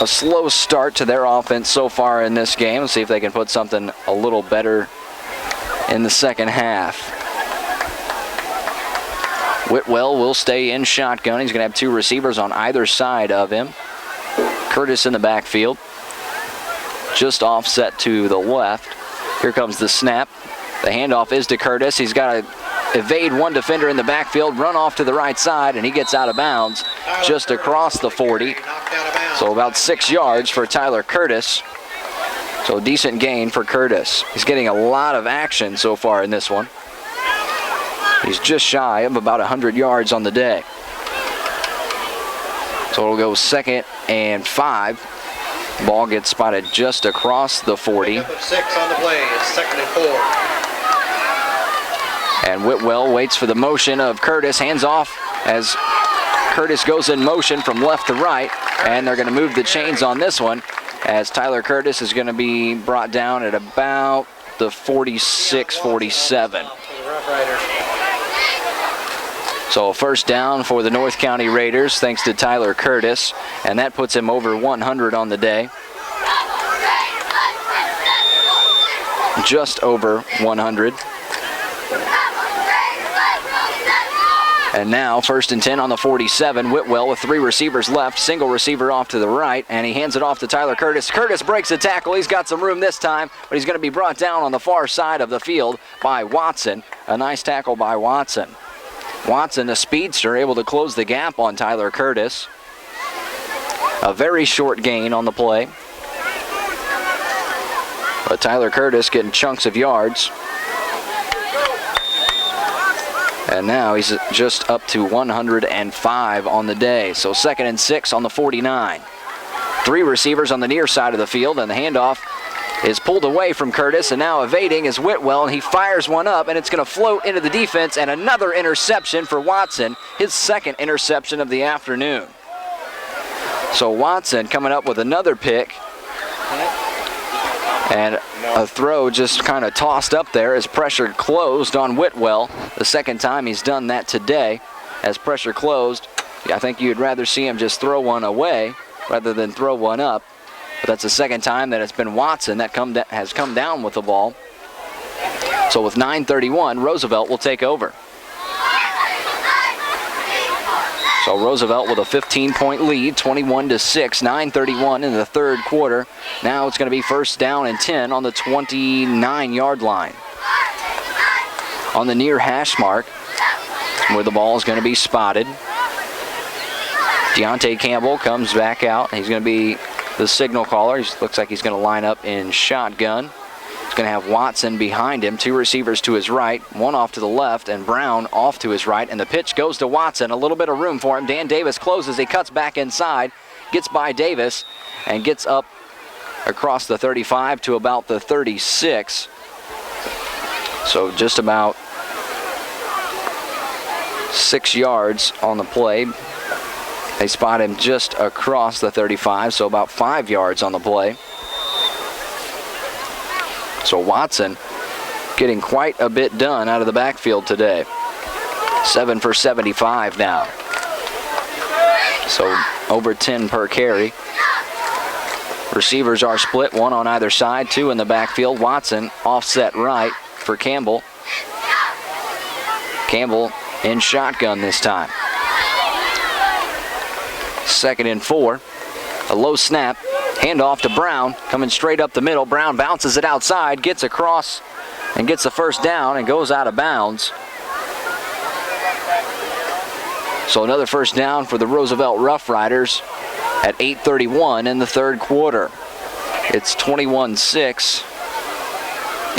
slow start to their offense so far in this game. Let's see if they can put something a little better in the second half. Whitwell will stay in shotgun. He's going to have 2 receivers on either side of him. Curtis in the backfield. Just offset to the left. Here comes the snap. The handoff is to Curtis. He's got to evade one defender in the backfield, run off to the right side, and he gets out of bounds just across the 40. So about 6 yards for Tyler Curtis. So decent gain for Curtis. He's getting a lot of action so far in this one. He's just shy of about 100 yards on the day. So it'll go 2nd and 5. Ball gets spotted just across the 40.
Pickup of 6 on the play. It's 2nd and 4.
And Whitwell waits for the motion of Curtis. Hands off as Curtis goes in motion from left to right. And they're going to move the chains on this one, as Tyler Curtis is going to be brought down at about the 46-47. So a first down for the North County Raiders thanks to Tyler Curtis, and that puts him over 100 on the day. Just over 100. And now 1st and 10 on the 47. Whitwell with 3 receivers left. Single receiver off to the right, and he hands it off to Tyler Curtis. Curtis breaks a tackle. He's got some room this time, but he's going to be brought down on the far side of the field by Watson. A nice tackle by Watson. Watson, a speedster, able to close the gap on Tyler Curtis. A very short gain on the play. But Tyler Curtis getting chunks of yards. And now he's just up to 105 on the day. So 2nd and 6 on the 49. 3 receivers on the near side of the field, and the handoff is pulled away from Curtis, and now evading is Whitwell, and he fires one up, and it's going to float into the defense, and another interception for Watson, his 2nd interception of the afternoon. So Watson coming up with another pick, and a throw just kind of tossed up there as pressure closed on Whitwell. The 2nd time he's done that today as pressure closed. I think you'd rather see him just throw one away rather than throw one up. But that's the 2nd time that it's been Watson that has come down with the ball. So with 9:31, Roosevelt will take over. So Roosevelt with a 15-point lead, 21-6, 9:31 in the 3rd quarter. Now it's going to be 1st down and 10 on the 29-yard line. On the near hash mark, where the ball is going to be spotted. Deontay Campbell comes back out. He's going to be the signal caller. He looks like he's going to line up in shotgun. He's going to have Watson behind him, 2 receivers to his right, 1 off to the left, and Brown off to his right. And the pitch goes to Watson. A little bit of room for him. Dan Davis closes. He cuts back inside, gets by Davis, and gets up across the 35 to about the 36. So just about 6 yards on the play. They spot him just across the 35, so about 5 yards on the play. So Watson getting quite a bit done out of the backfield today. 7 for 75 now. So over 10 per carry. Receivers are split, 1 on either side, 2 in the backfield. Watson offset right for Campbell. Campbell in shotgun this time. 2nd and 4. A low snap. Handoff to Brown. Coming straight up the middle. Brown bounces it outside. Gets across and gets the 1st down and goes out of bounds. So another 1st down for the Roosevelt Rough Riders at 8:31 in the 3rd quarter. It's 21-6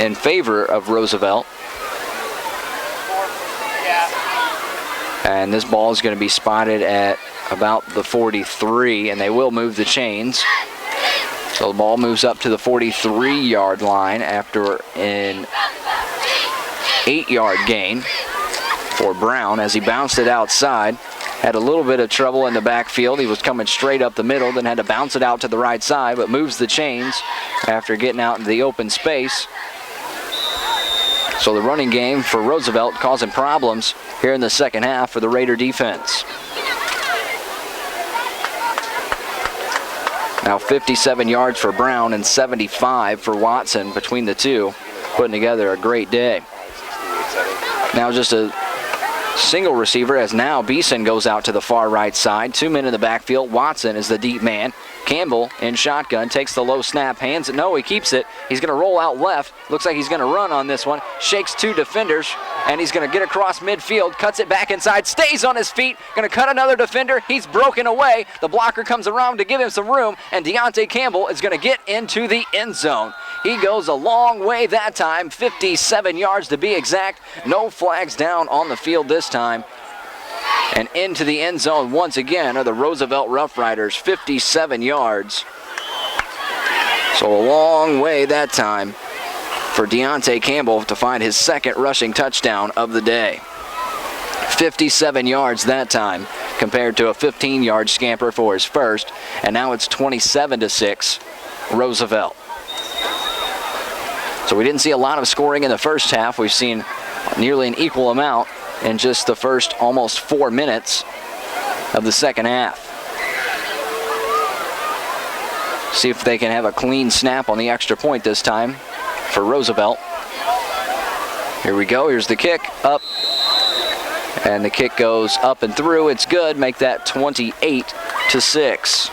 in favor of Roosevelt. And this ball is going to be spotted at about the 43, and they will move the chains. So the ball moves up to the 43-yard line after an 8-yard gain for Brown as he bounced it outside. Had a little bit of trouble in the backfield. He was coming straight up the middle, then had to bounce it out to the right side, but moves the chains after getting out into the open space. So the running game for Roosevelt causing problems here in the 2nd half for the Raider defense. Now 57 yards for Brown and 75 for Watson between the two, putting together a great day. Now just a single receiver as now Beeson goes out to the far right side. 2 men in the backfield. Watson is the deep man. Campbell in shotgun, takes the low snap, hands it. No, he keeps it. He's going to roll out left. Looks like he's going to run on this one. Shakes 2 defenders, and he's going to get across midfield, cuts it back inside, stays on his feet, going to cut another defender. He's broken away. The blocker comes around to give him some room, and Deontay Campbell is going to get into the end zone. He goes a long way that time, 57 yards to be exact. No flags down on the field this time. And into the end zone once again are the Roosevelt Rough Riders, 57 yards. So a long way that time for Deontay Campbell to find his second rushing touchdown of the day. 57 yards that time compared to a 15-yard scamper for his first. And now it's 27-6, Roosevelt. So we didn't see a lot of scoring in the first half. We've seen nearly an equal amount in just the first almost 4 minutes of the second half. See if they can have a clean snap on the extra point this time for Roosevelt. Here we go. Here's the kick up. And the kick goes up and through. It's good. Make that 28-6.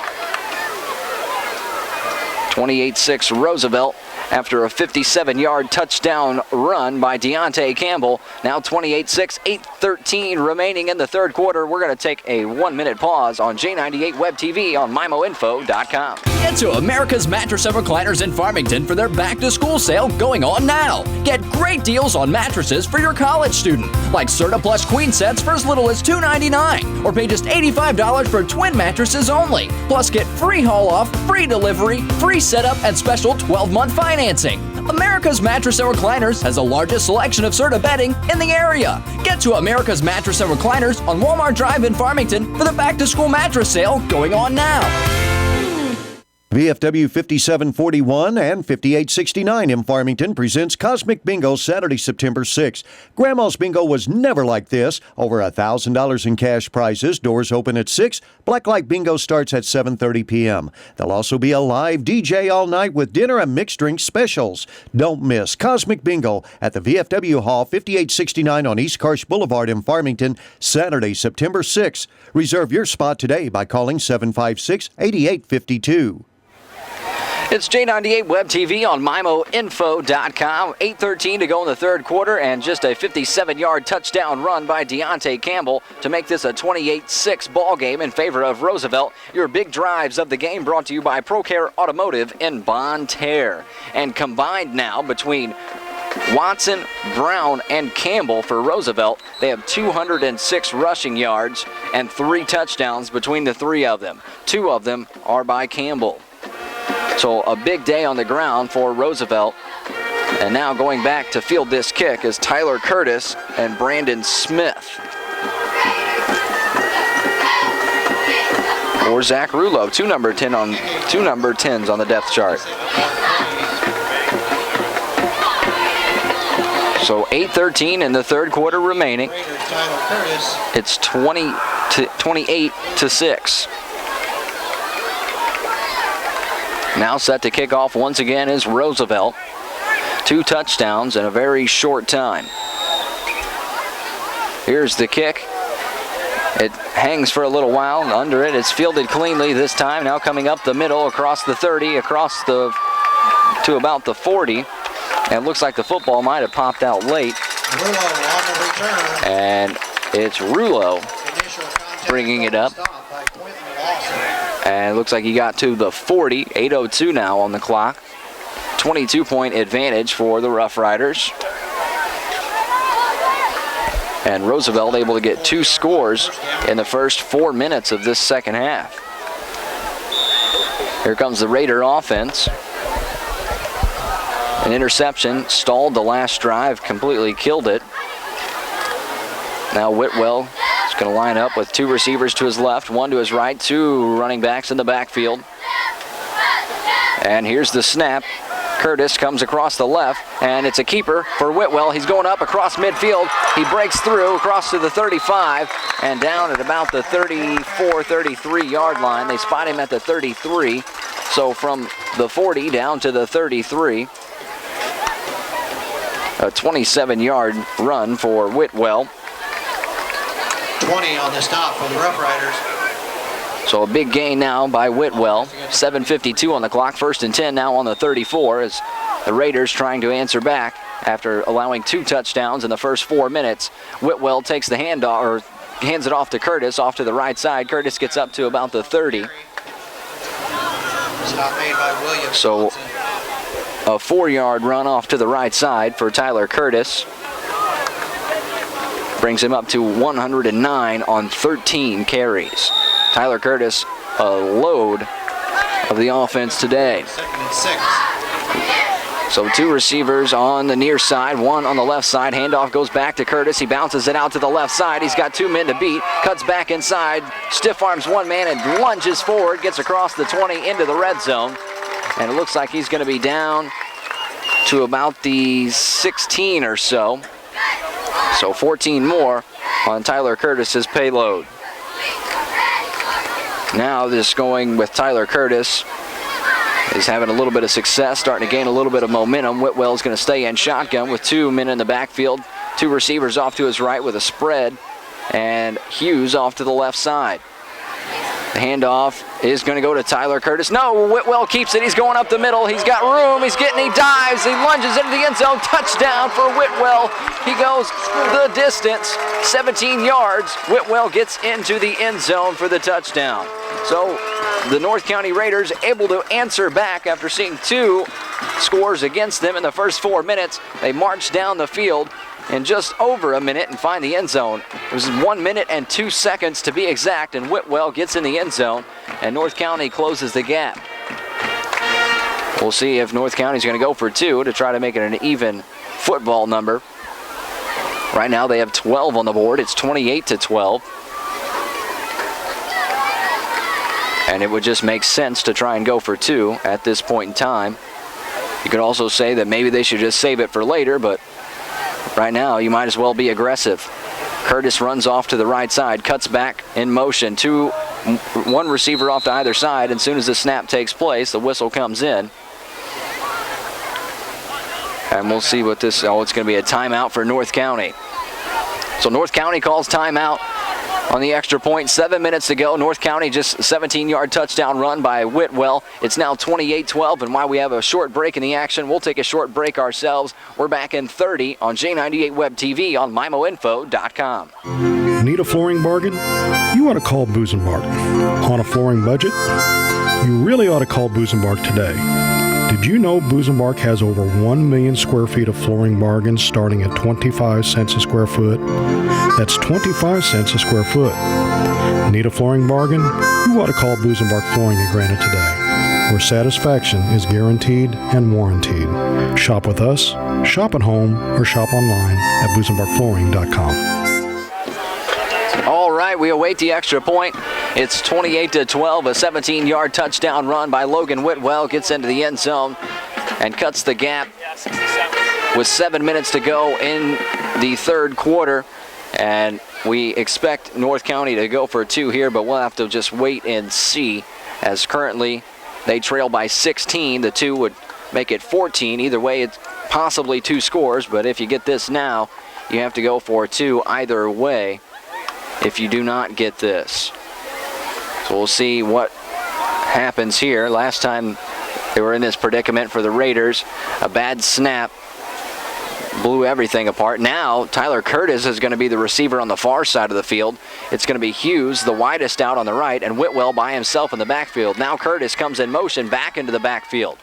28-6 Roosevelt after a 57-yard touchdown run by Deontay Campbell. Now 28-6, 8:13 remaining in the third quarter. We're going to take a 1-minute pause on J98 Web TV on MIMOinfo.com.
Get to America's Mattress and Recliners in Farmington for their back-to-school sale going on now. Get great deals on mattresses for your college student, like Serta Plus queen sets for as little as $2.99, or pay just $85 for twin mattresses only. Plus get free haul-off, free delivery, free setup, and special 12-month financing. America's Mattress and Recliners has the largest selection of Serta bedding in the area. Get to America's Mattress and Recliners on Walmart Drive in Farmington for the back-to-school mattress sale going on now.
VFW 5741 and 5869 in Farmington presents Cosmic Bingo Saturday, September 6th. Grandma's Bingo was never like this. Over $1,000 in cash prizes. Doors open at 6. Blacklight Bingo starts at 7:30 p.m. There'll also be a live DJ all night with dinner and mixed drink specials. Don't miss Cosmic Bingo at the VFW Hall, 5869 on East Karsh Boulevard in Farmington, Saturday, September 6th. Reserve your spot today by calling 756-8852.
It's J98 Web TV on MIMOinfo.com. 8:13 to go in the third quarter, and just a 57-yard touchdown run by Deontay Campbell to make this a 28-6 ball game in favor of Roosevelt. Your big drives of the game brought to you by ProCare Automotive in Bonne Terre. And combined now between Watson, Brown, and Campbell for Roosevelt, they have 206 rushing yards and 3 touchdowns between the 3 of them. 2 of them are by Campbell. So a big day on the ground for Roosevelt. And now going back to field this kick is Tyler Curtis and Brandon Smith. Or Zach Rulo, two number 10s on the depth chart. So 8:13 in the third quarter remaining. It's 28-6. Now set to kick off once again is Roosevelt. 2 touchdowns in a very short time. Here's the kick. It hangs for a little while. Under it, it's fielded cleanly this time. Now coming up the middle, across the 30, to about the 40. And it looks like the football might have popped out late.
Rulo on the return.
And it's Rulo bringing it up. And it looks like he got to the 40, 8:02 now on the clock. 22-point advantage for the Rough Riders. And Roosevelt able to get 2 scores in the first 4 minutes of this second half. Here comes the Raider offense. An interception, stalled the last drive, completely killed it. Now Whitwell is going to line up with 2 receivers to his left, 1 to his right, 2 running backs in the backfield. And here's the snap. Curtis comes across the left, and it's a keeper for Whitwell. He's going up across midfield. He breaks through across to the 35 and down at about the 34, 33-yard line. They spot him at the 33. So from the 40 down to the 33. A 27-yard run for Whitwell.
20 on the stop for the Rough Riders.
So a big gain now by Whitwell. 7:52 on the clock. 1st and 10 now on the 34 as the Raiders trying to answer back after allowing 2 touchdowns in the first 4 minutes. Whitwell takes the handoff, or hands it off to Curtis, off to the right side. Curtis gets up to about the 30.
Stop made by William
So
Johnson.
a 4-yard run off to the right side for Tyler Curtis. Brings him up to 109 on 13 carries. Tyler Curtis, a load of the offense today.
2nd and 6.
So 2 receivers on the near side, 1 on the left side. Handoff goes back to Curtis. He bounces it out to the left side. He's got 2 men to beat. Cuts back inside. Stiff arms 1 man and lunges forward. Gets across the 20 into the red zone. And it looks like he's going to be down to about the 16 or so. So 14 more on Tyler Curtis's payload. Now this going with Tyler Curtis. Is having a little bit of success, starting to gain a little bit of momentum. Whitwell's going to stay in shotgun with 2 men in the backfield. 2 receivers off to his right with a spread. And Hughes off to the left side. The handoff is going to go to Tyler Curtis. No, Whitwell keeps it. He's going up the middle. He's got room. He dives. He lunges into the end zone. Touchdown for Whitwell. He goes the distance, 17 yards. Whitwell gets into the end zone for the touchdown. So the North County Raiders able to answer back after seeing 2 scores against them in the first 4 minutes. They march down the field in just over a minute and find the end zone. It was 1 minute and 2 seconds to be exact, and Whitwell gets in the end zone, and North County closes the gap. We'll see if North County's going to go for 2 to try to make it an even football number. Right now they have 12 on the board. It's 28-12. And it would just make sense to try and go for 2 at this point in time. You could also say that maybe they should just save it for later, but right now you might as well be aggressive. Curtis runs off to the right side, cuts back in motion. 1 receiver off to either side, and as soon as the snap takes place, the whistle comes in. And we'll see what this, it's going to be a timeout for North County. So North County calls timeout on the extra point. 7 minutes to go. North County just 17-yard touchdown run by Whitwell. It's now 28-12, and while we have a short break in the action, we'll take a short break ourselves. We're back in 30 on J98 Web TV on MIMOinfo.com.
Need a flooring bargain? You ought to call Busenbark. On a flooring budget? You really ought to call Busenbark today. Did you know Busenbark has over 1 million square feet of flooring bargains starting at 25 cents a square foot? That's 25 cents a square foot. Need a flooring bargain? You ought to call Busenbark Flooring in Granite today, where satisfaction is guaranteed and warranted. Shop with us, shop at home, or shop online at busenbarkflooring.com.
All right, we await the extra point. It's 28-12, a 17-yard touchdown run by Logan Whitwell. Gets into the end zone and cuts the gap with 7 minutes to go in the third quarter. And we expect North County to go for 2 here, but we'll have to just wait and see, as currently they trail by 16. The 2 would make it 14. Either way, it's possibly 2 scores, but if you get this now, you have to go for 2 either way if you do not get this. So we'll see what happens here. Last time they were in this predicament for the Raiders, a bad snap blew everything apart. Now Tyler Curtis is going to be the receiver on the far side of the field. It's going to be Hughes, the widest out on the right, and Whitwell by himself in the backfield. Now Curtis comes in motion back into the backfield.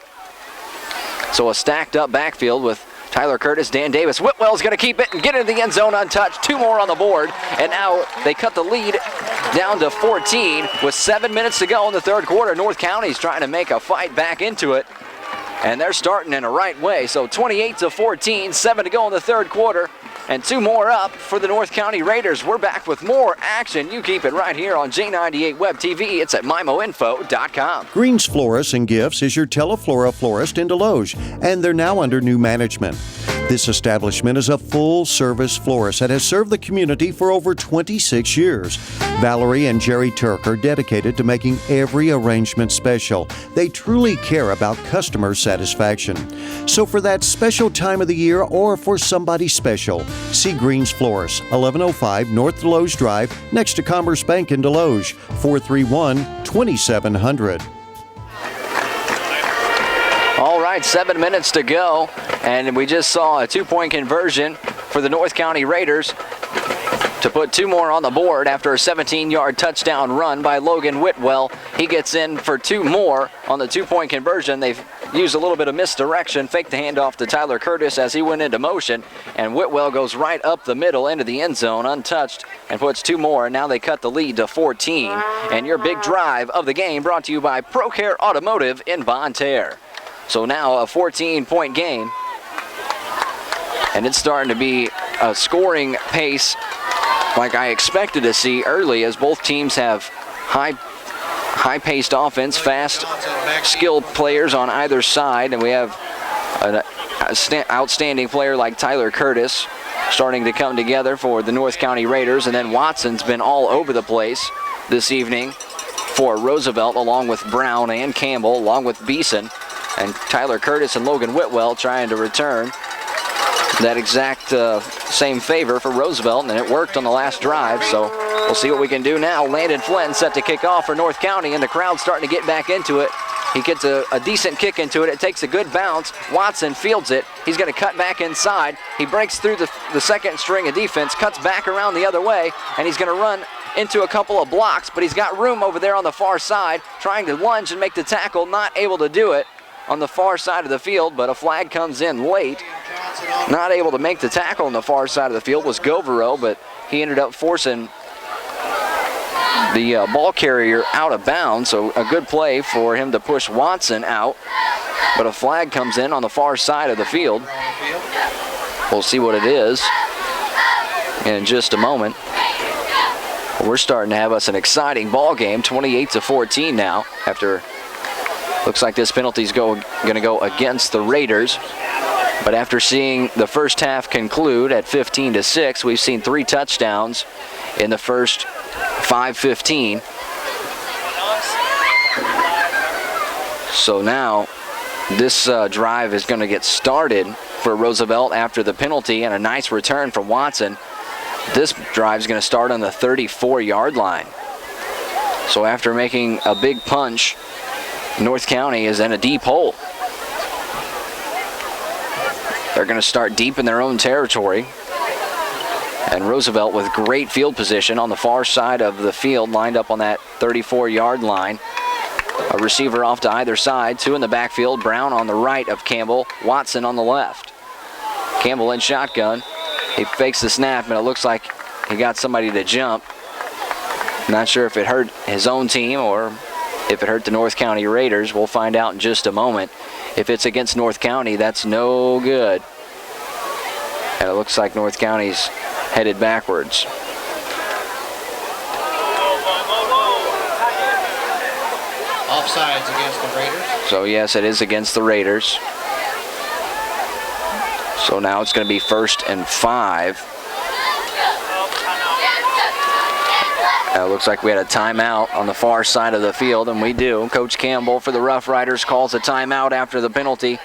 So a stacked up backfield with Tyler Curtis, Dan Davis. Whitwell's going to keep it and get into the end zone untouched. 2 more on the board, and now they cut the lead down to 14 with 7 minutes to go in the third quarter. North County's trying to make a fight back into it, and they're starting in the right way. So 28-14, 7 to go in the third quarter, and 2 more up for the North County Raiders. We're back with more action. You keep it right here on J98 Web TV. It's at MIMOinfo.com.
Greens Florists and Gifts is your Teleflora florist in Deloge, and they're now under new management. This establishment is a full-service florist that has served the community for over 26 years. Valerie and Jerry Turk are dedicated to making every arrangement special. They truly care about customer satisfaction. So for that special time of the year or for somebody special, see Green's Florist, 1105 North Deloge Drive, next to Commerce Bank in Deloge, 431-2700.
All right, 7 minutes to go, and we just saw a two-point conversion for the North County Raiders to put two more on the board after a 17-yard touchdown run by Logan Whitwell. He gets in for two more on the two-point conversion. They've used a little bit of misdirection, faked the handoff to Tyler Curtis as he went into motion, and Whitwell goes right up the middle into the end zone untouched and puts two more, and now they cut the lead to 14. And your big drive of the game brought to you by ProCare Automotive in Bonne Terre. So now a 14-point game, and it's starting to be a scoring pace like I expected to see early, as both teams have high-paced offense, fast, skilled players on either side, and we have an outstanding player like Tyler Curtis starting to come together for the North County Raiders, and then Watson's been all over the place this evening for Roosevelt, along with Brown and Campbell, along with Beeson. And Tyler Curtis and Logan Whitwell trying to return that exact same favor for Roosevelt, and it worked on the last drive, so we'll see what we can do now. Landon Flynn set to kick off for North County, and the crowd's starting to get back into it. He gets a decent kick into it. It takes a good bounce. Watson fields it. He's going to cut back inside. He breaks through the second string of defense, cuts back around the other way, and he's going to run into a couple of blocks, but he's got room over there on the far side, trying to lunge and make the tackle, not able to do it on the far side of the field, but a flag comes in late. Not able to make the tackle on the far side of the field was Govero, but he ended up forcing the ball carrier out of bounds, so a good play for him to push Watson out, but a flag comes in on the far side of the field. We'll see what it is in just a moment. We're starting to have us an exciting ball game, 28-14 now, after looks like this penalty's going to go against the Raiders. But after seeing the first half conclude at 15-6, we've seen 3 touchdowns in the first 5:15. So now this drive is going to get started for Roosevelt after the penalty and a nice return from Watson. This drive is going to start on the 34-yard line. So after making a big punch, North County is in a deep hole. They're going to start deep in their own territory. And Roosevelt with great field position on the far side of the field, lined up on that 34-yard line. A receiver off to either side, 2 in the backfield. Brown on the right of Campbell, Watson on the left. Campbell in shotgun. He fakes the snap, and it looks like he got somebody to jump. Not sure if it hurt his own team or if it hurt the North County Raiders. We'll find out in just a moment. If it's against North County, that's no good. And it looks like North County's headed backwards.
Offsides against the Raiders.
So yes, it is against the Raiders. So now it's going to be 1st and 5. It looks like we had a timeout on the far side of the field, and we do. Coach Campbell for the Rough Riders calls a timeout after the penalty.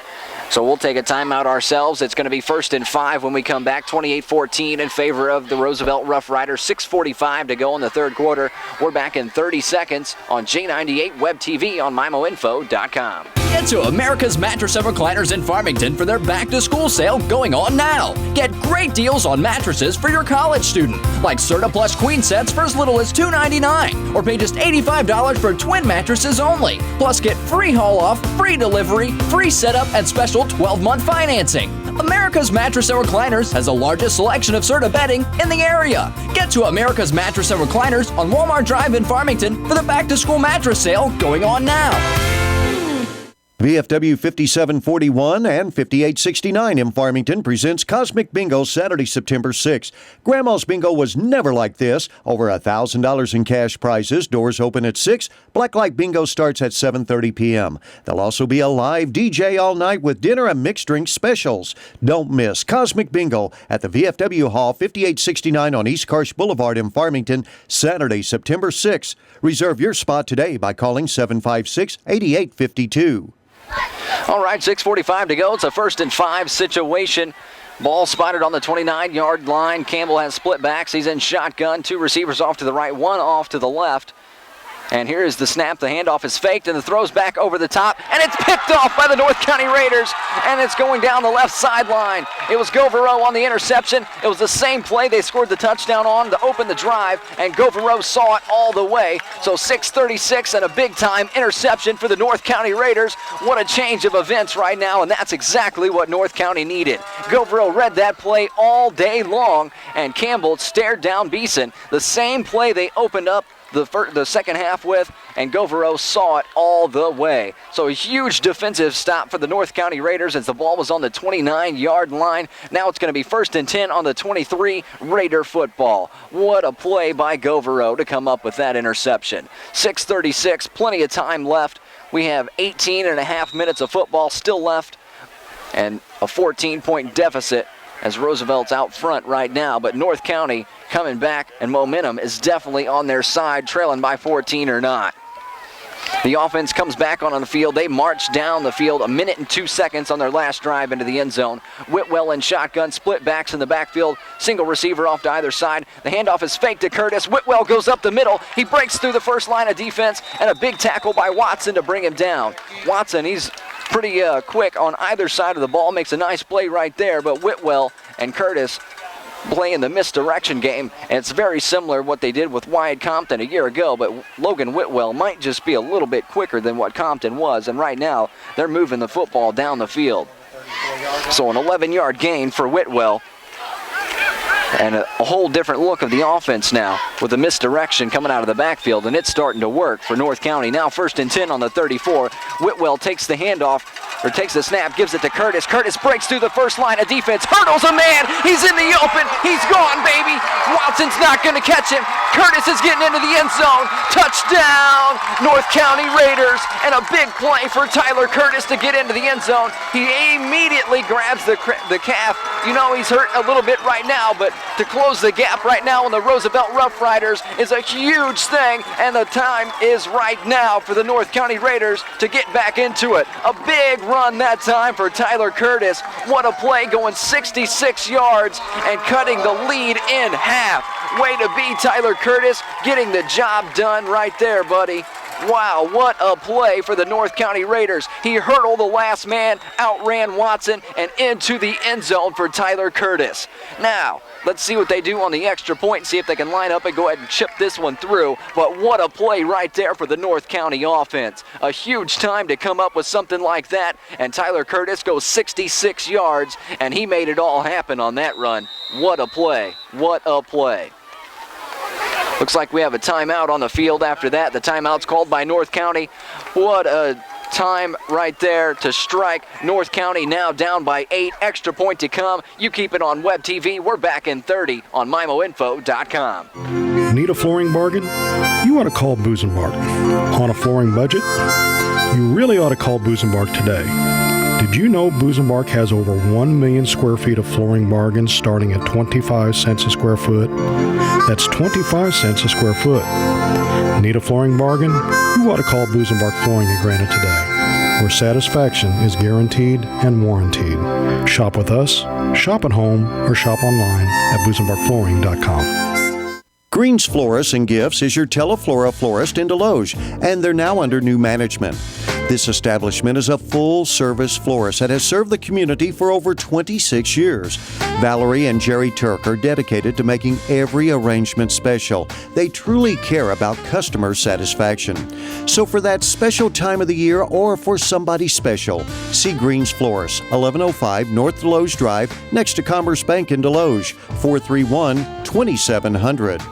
So we'll take a timeout ourselves. It's going to be 1st and 5 when we come back. 28-14 in favor of the Roosevelt Rough Riders. 6:45 to go in the third quarter. We're back in 30 seconds on J98 Web TV on MyMoInfo.com.
Get to America's Mattress and Recliners in Farmington for their back-to-school sale going on now. Get great deals on mattresses for your college student, like Serta Plush Queen sets for as little as $2.99, or pay just $85 for twin mattresses only. Plus get free haul-off, free delivery, free setup, and special 12-month financing. America's Mattress and Recliners has the largest selection of Serta bedding in the area. Get to America's Mattress and Recliners on Walmart Drive in Farmington for the back-to-school mattress sale going on now.
VFW 5741 and 5869 in Farmington presents Cosmic Bingo Saturday, September 6th. Grandma's Bingo was never like this. Over $1,000 in cash prizes. Doors open at 6. Blacklight Bingo starts at 7:30 p.m. There'll also be a live DJ all night with dinner and mixed drink specials. Don't miss Cosmic Bingo at the VFW Hall, 5869 on East Karsh Boulevard in Farmington, Saturday, September 6th. Reserve your spot today by calling 756-8852.
All right, 6:45 to go. It's a 1st and 5 situation. Ball spotted on the 29-yard line. Campbell has split backs. He's in shotgun. 2 receivers off to the right, 1 off to the left. And here is the snap. The handoff is faked, and the throw's back over the top, and it's picked off by the North County Raiders, and it's going down the left sideline. It was Govereau on the interception. It was the same play they scored the touchdown on to open the drive, and Govereau saw it all the way. So 6:36 and a big-time interception for the North County Raiders. What a change of events right now, and that's exactly what North County needed. Govereau read that play all day long, and Campbell stared down Beeson. The same play they opened up the second half with, and Govereau saw it all the way. So a huge defensive stop for the North County Raiders as the ball was on the 29-yard line. Now it's going to be 1st and 10 on the 23, Raider football. What a play by Govereau to come up with that interception. 6:36, plenty of time left. We have 18 and a half minutes of football still left, and a 14-point deficit as Roosevelt's out front right now, but North County coming back, and momentum is definitely on their side, trailing by 14 or not. The offense comes back on the field. They march down the field 1 minute and 2 seconds on their last drive into the end zone. Whitwell in shotgun, split backs in the backfield, single receiver off to either side. The handoff is fake to Curtis. Whitwell goes up the middle. He breaks through the first line of defense, and a big tackle by Watson to bring him down. Watson, he's pretty quick on either side of the ball, makes a nice play right there, but Whitwell and Curtis playing the misdirection game, and it's very similar what they did with Wyatt Compton a year ago, but Logan Whitwell might just be a little bit quicker than what Compton was, and right now they're moving the football down the field. So an 11-yard gain for Whitwell, and a whole different look of the offense now with the misdirection coming out of the backfield, and it's starting to work for North County. Now 1st and 10 on the 34. Whitwell takes the handoff, or takes the snap, gives it to Curtis. Curtis breaks through the first line of defense, hurdles a man. He's in the open. He's gone, baby. Watson's not going to catch him. Curtis is getting into the end zone. Touchdown, North County Raiders, and a big play for Tyler Curtis to get into the end zone. He immediately grabs the calf. You know he's hurt a little bit right now, but to close the gap right now on the Roosevelt Rough Riders is a huge thing, and the time is right now for the North County Raiders to get back into it. A big run that time for Tyler Curtis. What a play, going 66 yards and cutting the lead in half. Way to be, Tyler Curtis, getting the job done right there, buddy. Wow, what a play for the North County Raiders. He hurdled the last man, outran Watson, and into the end zone for Tyler Curtis. Now, let's see what they do on the extra point and see if they can line up and go ahead and chip this one through. But what a play right there for the North County offense. A huge time to come up with something like that, and Tyler Curtis goes 66 yards, and he made it all happen on that run. What a play. What a play. Looks like we have a timeout on the field after that. The timeout's called by North County. What a time right there to strike. North County now down by 8. Extra point to come. You keep it on Web TV. We're back in 30 on MIMOinfo.com.
Need a flooring bargain? You ought to call Busenbark. On a flooring budget? You really ought to call Busenbark today. Did you know Busenbark has over 1 million square feet of flooring bargains starting at 25 cents a square foot? That's 25 cents a square foot. Need a flooring bargain? You ought to call Busenbark Flooring in Granite today, where satisfaction is guaranteed and warranted. Shop with us, shop at home, or shop online at BusenbarkFlooring.com.
Green's Florists and Gifts is your Teleflora florist in Deloge, and they're now under new management. This establishment is a full-service florist that has served the community for over 26 years. Valerie and Jerry Turk are dedicated to making every arrangement special. They truly care about customer satisfaction. So for that special time of the year or for somebody special, see Green's Florists, 1105 North Deloge Drive, next to Commerce Bank in Deloge, 431-2700.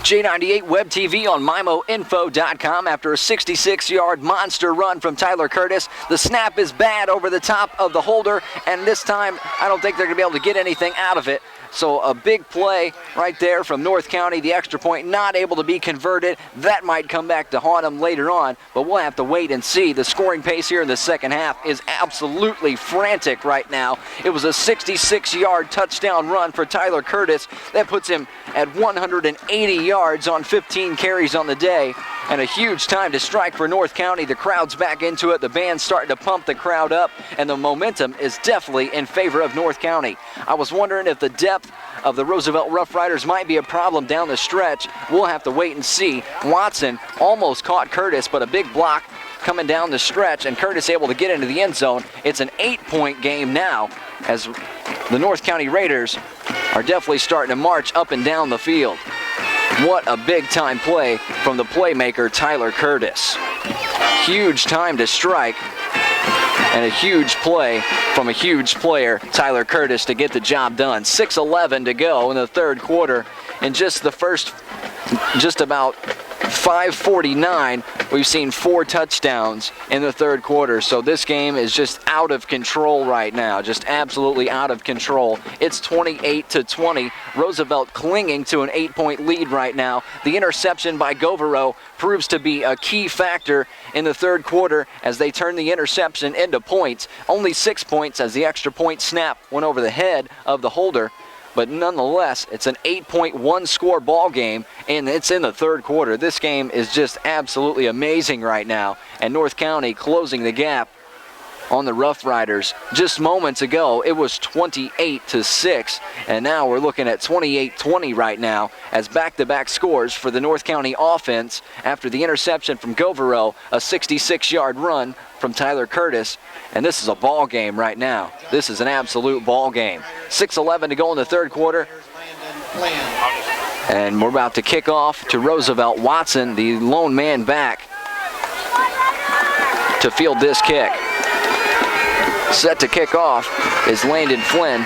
J98 Web TV on MimoInfo.com. After a 66-yard monster run from Tyler Curtis, the snap is bad over the top of the holder, and this time I don't think they're going to be able to get anything out of it. So a big play right there from North County. The extra point not able to be converted. That might come back to haunt them later on, but we'll have to wait and see. The scoring pace here in the second half is absolutely frantic right now. It was a 66-yard touchdown run for Tyler Curtis. That puts him at 180 yards on 15 carries on the day. And a huge time to strike for North County. The crowd's back into it. The band's starting to pump the crowd up, and the momentum is definitely in favor of North County. I was wondering if the depth of the Roosevelt Rough Riders might be a problem down the stretch. We'll have to wait and see. Watson almost caught Curtis, but a big block coming down the stretch, and Curtis able to get into the end zone. It's an 8-point game now, as the North County Raiders are definitely starting to march up and down the field. What a big-time play from the playmaker, Tyler Curtis. Huge time to strike, and a huge play from a huge player, Tyler Curtis, to get the job done. 6:11 to go in the third quarter. In just the first, just about 5:49, we've seen 4 touchdowns in the third quarter. So this game is just out of control right now, just absolutely out of control. It's 28-20. Roosevelt clinging to an 8-point lead right now. The interception by Govero proves to be a key factor in the third quarter as they turn the interception into points. Only 6 points as the extra point snap went over the head of the holder. But nonetheless, it's an 8.1 score ball game, and it's in the third quarter. This game is just absolutely amazing right now, and North County closing the gap on the Rough Riders. Just moments ago, it was 28-6, and now we're looking at 28-20 right now as back-to-back scores for the North County offense after the interception from Govero, a 66-yard run from Tyler Curtis, and this is a ball game right now. This is an absolute ball game. 6:11 to go in the third quarter, and we're about to kick off to Roosevelt. Watson, the lone man back to field this kick. Set to kick off is Landon Flynn.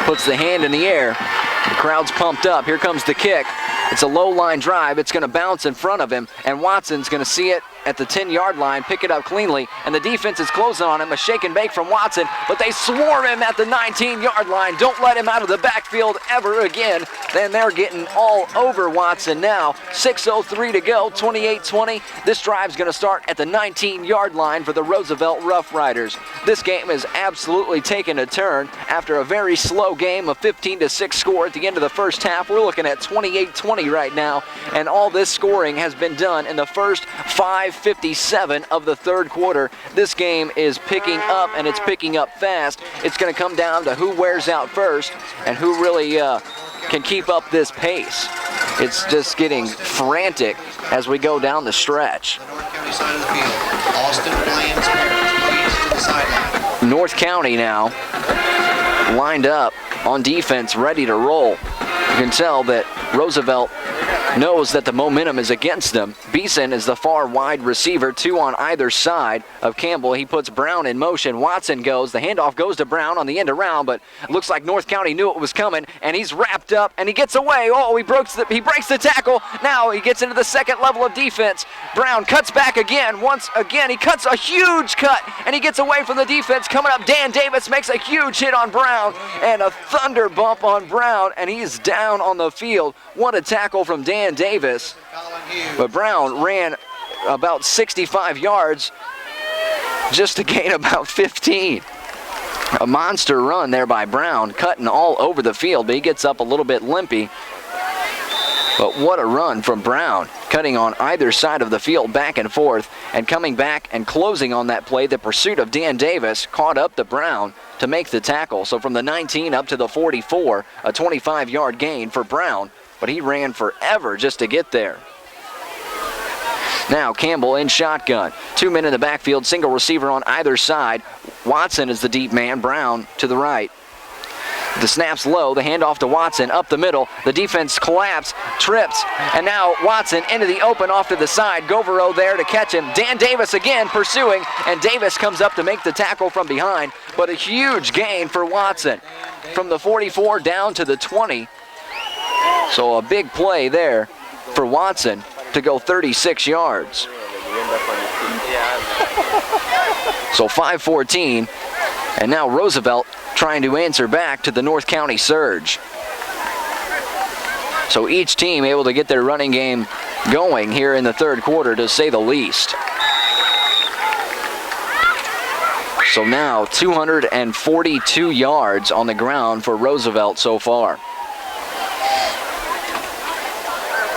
Puts the hand in the air. The crowd's pumped up. Here comes the kick. It's a low line drive. It's going to bounce in front of him, and Watson's going to see it at the 10-yard line, pick it up cleanly, and the defense is closing on him. A shake and bake from Watson, but they swarm him at the 19-yard line. Don't let him out of the backfield ever again. Then they're getting all over Watson now. 6:03 to go, 28-20. This drive's going to start at the 19-yard line for the Roosevelt Rough Riders. This game is absolutely taking a turn. After a very slow game, a 15-6 score at the end of the first half, we're looking at 28-20 right now, and all this scoring has been done in the first 5:57 of the third quarter. This game is picking up, and it's picking up fast. It's going to come down to who wears out first and who really can keep up this pace. It's just getting frantic as we go down the stretch.
North County side of the field. Austin Bland's parents, please, to the sideline.
North County now lined up on defense, ready to roll. You can tell that Roosevelt knows that the momentum is against them. Beeson is the far wide receiver, 2 on either side of Campbell. He puts Brown in motion. Watson goes. The handoff goes to Brown on the end around, but it looks like North County knew it was coming, and he's wrapped up, and he gets away. Oh, he breaks the tackle. Now he gets into the second level of defense. Brown cuts back again. Once again, he cuts a huge cut, and he gets away from the defense. Coming up, Dan Davis makes a huge hit on Brown, and a thunder bump on Brown, and he's down on the field. What a tackle from Dan Davis. But Brown ran about 65 yards just to gain about 15. A monster run there by Brown, cutting all over the field, but he gets up a little bit limpy. But what a run from Brown, cutting on either side of the field back and forth, and coming back and closing on that play. The pursuit of Dan Davis caught up to Brown to make the tackle. So from the 19 up to the 44, a 25-yard gain for Brown, but he ran forever just to get there. Now Campbell in shotgun. 2 men in the backfield, single receiver on either side. Watson is the deep man, Brown to the right. The snap's low, the handoff to Watson, up the middle. The defense collapse, trips, and now Watson into the open off to the side. Govero there to catch him. Dan Davis again pursuing, and Davis comes up to make the tackle from behind, but a huge gain for Watson. From the 44 down to the 20. So a big play there for Watson to go 36 yards. So 5-14, and now Roosevelt trying to answer back to the North County surge. So each team able to get their running game going here in the third quarter, to say the least. So now 242 yards on the ground for Roosevelt so far.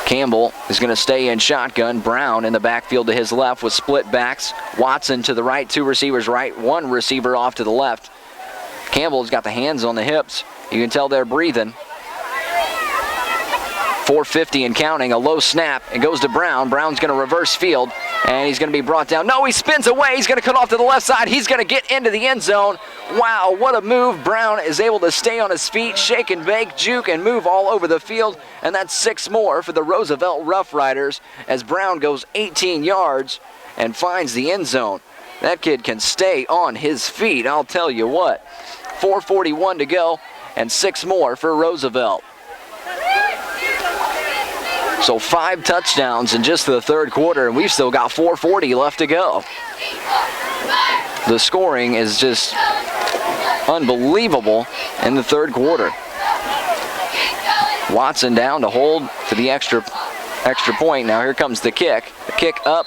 Campbell is going to stay in shotgun. Brown in the backfield to his left with split backs. Watson to the right, two receivers right, one receiver off to the left. Campbell's got the hands on the hips. You can tell they're breathing. 4:50 and counting, a low snap. It goes to Brown. Brown's going to reverse field, and he's going to be brought down. No, he spins away. He's going to cut off to the left side. He's going to get into the end zone. Wow, what a move. Brown is able to stay on his feet, shake and bake, juke, and move all over the field. And that's 6 more for the Roosevelt Rough Riders as Brown goes 18 yards and finds the end zone. That kid can stay on his feet, I'll tell you what. 4:41 to go, and 6 more for Roosevelt. So 5 touchdowns in just the third quarter, and we've still got 4:40 left to go. The scoring is just unbelievable in the third quarter. Watson down to hold for the extra point. Now here comes the kick. The kick up,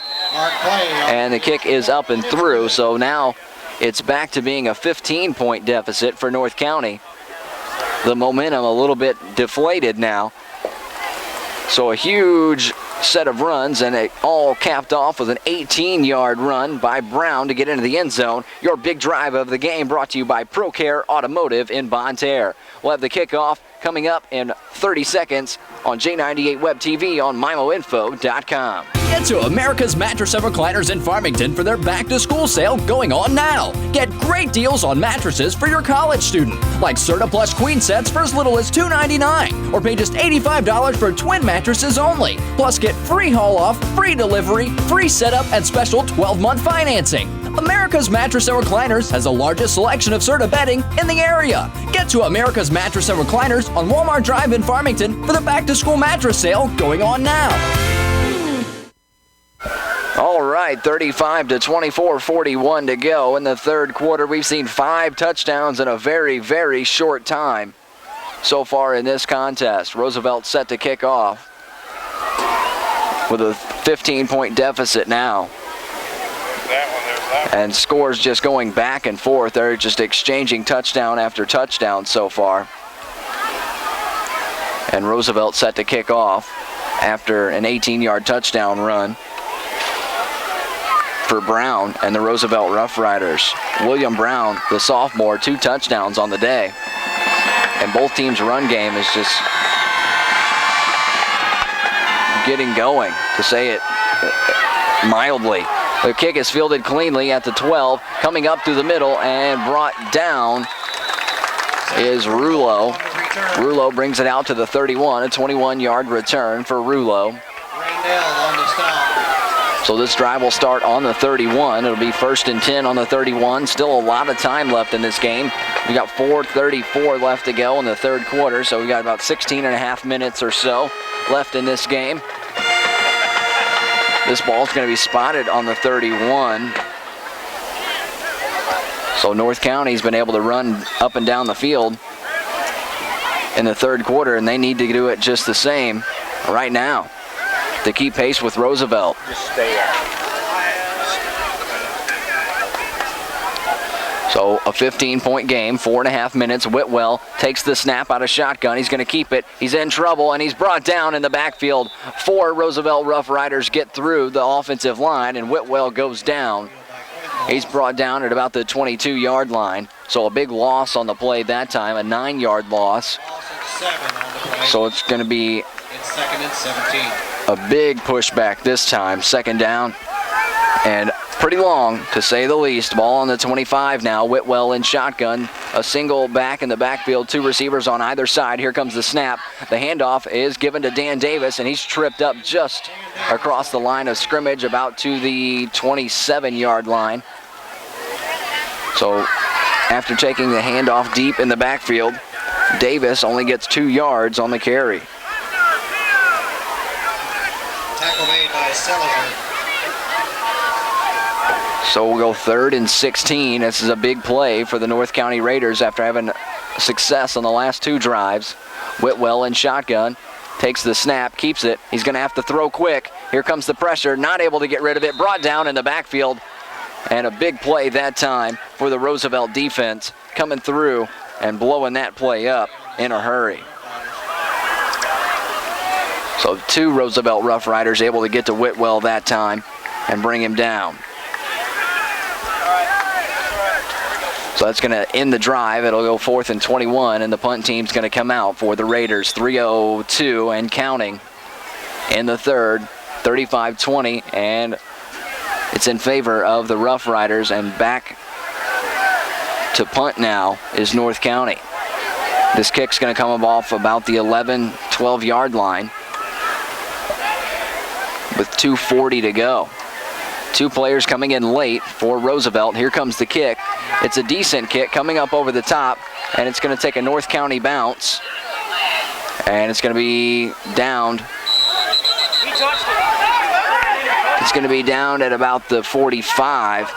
and the kick is up and through. So now it's back to being a 15-point deficit for North County. The momentum a little bit deflated now. So a huge set of runs, and it all capped off with an 18-yard run by Brown to get into the end zone. Your big drive of the game brought to you by ProCare Automotive in Bonne Terre. We'll have the kickoff coming up in 30 seconds on J98 Web TV on MimoInfo.com.
Get to America's Mattress and Recliners in Farmington for their back-to-school sale going on now. Get great deals on mattresses for your college student, like Serta Plus queen sets for as little as $2.99, or pay just $85 for twin mattresses only. Plus get free haul-off, free delivery, free setup, and special 12-month financing. America's Mattress and Recliners has the largest selection of Serta bedding in the area. Get to America's Mattress and Recliners on Walmart Drive in Farmington for the back-to-school mattress sale going on now.
All right, 35-24, 41 to go in the third quarter. We've seen 5 touchdowns in a very, very short time so far in this contest. Roosevelt set to kick off with a 15-point deficit now. And scores just going back and forth. They're just exchanging touchdown after touchdown so far. And Roosevelt set to kick off after an 18-yard touchdown run for Brown and the Roosevelt Rough Riders. William Brown, the sophomore, 2 touchdowns on the day. And both teams' run game is just getting going, to say it mildly. The kick is fielded cleanly at the 12, coming up through the middle and brought down is Rulo. Rulo brings it out to the 31, a 21-yard return for Rulo. So this drive will start on the 31. It'll be 1st and 10 on the 31. Still a lot of time left in this game. We got 4:34 left to go in the third quarter, so we got about 16 and a half minutes or so left in this game. This ball's going to be spotted on the 31. So North County's been able to run up and down the field in the third quarter, and they need to do it just the same right now to keep pace with Roosevelt. So a 15-point game, 4.5 minutes. Whitwell takes the snap out of shotgun. He's going to keep it. He's in trouble, and he's brought down in the backfield. 4 Roosevelt Rough Riders get through the offensive line, and Whitwell goes down. He's brought down at about the 22-yard line. So a big loss on the play that time, a 9-yard loss. So it's going to be
Second and 17.
a big pushback this time. 2nd down and pretty long, to say the least. Ball on the 25 now. Whitwell in shotgun. A single back in the backfield. 2 receivers on either side. Here comes the snap. The handoff is given to Dan Davis, and he's tripped up just across the line of scrimmage, about to the 27-yard line. So after taking the handoff deep in the backfield, Davis only gets 2 yards on the carry.
Tackle made by Seligman.
So we'll go 3rd and 16. This is a big play for the North County Raiders after having success on the last 2 drives. Whitwell in shotgun. Takes the snap, keeps it. He's going to have to throw quick. Here comes the pressure. Not able to get rid of it. Brought down in the backfield. And a big play that time for the Roosevelt defense, coming through and blowing that play up in a hurry. So 2 Roosevelt Rough Riders able to get to Whitwell that time and bring him down. So that's going to end the drive. It'll go 4th and 21, and the punt team's going to come out for the Raiders. 3:02 and counting in the 3rd, 35-20, and it's in favor of the Rough Riders, and back to punt now is North County. This kick's going to come off about the 11, 12-yard line with 2:40 to go. 2 players coming in late for Roosevelt. Here comes the kick. It's a decent kick coming up over the top, and it's going to take a North County bounce, and it's going to be downed. It's going to be down at about the 45.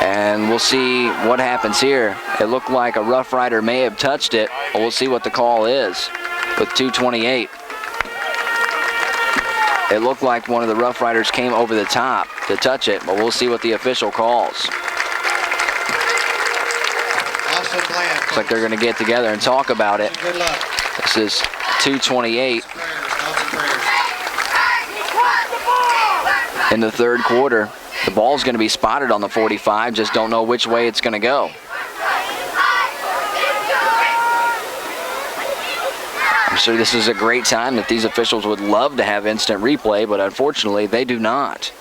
And we'll see what happens here. It looked like a Rough Rider may have touched it, but we'll see what the call is with 2:28. It looked like one of the Rough Riders came over the top to touch it, but we'll see what the official calls. Looks like they're going to get together and talk about it.
Good luck.
This is 2:28 in the 3rd quarter. The ball's going to be spotted on the 45, just don't know which way it's going to go. I'm sure this is a great time that these officials would love to have instant replay, but unfortunately they do not.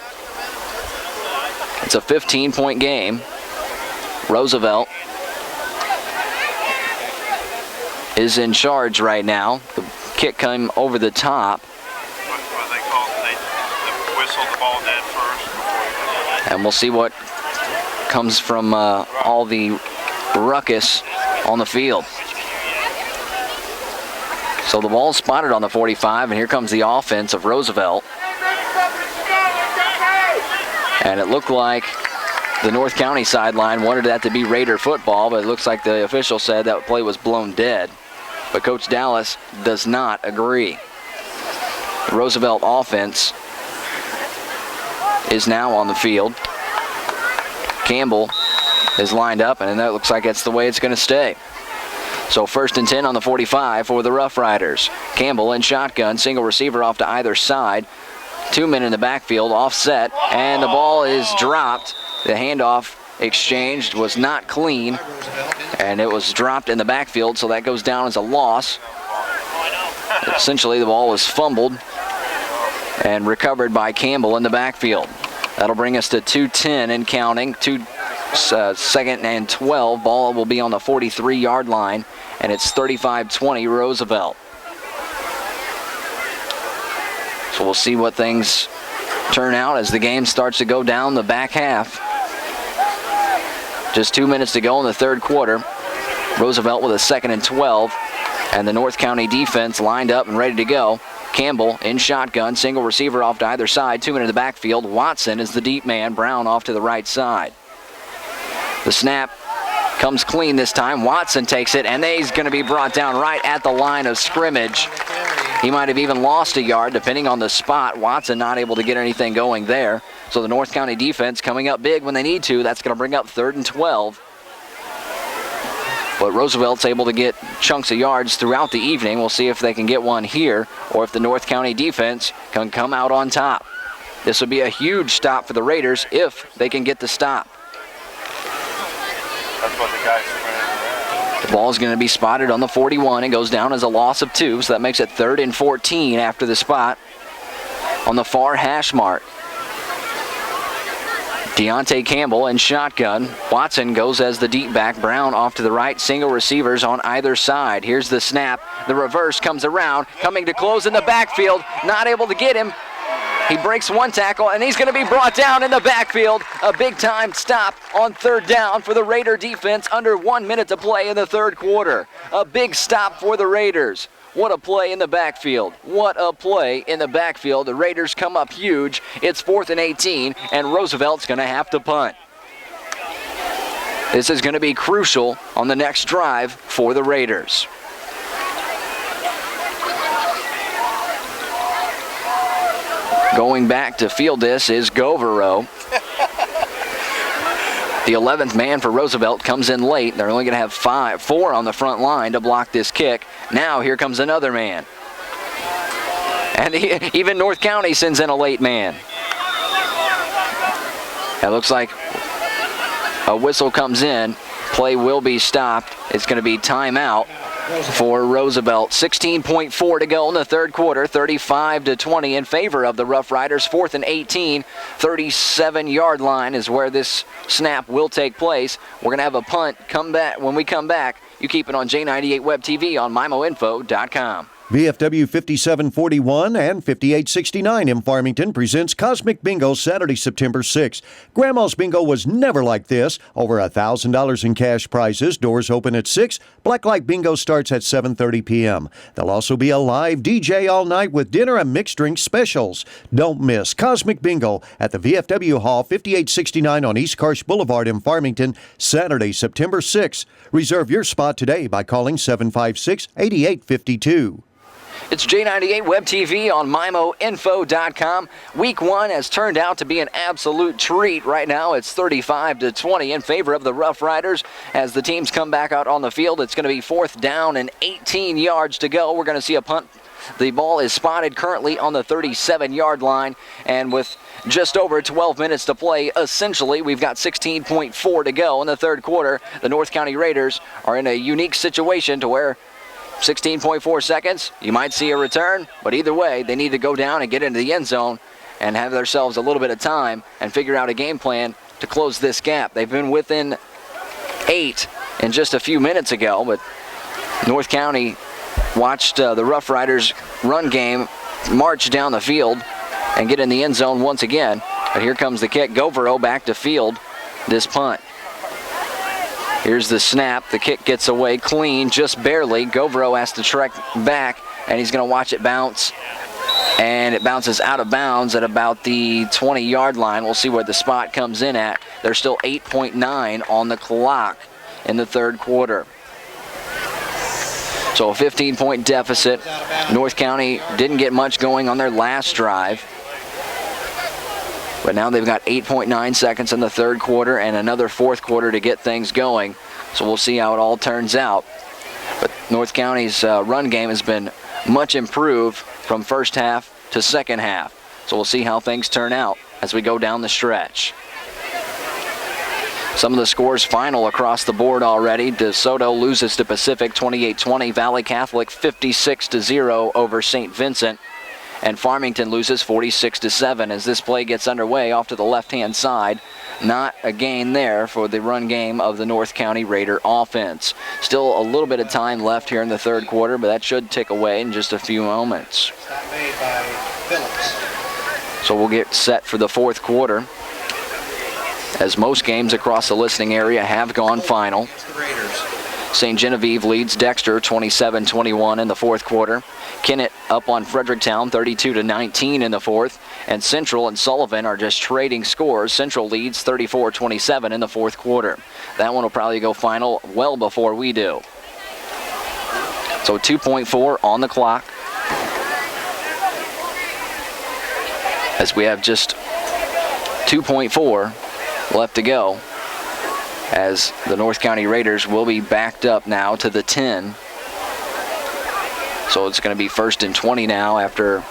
It's a 15-point game. Roosevelt is in charge right now. The kick came over the top.
What they call it, they whistle the ball dead first.
And we'll see what comes from all the ruckus on the field. So the ball's spotted on the 45, and here comes the offense of Roosevelt. And it looked like the North County sideline wanted that to be Raider football, but it looks like the official said that play was blown dead. But Coach Dallas does not agree. The Roosevelt offense is now on the field. Campbell is lined up, and that looks like that's the way it's going to stay. So 1st and 10 on the 45 for the Rough Riders. Campbell in shotgun, single receiver off to either side. 2 men in the backfield, offset, and the ball is dropped. The handoff exchanged was not clean, and it was dropped in the backfield, so that goes down as a loss. Essentially, the ball was fumbled and recovered by Campbell in the backfield. That'll bring us to 2:10 and counting. 2nd and 12. Ball will be on the 43-yard line, and it's 35-20 Roosevelt. So we'll see what things turn out as the game starts to go down the back half. Just 2 minutes to go in the 3rd quarter. Roosevelt with a 2nd and 12, and the North County defense lined up and ready to go. Campbell in shotgun, single receiver off to either side, 2 men in the backfield. Watson is the deep man, Brown off to the right side. The snap comes clean this time. Watson takes it, and he's going to be brought down right at the line of scrimmage. He might have even lost a yard depending on the spot. Watson not able to get anything going there. So the North County defense coming up big when they need to. That's going to bring up 3rd and 12. But Roosevelt's able to get chunks of yards throughout the evening. We'll see if they can get one here or if the North County defense can come out on top. This would be a huge stop for the Raiders if they can get the stop.
That's what the guys sprinted around.
The ball is going to be spotted on the 41 and goes down as a loss of 2, so that makes it 3rd and 14 after the spot on the far hash mark. Deontay Campbell in shotgun. Watson goes as the deep back. Brown off to the right. Single receivers on either side. Here's the snap. The reverse comes around, coming to close in the backfield. Not able to get him. He breaks one tackle, and he's going to be brought down in the backfield. A big-time stop on 3rd down for the Raider defense under 1 minute to play in the 3rd quarter. A big stop for the Raiders. What a play in the backfield. What a play in the backfield. The Raiders come up huge. It's 4th and 18, and Roosevelt's going to have to punt. This is going to be crucial on the next drive for the Raiders. Going back to field this is Govero. The 11th man for Roosevelt comes in late. They're only going to have 4 on the front line to block this kick. Now here comes another man. And even North County sends in a late man. It looks like a whistle comes in. Play will be stopped. It's going to be timeout for Roosevelt. 16.4 to go in the third quarter. 35-20 in favor of the Rough Riders. 4th and 18. 37-yard line is where this snap will take place. We're going to have a punt. Come back. When we come back, you keep it on J98 Web TV on MIMOinfo.com.
VFW 5741 and 5869 in Farmington presents Cosmic Bingo Saturday, September 6th. Grandma's Bingo was never like this. Over $1,000 in cash prizes. Doors open at 6. Blacklight Bingo starts at 7:30 p.m. There'll also be a live DJ all night with dinner and mixed drink specials. Don't miss Cosmic Bingo at the VFW Hall, 5869 on East Karsh Boulevard in Farmington, Saturday, September 6th. Reserve your spot today by calling 756-8852.
It's J98 Web TV on MIMOinfo.com. Week 1 has turned out to be an absolute treat. Right now it's 35-20 in favor of the Rough Riders. As the teams come back out on the field, it's going to be 4th down and 18 yards to go. We're going to see a punt. The ball is spotted currently on the 37-yard line, and with just over 12 minutes to play, essentially, we've got 16.4 to go in the third quarter. The North County Raiders are in a unique situation to where 16.4 seconds, you might see a return, but either way, they need to go down and get into the end zone and have themselves a little bit of time and figure out a game plan to close this gap. They've been within 8 in just a few minutes ago, but North County watched the Rough Riders run game march down the field and get in the end zone once again. But here comes the kick. Govero back to field this punt. Here's the snap. The kick gets away clean, just barely. Govero has to trek back, and he's going to watch it bounce. And it bounces out of bounds at about the 20-yard line. We'll see where the spot comes in at. There's still 8.9 on the clock in the third quarter. So a 15-point deficit. North County didn't get much going on their last drive. But now they've got 8.9 seconds in the third quarter and another fourth quarter to get things going. So we'll see how it all turns out. But North County's run game has been much improved from first half to second half. So we'll see how things turn out as we go down the stretch. Some of the scores final across the board already. DeSoto loses to Pacific 28-20. Valley Catholic 56-0 over St. Vincent. And Farmington loses 46-7 as this play gets underway off to the left-hand side. Not a gain there for the run game of the North County Raider offense. Still a little bit of time left here in the third quarter, but that should tick away in just a few moments.
Made by Phillips.
So we'll get set for the fourth quarter, as most games across the listening area have gone final. St. Genevieve leads Dexter 27-21 in the fourth quarter. Kennett up on Fredericktown 32-19 in the fourth. And Central and Sullivan are just trading scores. Central leads 34-27 in the fourth quarter. That one will probably go final well before we do. So 2.4 on the clock, as we have just 2.4 left to go, as the North County Raiders will be backed up now to the 10. So it's going to be 1st and 20 now after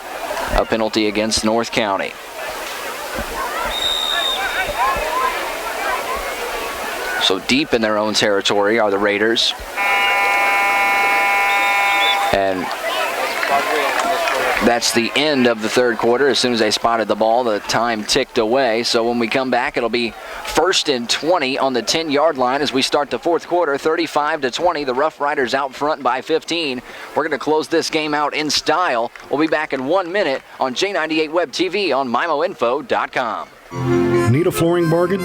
a penalty against North County. So deep in their own territory are the Raiders. And that's the end of the third quarter. As soon as they spotted the ball, the time ticked away. So when we come back, it'll be 1st and 20 on the 10-yard line as we start the fourth quarter. 35-20. The Rough Riders out front by 15. We're going to close this game out in style. We'll be back in 1 minute on J98 Web TV on MIMOinfo.com.
Need a flooring bargain?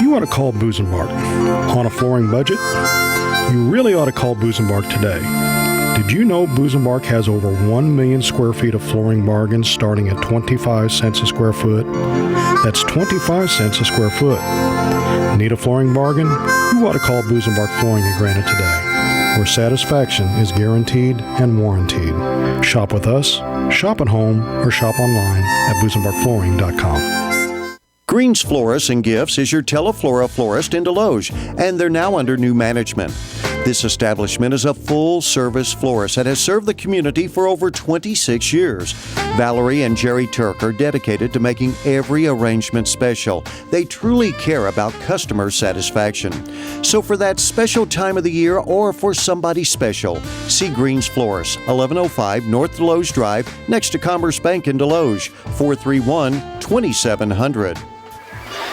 You ought to call Busenbark. On a flooring budget? You really ought to call Busenbark today. Did you know Busenbark has over 1 million square feet of flooring bargains starting at 25 cents a square foot? That's 25 cents a square foot. Need a flooring bargain? You ought to call Busenbark Flooring in Granite today, where satisfaction is guaranteed and warranted. Shop with us, shop at home, or shop online at busenbarkflooring.com.
Green's Florists and Gifts is your Teleflora florist in Deloge, and they're now under new management. This establishment is a full-service florist that has served the community for over 26 years. Valerie and Jerry Turk are dedicated to making every arrangement special. They truly care about customer satisfaction. So for that special time of the year or for somebody special, see Green's Florists, 1105 North Deloge Drive, next to Commerce Bank in Deloge, 431-2700.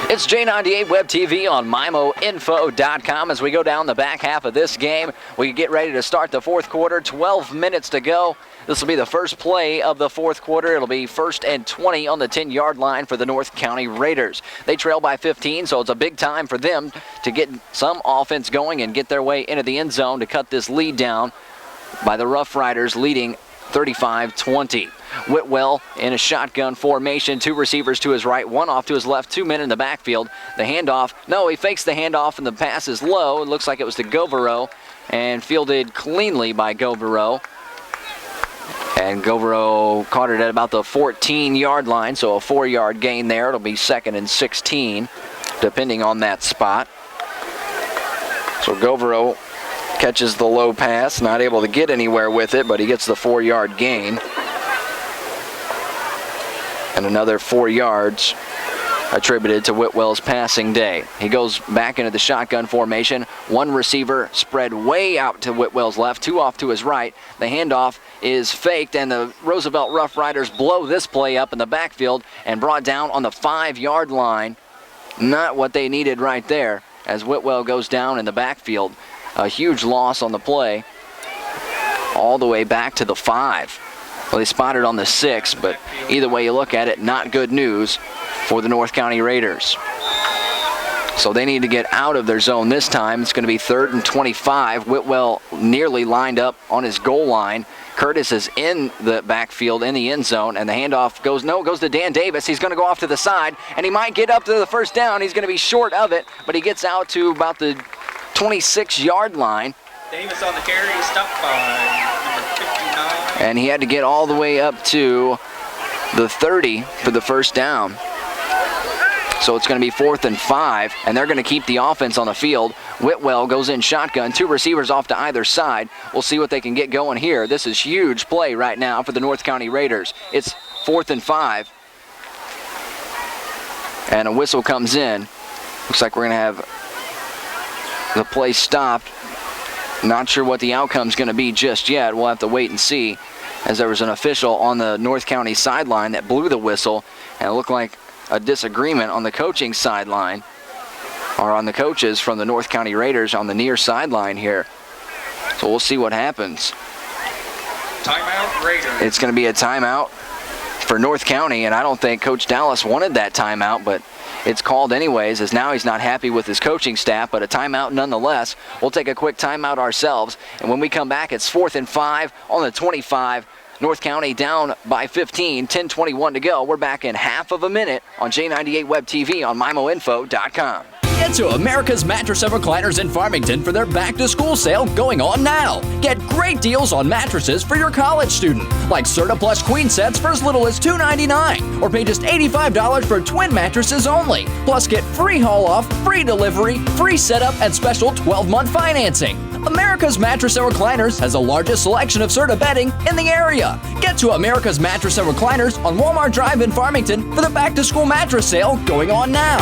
It's J98 Web TV on MIMOinfo.com. As we go down the back half of this game, we get ready to start the fourth quarter. 12 minutes to go. This will be the first play of the fourth quarter. It'll be 1st and 20 on the 10-yard line for the North County Raiders. They trail by 15, so it's a big time for them to get some offense going and get their way into the end zone to cut this lead down by the Rough Riders, leading 35-20. Whitwell in a shotgun formation, 2 receivers to his right, 1 off to his left, 2 men in the backfield. The handoff, no, he fakes the handoff and the pass is low. It looks like it was to Govero and fielded cleanly by Govero. And Govero caught it at about the 14-yard line, so a 4-yard gain there. It'll be 2nd and 16, depending on that spot. So Govero catches the low pass, not able to get anywhere with it, but he gets the 4-yard gain. And another 4 yards attributed to Whitwell's passing day. He goes back into the shotgun formation. 1 receiver spread way out to Whitwell's left, 2 off to his right. The handoff is faked, and the Roosevelt Rough Riders blow this play up in the backfield and brought down on the 5-yard line. Not what they needed right there, as Whitwell goes down in the backfield. A huge loss on the play, all the way back to the 5. Well, they spotted on the 6, but either way you look at it, not good news for the North County Raiders. So they need to get out of their zone this time. It's going to be 3rd and 25. Whitwell nearly lined up on his goal line. Curtis is in the backfield in the end zone, and the handoff goes to Dan Davis. He's going to go off to the side, and he might get up to the first down. He's going to be short of it, but he gets out to about the 26-yard line.
Davis on the carry, stopped by number 59.
And he had to get all the way up to the 30 for the first down. So it's going to be 4th and 5, and they're going to keep the offense on the field. Whitwell goes in shotgun, 2 receivers off to either side. We'll see what they can get going here. This is huge play right now for the North County Raiders. It's 4th and 5. And a whistle comes in. Looks like we're going to have the play stopped. Not sure what the outcome's going to be just yet. We'll have to wait and see, as there was an official on the North County sideline that blew the whistle, and it looked like a disagreement on the coaching sideline, or on the coaches from the North County Raiders on the near sideline here. So we'll see what happens.
Timeout, Raiders.
It's going to be a timeout for North County, and I don't think Coach Dallas wanted that timeout, but it's called anyways, as now he's not happy with his coaching staff, but a timeout nonetheless. We'll take a quick timeout ourselves, and when we come back, it's 4th and 5 on the 25. North County down by 15, 10:21 to go. We're back in half of a minute on J98 Web TV on MIMOinfo.com.
Get to America's Mattress and Recliners in Farmington for their back-to-school sale going on now. Get great deals on mattresses for your college student, like Serta Plush Queen sets for as little as $2.99, or pay just $85 for twin mattresses only. Plus, get free haul-off, free delivery, free setup, and special 12-month financing. America's Mattress and Recliners has the largest selection of Serta bedding in the area. Get to America's Mattress and Recliners on Walmart Drive in Farmington for the back-to-school mattress sale going on now.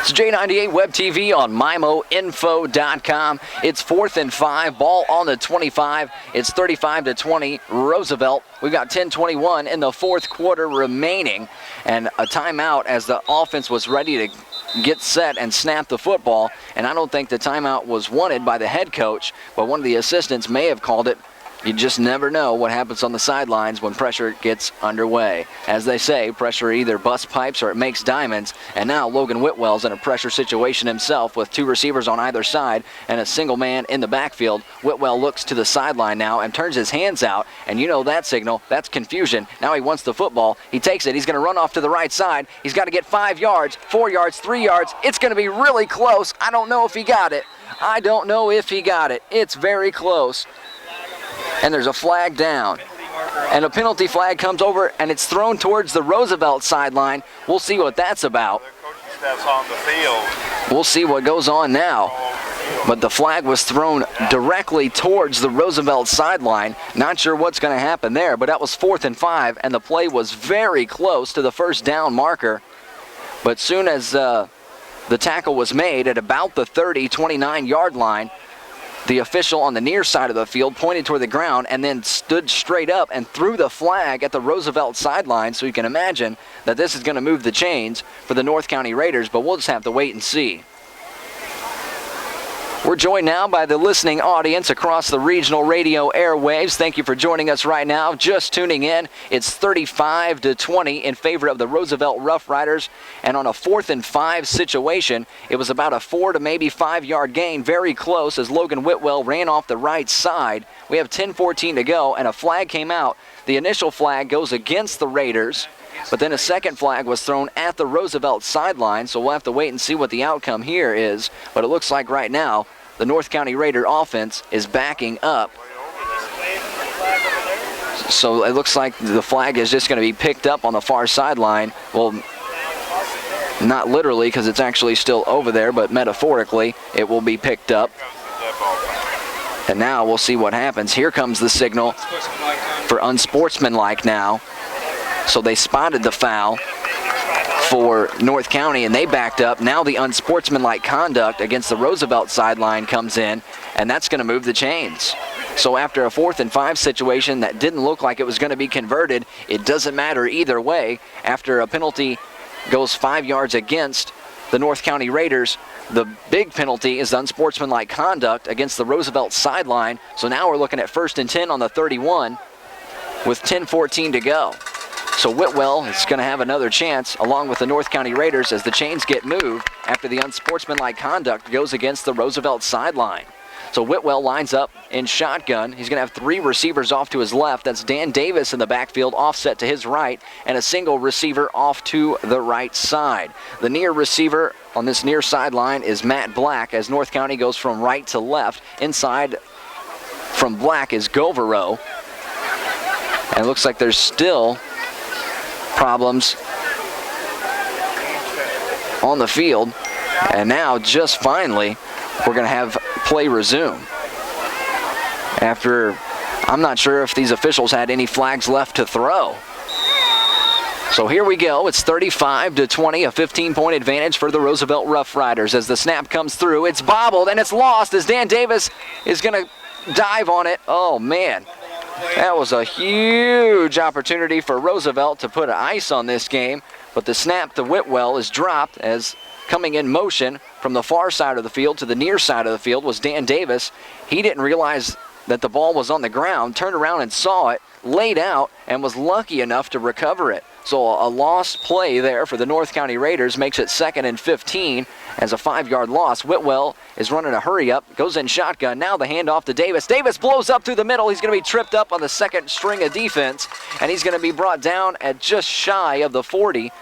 It's J98 Web TV on MIMOinfo.com. It's 4th and 5, ball on the 25. It's 35-20, Roosevelt. We've got 10:21 in the fourth quarter remaining, and a timeout as the offense was ready to get set and snap the football. And I don't think the timeout was wanted by the head coach, but one of the assistants may have called it You just never know what happens on the sidelines when pressure gets underway. As they say, pressure either busts pipes or it makes diamonds. And now Logan Whitwell's in a pressure situation himself with 2 receivers on either side and a single man in the backfield. Whitwell looks to the sideline now and turns his hands out. And you know that signal. That's confusion. Now he wants the football. He takes it. He's going to run off to the right side. He's got to get 5 yards, 4 yards, 3 yards. It's going to be really close. I don't know if he got it. I don't know if he got it. It's very close. And there's a flag down. And a penalty flag comes over, and it's thrown towards the Roosevelt sideline. We'll see what that's about. We'll see what goes on now. But the flag was thrown directly towards the Roosevelt sideline. Not sure what's going to happen there, but that was 4th and 5, and the play was very close to the first down marker. But soon as the tackle was made at about the 30, 29-yard line, the official on the near side of the field pointed toward the ground and then stood straight up and threw the flag at the Roosevelt sideline. So you can imagine that this is going to move the chains for the North County Raiders, but we'll just have to wait and see. We're joined now by the listening audience across the regional radio airwaves. Thank you for joining us right now. Just tuning in, it's 35-20 in favor of the Roosevelt Rough Riders. And on a 4th and 5 situation, it was about a 4 to maybe 5 yard gain, very close as Logan Whitwell ran off the right side. We have 10-14 to go, and a flag came out. The initial flag goes against the Raiders, but then a second flag was thrown at the Roosevelt sideline, so we'll have to wait and see what the outcome here is. But it looks like right now the North County Raider offense is backing up. So it looks like the flag is just going to be picked up on the far sideline. Well, not literally because it's actually still over there, but metaphorically it will be picked up. And now we'll see what happens. Here comes the signal for unsportsmanlike now. So they spotted the foul for North County and they backed up. Now the unsportsmanlike conduct against the Roosevelt sideline comes in, and that's going to move the chains. So after a 4th and 5 situation that didn't look like it was going to be converted, it doesn't matter either way. After a penalty goes 5 yards against the North County Raiders, the big penalty is unsportsmanlike conduct against the Roosevelt sideline. So now we're looking at 1st and 10 on the 31 with 10-14 to go. So Whitwell is going to have another chance along with the North County Raiders as the chains get moved after the unsportsmanlike conduct goes against the Roosevelt sideline. So Whitwell lines up in shotgun. He's going to have 3 receivers off to his left. That's Dan Davis in the backfield, offset to his right, and a single receiver off to the right side. The near receiver on this near sideline is Matt Black as North County goes from right to left. Inside from Black is Govero. And it looks like there's still problems on the field, and now just finally we're going to have play resume after I'm not sure if these officials had any flags left to throw. So here we go. It's 35-20, a 15-point advantage for the Roosevelt Rough Riders. As the snap comes through, it's bobbled and it's lost as Dan Davis is going to dive on it. Oh man, that was a huge opportunity for Roosevelt to put an ice on this game, but the snap to Whitwell is dropped as coming in motion from the far side of the field to the near side of the field was Dan Davis. He didn't realize that the ball was on the ground, turned around and saw it, laid out, and was lucky enough to recover it. So a lost play there for the North County Raiders makes it 2nd and 15 as a 5-yard loss. Whitwell is running a hurry up, goes in shotgun. Now the handoff to Davis. Davis blows up through the middle. He's going to be tripped up on the second string of defense, and he's going to be brought down at just shy of the 40.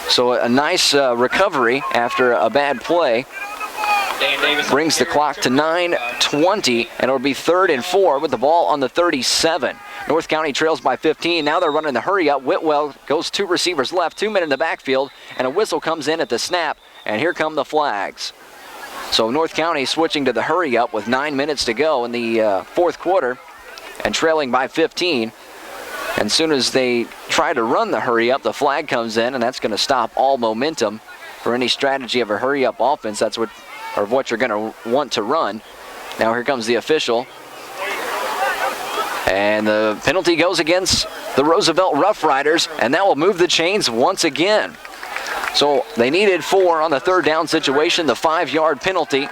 So a nice recovery after a bad play. Brings the clock to 9:20, and it'll be 3rd and 4 with the ball on the 37. North County trails by 15. Now they're running the hurry up. Whitwell goes 2 receivers left, 2 men in the backfield, and a whistle comes in at the snap, and here come the flags. So North County switching to the hurry up with 9 minutes to go in the 4th quarter and trailing by 15. And as soon as they try to run the hurry up, the flag comes in, and that's going to stop all momentum for any strategy of a hurry up offense. That's what you're going to want to run. Now here comes the official. And the penalty goes against the Roosevelt Rough Riders, and that will move the chains once again. So they needed 4 on the 3rd down situation. The 5-yard penalty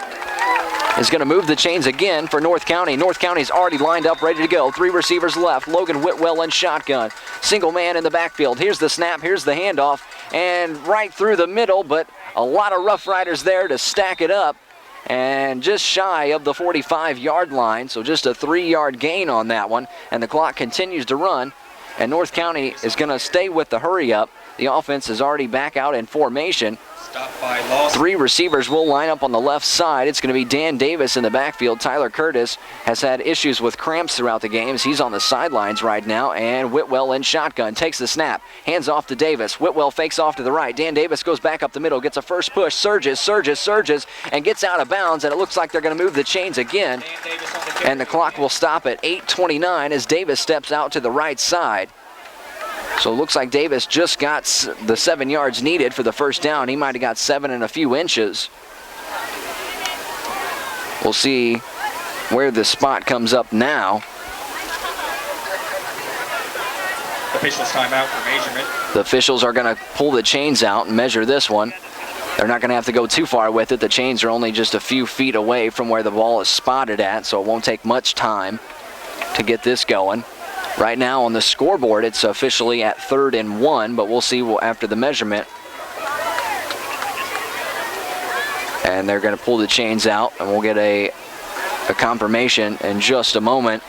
is going to move the chains again for North County. North County's already lined up, ready to go. 3 receivers left. Logan Whitwell in shotgun. Single man in the backfield. Here's the snap. Here's the handoff. And right through the middle, but a lot of Rough Riders there to stack it up. And just shy of the 45-yard line, so just a 3-yard gain on that one. And the clock continues to run. And North County is going to stay with the hurry up. The offense is already back out in formation. 3 receivers will line up on the left side. It's going to be Dan Davis in the backfield. Tyler Curtis has had issues with cramps throughout the games. He's on the sidelines right now. And Whitwell in shotgun. Takes the snap. Hands off to Davis. Whitwell fakes off to the right. Dan Davis goes back up the middle. Gets a first push. Surges, and gets out of bounds. And it looks like they're going to move the chains again. And the clock will stop at 8:29 as Davis steps out to the right side. So it looks like Davis just got the 7 yards needed for the first down. He might have got 7 and a few inches. We'll see where the spot comes up now.
Officials timeout for measurement.
The officials are going to pull the chains out and measure this one. They're not going to have to go too far with it. The chains are only just a few feet away from where the ball is spotted at, so it won't take much time to get this going. Right now on the scoreboard, it's officially at 3rd and 1, but we'll see after the measurement. And they're going to pull the chains out, and we'll get a confirmation in just a moment.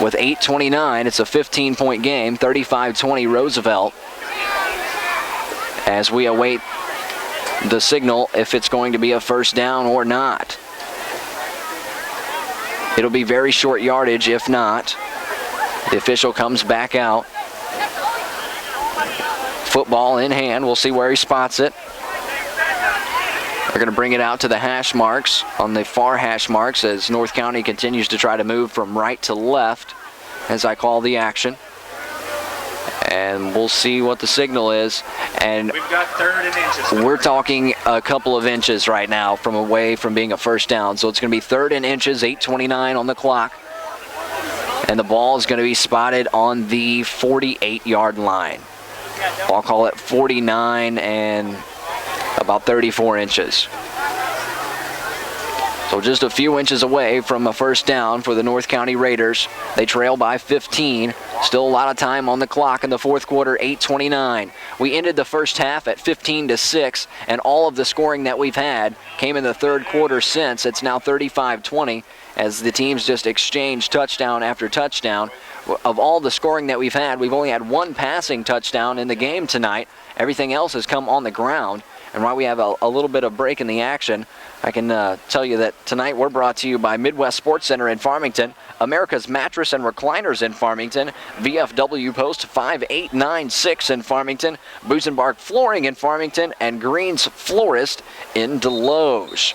With 8:29, it's a 15-point game, 35-20 Roosevelt. As we await the signal if it's going to be a first down or not. It'll be very short yardage if not. The official comes back out. Football in hand. We'll see where he spots it. They're going to bring it out to the hash marks, on the far hash marks, as North County continues to try to move from right to left as I call the action. And we'll see what the signal is. And
we've got 3rd and inches.
We're talking a couple of inches right now from away from being a first down. So it's going to be 3rd and inches, 8:29 on the clock. And the ball is going to be spotted on the 48-yard line. I'll call it 49 and about 34 inches. So just a few inches away from a first down for the North County Raiders. They trail by 15. Still a lot of time on the clock in the fourth quarter, 8:29. We ended the first half at 15-6, and all of the scoring that we've had came in the third quarter since. It's now 35-20 as the teams just exchange touchdown after touchdown. Of all the scoring that we've had, we've only had 1 passing touchdown in the game tonight. Everything else has come on the ground. And while we have a little bit of break in the action, I can tell you that tonight we're brought to you by Midwest Sports Center in Farmington, America's Mattress and Recliners in Farmington, VFW Post 5896 in Farmington, Busenbark Flooring in Farmington, and Green's Florist in Deloge.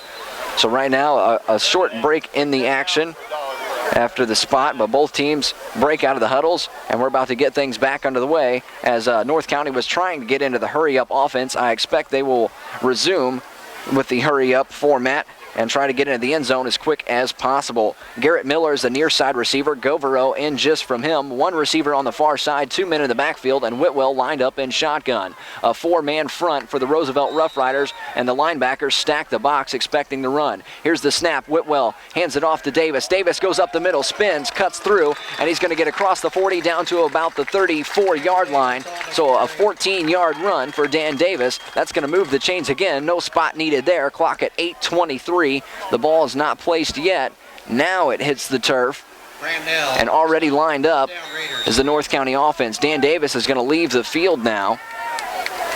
So right now, a short break in the action after the spot, but both teams break out of the huddles, and we're about to get things back under the way as North County was trying to get into the hurry-up offense. I expect they will resume with the hurry-up format and try to get into the end zone as quick as possible. Garrett Miller is the near side receiver. Govero in just from him. 1 receiver on the far side, 2 men in the backfield, and Whitwell lined up in shotgun. A 4-man front for the Roosevelt Rough Riders, and the linebackers stack the box expecting to run. Here's the snap. Whitwell hands it off to Davis. Davis goes up the middle, spins, cuts through, and he's going to get across the 40 down to about the 34-yard line. So a 14-yard run for Dan Davis. That's going to move the chains again. No spot needed there. Clock at 8:23. The ball is not placed yet. Now it hits the turf. And already lined up is the North County offense. Dan Davis is going to leave the field now.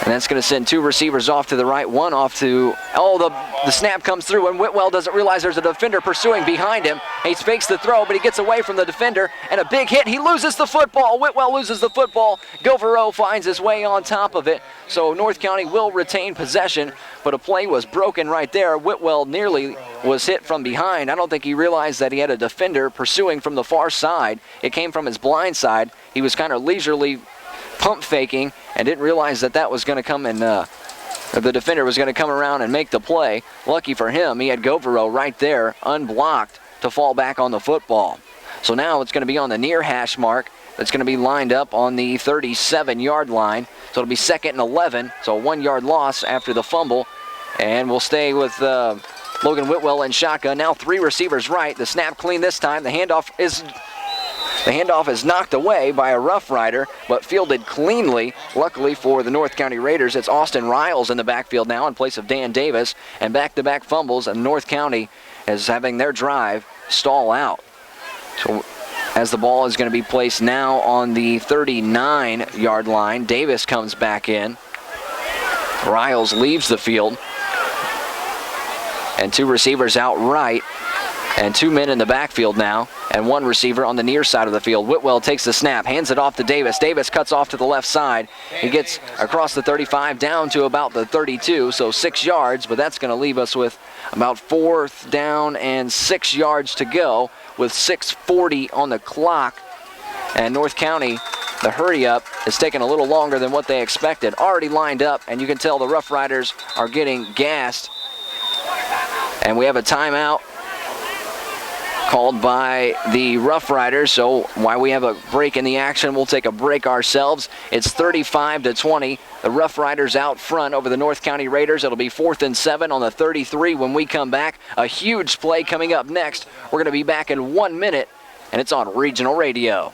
And that's going to send 2 receivers off to the right, 1 off to, the snap comes through, and Whitwell doesn't realize there's a defender pursuing behind him. He fakes the throw, but he gets away from the defender, and a big hit. He loses the football. Whitwell loses the football. Govero finds his way on top of it. So North County will retain possession, but a play was broken right there. Whitwell nearly was hit from behind. I don't think he realized that he had a defender pursuing from the far side. It came from his blind side. He was kind of leisurely pump faking and didn't realize that was going to come and the defender was going to come around and make the play. Lucky for him, he had Govero right there unblocked to fall back on the football. So now it's going to be on the near hash mark. That's going to be lined up on the 37-yard line. So it'll be 2nd and 11. So a 1-yard loss after the fumble. And we'll stay with Logan Whitwell in shotgun. Now 3 receivers right. The snap clean this time. The handoff is knocked away by a Rough Rider, but fielded cleanly. Luckily for the North County Raiders, it's Austin Riles in the backfield now in place of Dan Davis. And back-to-back fumbles, and North County is having their drive stall out. So as the ball is going to be placed now on the 39-yard line, Davis comes back in. Riles leaves the field. And 2 receivers out right, and 2 men in the backfield now, and 1 receiver on the near side of the field. Whitwell takes the snap, hands it off to Davis. Davis cuts off to the left side. He gets across the 35 down to about the 32, so 6 yards, but that's going to leave us with about 4th down and 6 yards to go with 6:40 on the clock. And North County, the hurry up is taking a little longer than what they expected. Already lined up, and you can tell the Rough Riders are getting gassed. And we have a timeout called by the Rough Riders. So while we have a break in the action, we'll take a break ourselves. It's 35-20. The Rough Riders out front over the North County Raiders. It'll be 4th and 7 on the 33 when we come back. A huge play coming up next. We're going to be back in 1 minute, and it's on Regional Radio.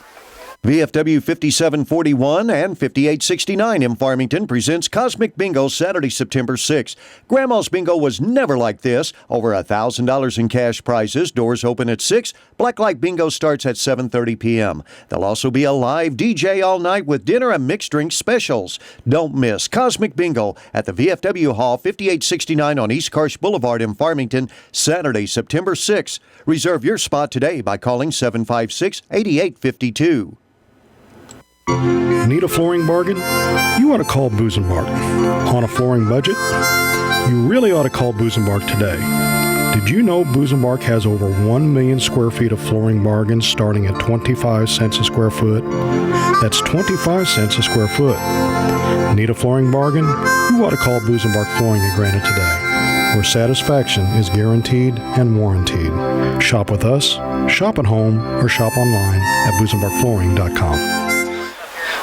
VFW 5741 and 5869 in Farmington presents Cosmic Bingo Saturday, September 6th. Grandma's Bingo was never like this. Over $1,000 in cash prizes. Doors open at 6. Blacklight Bingo starts at 7:30 p.m. There'll also be a live DJ all night with dinner and mixed drink specials. Don't miss Cosmic Bingo at the VFW Hall, 5869 on East Karsh Boulevard in Farmington, Saturday, September 6th. Reserve your spot today by calling 756-8852.
Need a flooring bargain? You ought to call Busenbark. On a flooring budget? You really ought to call Busenbark today. Did you know Busenbark has over 1 million square feet of flooring bargains starting at 25 cents a square foot? That's 25 cents a square foot. Need a flooring bargain? You ought to call Busenbark Flooring at Granite today, where satisfaction is guaranteed and warranted. Shop with us, shop at home, or shop online at busenbarkflooring.com.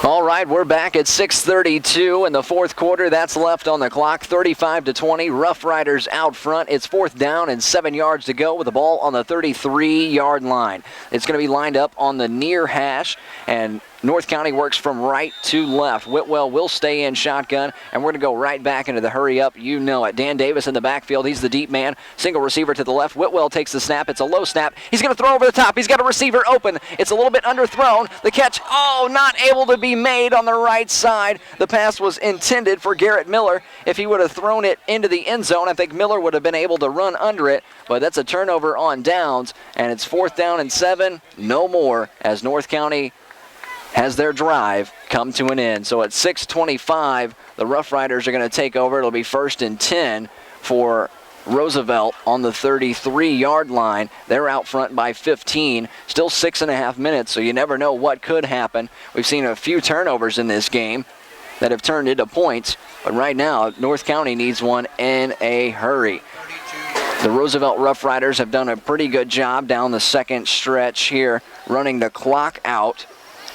All right, we're back at 6:32 in the 4th quarter. That's left on the clock, 35-20. Rough Riders out front. It's 4th down and 7 yards to go with the ball on the 33-yard line. It's going to be lined up on the near hash, and North County works from right to left. Whitwell will stay in shotgun, and we're going to go right back into the hurry up. You know it. Dan Davis in the backfield. He's the deep man. Single receiver to the left. Whitwell takes the snap. It's a low snap. He's going to throw over the top. He's got a receiver open. It's a little bit underthrown. The catch, not able to be made on the right side. The pass was intended for Garrett Miller. If he would have thrown it into the end zone, I think Miller would have been able to run under it, but that's a turnover on downs, and it's 4th down and 7. No more as North County has their drive come to an end. So at 6:25, the Rough Riders are going to take over. It'll be 1st and 10 for Roosevelt on the 33-yard line. They're out front by 15. Still 6.5 minutes, so you never know what could happen. We've seen a few turnovers in this game that have turned into points, but right now, North County needs one in a hurry. The Roosevelt Rough Riders have done a pretty good job down the second stretch here, running the clock out.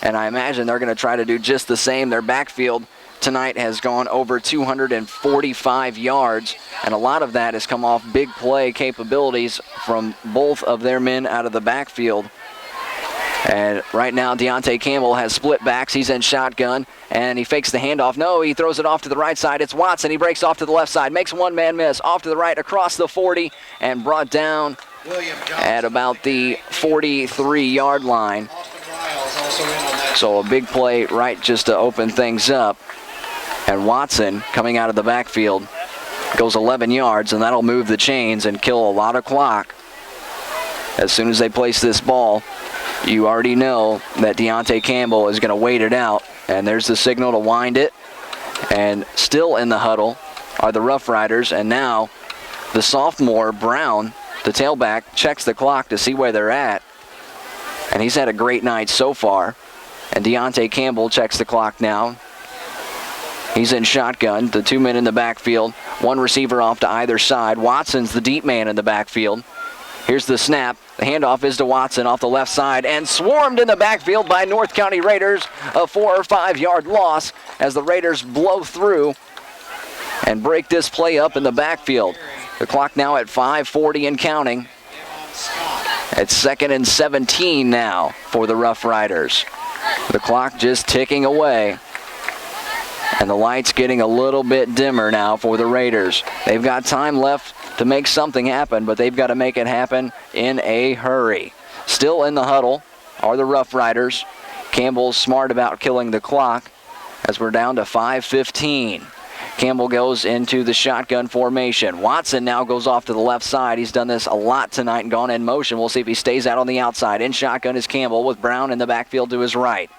And I imagine they're going to try to do just the same. Their backfield tonight has gone over 245 yards, and a lot of that has come off big play capabilities from both of their men out of the backfield. And right now, Deontay Campbell has split backs. He's in shotgun, and he fakes the handoff. No, he throws it off to the right side. It's Watson. He breaks off to the left side, makes one-man miss. Off to the right, across the 40, and brought down at about the 43-yard line. So a big play right just to open things up. And Watson, coming out of the backfield, goes 11 yards, and that'll move the chains and kill a lot of clock. As soon as they place this ball, you already know that Deontay Campbell is going to wait it out. And there's the signal to wind it. And still in the huddle are the Rough Riders. And now the sophomore, Brown, the tailback, checks the clock to see where they're at. And he's had a great night so far. And Deontay Campbell checks the clock now. He's in shotgun, the 2 men in the backfield, 1 receiver off to either side. Watson's the deep man in the backfield. Here's the snap. The handoff is to Watson off the left side, and swarmed in the backfield by North County Raiders. A 4 or 5 yard loss as the Raiders blow through and break this play up in the backfield. The clock now at 5:40 and counting. It's 2nd and 17 now for the Rough Riders. The clock just ticking away. And the lights getting a little bit dimmer now for the Raiders. They've got time left to make something happen, but they've got to make it happen in a hurry. Still in the huddle are the Rough Riders. Campbell's smart about killing the clock as we're down to 5:15. Campbell goes into the shotgun formation. Watson now goes off to the left side. He's done this a lot tonight and gone in motion. We'll see if he stays out on the outside. In shotgun is Campbell with Brown in the backfield to his right.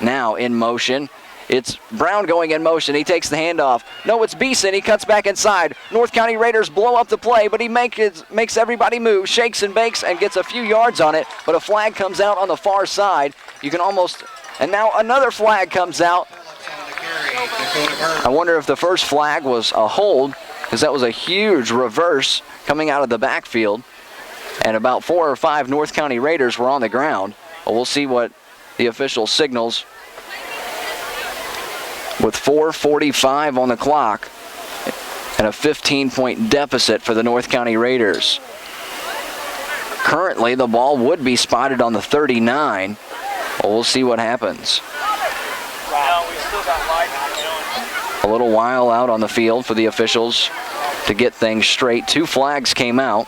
Now in motion, it's Brown going in motion. He takes the handoff. No, it's Beeson. He cuts back inside. North County Raiders blow up the play, but he makes everybody move, shakes and bakes, and gets a few yards on it. But a flag comes out on the far side. You can almost, and now another flag comes out. I wonder if the first flag was a hold, because that was a huge reverse coming out of the backfield. And about 4 or 5 North County Raiders were on the ground. But we'll see what the official signals. With 4:45 on the clock and a 15-point deficit for the North County Raiders. Currently, the ball would be spotted on the 39. Well, we'll see what happens. A little while out on the field for the officials to get things straight. 2 flags came out.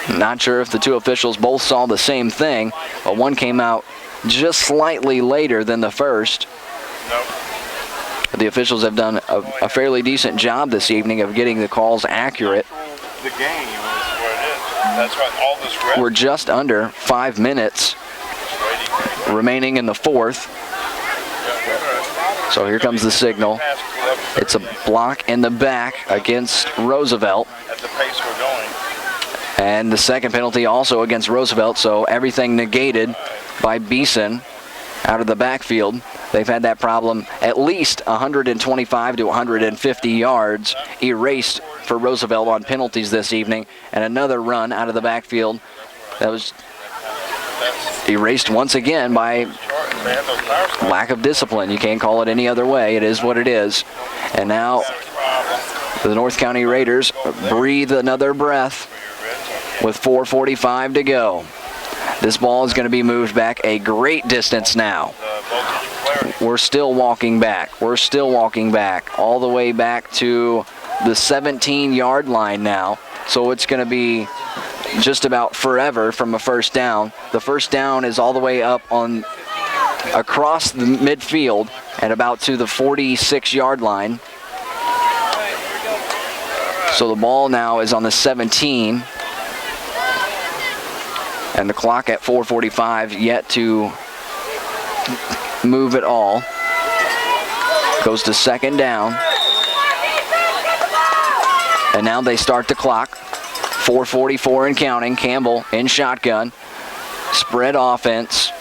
Not sure if the 2 officials both saw the same thing, but one came out just slightly later than the first. The officials have done a fairly decent job this evening of getting the calls accurate.
The game is what it is. That's what all this
We're just under 5 minutes remaining in the 4th. So here comes the signal. It's a block in the back against Roosevelt.
At the pace we're going.
And the second penalty also against Roosevelt, so everything negated by Beeson out of the backfield. They've had that problem at least 125 to 150 yards erased for Roosevelt on penalties this evening, and another run out of the backfield that was erased once again by lack of discipline. You can't call it any other way. It is what it is. And now the North County Raiders breathe another breath with 4:45 to go. This ball is going to be moved back a great distance now. We're still walking back. We're still walking back all the way back to the 17-yard line now. So it's going to be just about forever from a first down. The first down is all the way up on across the midfield and about to the 46-yard line. So the ball now is on the 17. And the clock at 4:45 yet to move at all. Goes to second down. And now they start the clock. 4:44 and counting. Campbell in shotgun. Spread offense.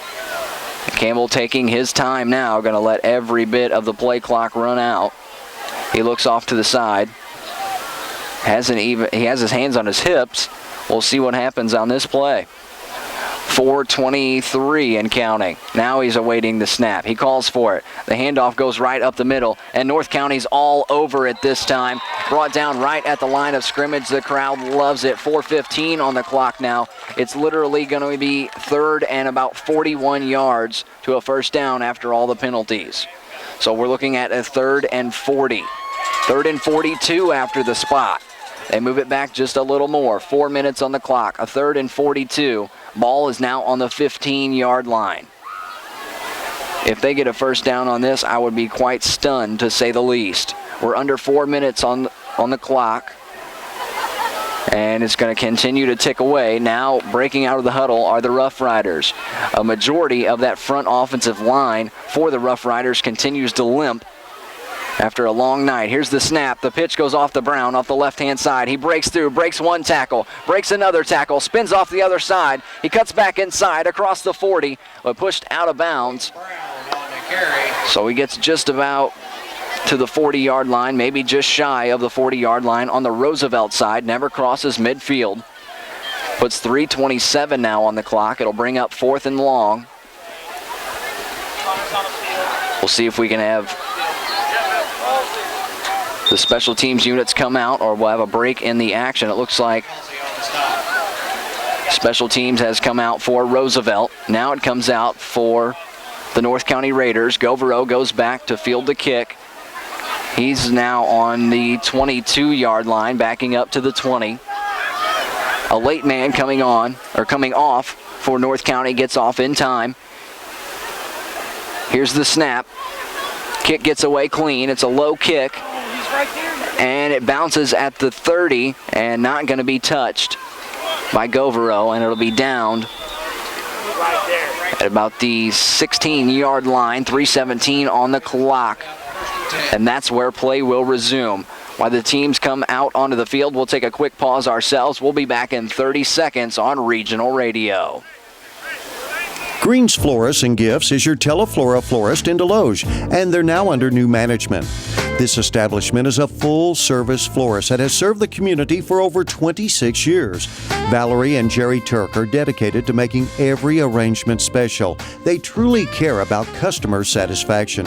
Campbell taking his time now. Going to let every bit of the play clock run out. He looks off to the side. He has his hands on his hips. We'll see what happens on this play. 4:23 and counting. Now he's awaiting the snap. He calls for it. The handoff goes right up the middle, and North County's all over it this time. Brought down right at the line of scrimmage. The crowd loves it. 4:15 on the clock now. It's literally going to be 3rd and about 41 yards to a first down after all the penalties. So we're looking at a 3rd and 40. 3rd and 42 after the spot. They move it back just a little more. 4 minutes on the clock. A 3rd and 42. Ball is now on the 15-yard line. If they get a first down on this, I would be quite stunned, to say the least. We're under 4 minutes on the clock. And it's going to continue to tick away. Now breaking out of the huddle are the Rough Riders. A majority of that front offensive line for the Rough Riders continues to limp after a long night. Here's the snap. The pitch goes off to Brown off the left-hand side. He breaks through, breaks one tackle, breaks another tackle, spins off the other side. He cuts back inside across the 40, but pushed out of bounds. So he gets just about to the 40-yard line, maybe just shy of the 40-yard line on the Roosevelt side. Never crosses midfield. Puts 3:27 now on the clock. It'll bring up 4th and long. We'll see if we can have the special teams units come out, or we'll have a break in the action. It looks like special teams has come out for Roosevelt. Now it comes out for the North County Raiders. Govero goes back to field the kick. He's now on the 22-yard line, backing up to the 20. A late man coming off for North County, gets off in time. Here's the snap. Kick gets away clean. It's a low kick. And it bounces at the 30 and not going to be touched by Govero, and it'll be downed at about the 16-yard line, 3:17 on the clock. And that's where play will resume. While the teams come out onto the field, we'll take a quick pause ourselves. We'll be back in 30 seconds on Regional Radio.
Greens Florists and Gifts is your Teleflora florist in Deloge, and they're now under new management. This establishment is a full-service florist that has served the community for over 26 years. Valerie and Jerry Turk are dedicated to making every arrangement special. They truly care about customer satisfaction.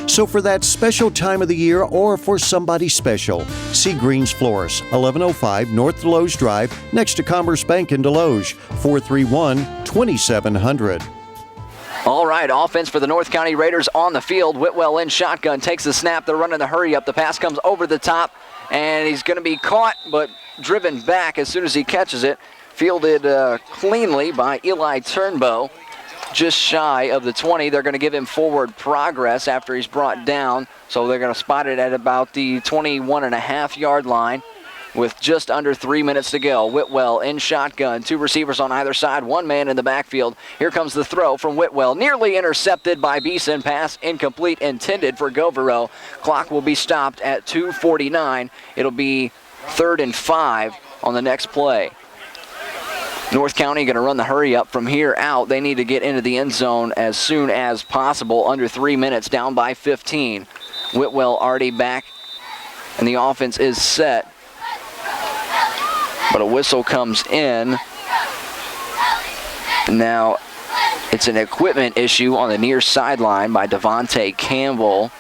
So for that special time of the year or for somebody special, see Greens Florists, 1105 North Deloge Drive, next to Commerce Bank in Deloge, 431-2700.
All right, offense for the North County Raiders on the field. Whitwell in shotgun, takes the snap. They're running the hurry up. The pass comes over the top, and he's going to be caught but driven back as soon as he catches it. Fielded cleanly by Eli Turnbow, just shy of the 20. They're going to give him forward progress after he's brought down, so they're going to spot it at about the 21.5-yard line with just under 3 minutes to go. Whitwell in shotgun, two receivers on either side, one man in the backfield. Here comes the throw from Whitwell, nearly intercepted by Beeson. Pass incomplete, intended for Govero. Clock will be stopped at 2:49. It'll be 3rd and 5 on the next play. North County going to run the hurry up from here out. They need to get into the end zone as soon as possible. Under 3 minutes, down by 15. Whitwell already back, and the offense is set. But a whistle comes in. Now, it's an equipment issue on the near sideline by Devontae Campbell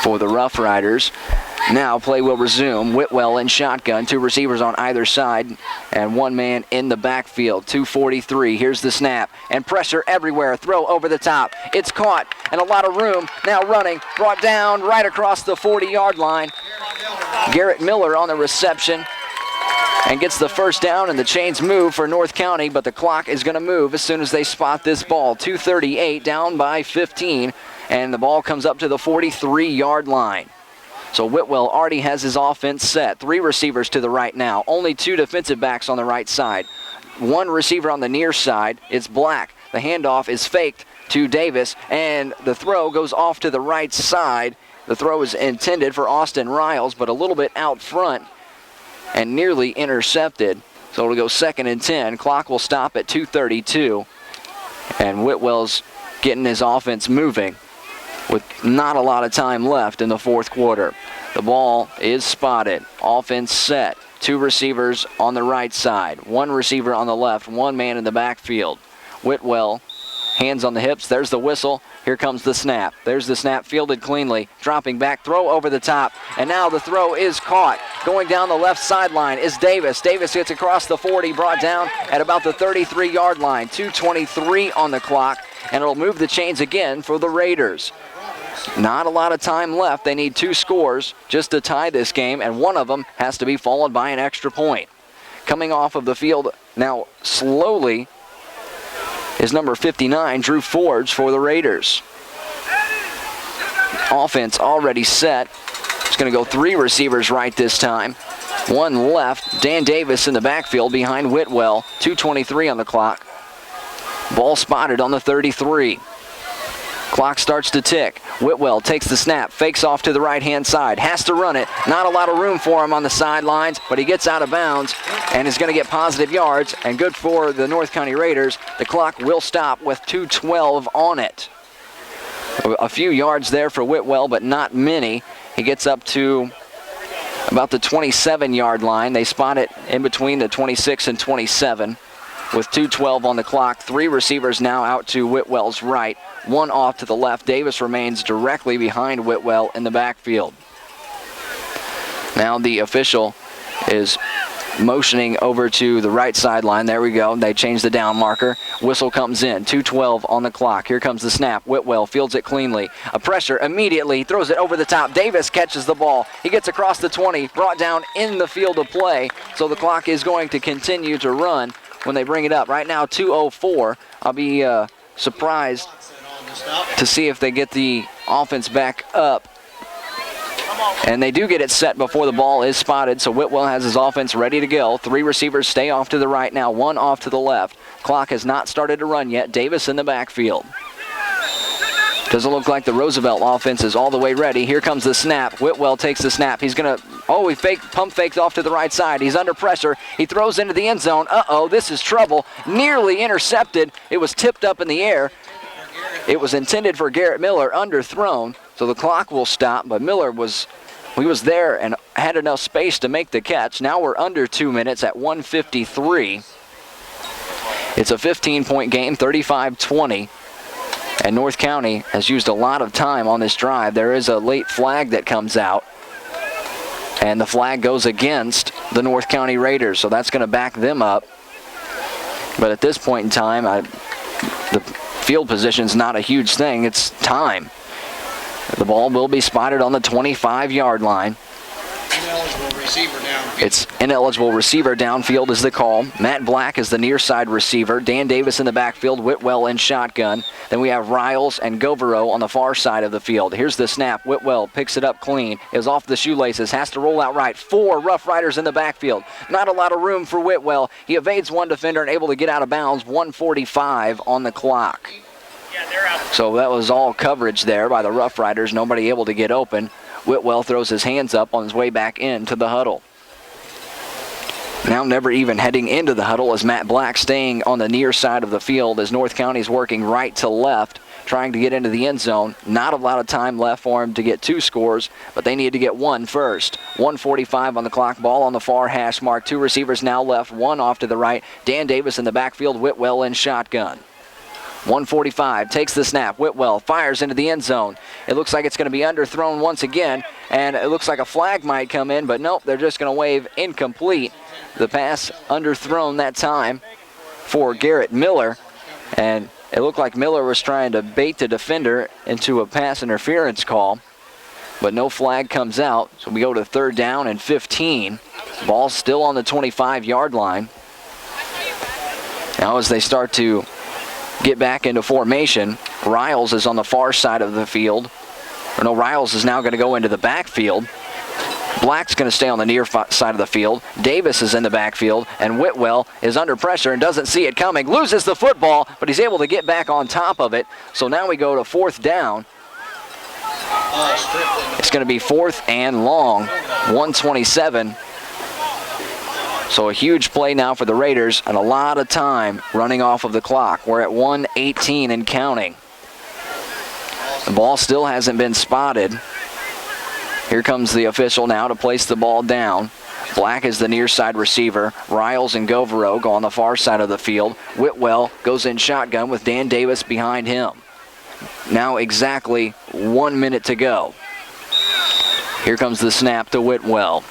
for the Rough Riders. Now play will resume. Whitwell in shotgun, two receivers on either side, and one man in the backfield. 2:43. Here's the snap, and pressure everywhere. Throw over the top. It's caught, and a lot of room. Now running, brought down right across the 40-yard line. Garrett Miller on the reception, and gets the first down, and the chains move for North County, but the clock is going to move as soon as they spot this ball. 2:38, down by 15, and the ball comes up to the 43-yard line. So Whitwell already has his offense set. Three receivers to the right now. Only two defensive backs on the right side. One receiver on the near side. It's Black. The handoff is faked to Davis, and the throw goes off to the right side. The throw is intended for Austin Riles, but a little bit out front and nearly intercepted. So it'll go 2nd and 10. Clock will stop at 2:32. And Whitwell's getting his offense moving with not a lot of time left in the fourth quarter. The ball is spotted. Offense set. Two receivers on the right side. One receiver on the left. One man in the backfield. Whitwell, hands on the hips. There's the whistle. Here comes the snap. There's the snap, fielded cleanly. Dropping back, throw over the top. And now the throw is caught. Going down the left sideline is Davis. Davis gets across the 40, brought down at about the 33-yard line. 2:23 on the clock, and it'll move the chains again for the Raiders. Not a lot of time left. They need two scores just to tie this game, and one of them has to be followed by an extra point. Coming off of the field now slowly is number 59, Drew Forge, for the Raiders. Offense already set. It's going to go three receivers right this time. One left. Dan Davis in the backfield behind Whitwell. 2:23 on the clock. Ball spotted on the 33. Clock starts to tick. Whitwell takes the snap, fakes off to the right-hand side, has to run it. Not a lot of room for him on the sidelines, but he gets out of bounds and is going to get positive yards, and good for the North County Raiders. The clock will stop with 2:12 on it. A few yards there for Whitwell, but not many. He gets up to about the 27-yard line. They spot it in between the 26 and 27 with 2:12 on the clock. Three receivers now out to Whitwell's right, one off to the left. Davis remains directly behind Whitwell in the backfield. Now the official is motioning over to the right sideline. There we go. They change the down marker. Whistle comes in. 2:12 on the clock. Here comes the snap. Whitwell fields it cleanly. A pressure immediately. Throws it over the top. Davis catches the ball. He gets across the 20. Brought down in the field of play. So the clock is going to continue to run when they bring it up. Right now 2:04. I'll be surprised to see if they get the offense back up. And they do get it set before the ball is spotted, so Whitwell has his offense ready to go. 3 receivers stay off to the right now, 1 off to the left. Clock has not started to run yet. Davis in the backfield. Doesn't look like the Roosevelt offense is all the way ready. Here comes the snap. Whitwell takes the snap. He's going to, he pump fakes off to the right side. He's under pressure. He throws into the end zone. Uh-oh, this is trouble. Nearly intercepted. It was tipped up in the air. It was intended for Garrett Miller, underthrown. So the clock will stop, but Miller was there and had enough space to make the catch. Now we're under 2 minutes at 1:53. It's a 15-point game, 35-20. And North County has used a lot of time on this drive. There is a late flag that comes out. And the flag goes against the North County Raiders, so that's going to back them up. But at this point in time, the field position's not a huge thing. It's time. The ball will be spotted on the 25-yard line.
Ineligible receiver downfield.
It's ineligible receiver downfield is the call. Matt Black is the near side receiver. Dan Davis in the backfield. Whitwell in shotgun. Then we have Riles and Govero on the far side of the field. Here's the snap. Whitwell picks it up clean. Is off the shoelaces. Has to roll out right. 4 Rough Riders in the backfield. Not a lot of room for Whitwell. He evades one defender and able to get out of bounds. 1:45 on the clock. So that was all coverage there by the Rough Riders. Nobody able to get open. Whitwell throws his hands up on his way back into the huddle. Now never even heading into the huddle is Matt Black staying on the near side of the field as North County's working right to left, trying to get into the end zone. Not a lot of time left for him to get 2 scores, but they need to get 1 first. 1:45 on the clock, ball on the far hash mark. 2 receivers now left, 1 off to the right. Dan Davis in the backfield, Whitwell in shotgun. 1:45, takes the snap. Whitwell fires into the end zone. It looks like it's going to be underthrown once again, and it looks like a flag might come in, but nope, they're just going to wave incomplete. The pass underthrown that time for Garrett Miller, and it looked like Miller was trying to bait the defender into a pass interference call, but no flag comes out, so we go to 3rd down and 15. Ball still on the 25-yard line. Now as they start to get back into formation, Riles is on the far side of the field. Or no, Riles is now going to go into the backfield. Black's going to stay on the near side of the field. Davis is in the backfield, and Whitwell is under pressure and doesn't see it coming. Loses the football, but he's able to get back on top of it. So now we go to 4th down. It's going to be 4th and long, 1:27. So a huge play now for the Raiders and a lot of time running off of the clock. We're at 1:18 and counting. The ball still hasn't been spotted. Here comes the official now to place the ball down. Black is the near side receiver. Riles and Govero go on the far side of the field. Whitwell goes in shotgun with Dan Davis behind him. Now exactly 1 minute to go. Here comes the snap to Whitwell.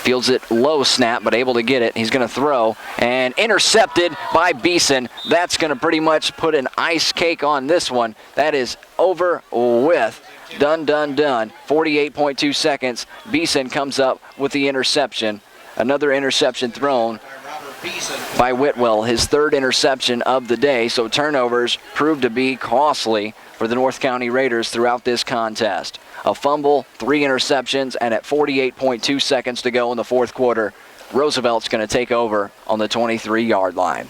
Fields it low snap, but able to get it. He's going to throw, and intercepted by Beeson. That's going to pretty much put an ice cake on this one. That is over with. Done, done, done. 48.2 seconds. Beeson comes up with the interception. Another interception thrown by Whitwell, his 3rd interception of the day. So turnovers proved to be costly for the North County Raiders throughout this contest. A fumble, 3 interceptions, and at 48.2 seconds to go in the 4th quarter, Roosevelt's going to take over on the 23-yard line.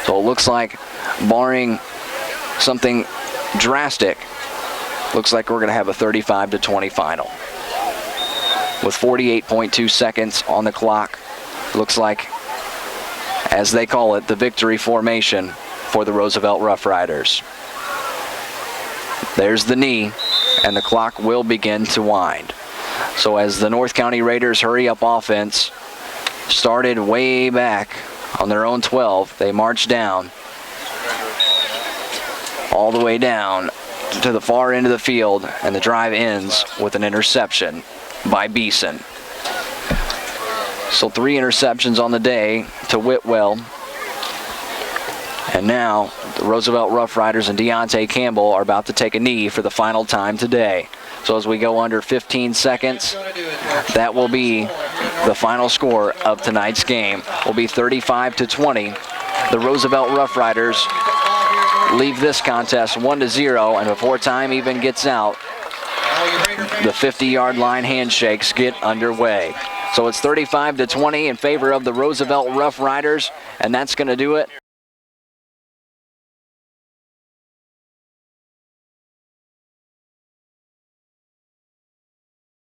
So it looks like, barring something drastic, looks like we're going to have a 35-20 final. With 48.2 seconds on the clock, looks like, as they call it, the victory formation for the Roosevelt Rough Riders. There's the knee, and the clock will begin to wind. So as the North County Raiders hurry up offense started way back on their own 12, they march down all the way down to the far end of the field, and the drive ends with an interception. by Beeson. So 3 interceptions on the day to Whitwell. And now the Roosevelt Rough Riders and Deontay Campbell are about to take a knee for the final time today. So as we go under 15 seconds, that will be the final score of tonight's game. Will be 35-20. The Roosevelt Rough Riders leave this contest 1-0, and before time even gets out, the 50-yard line handshakes get underway. So it's 35-20 in favor of the Roosevelt Rough Riders, and that's going to do it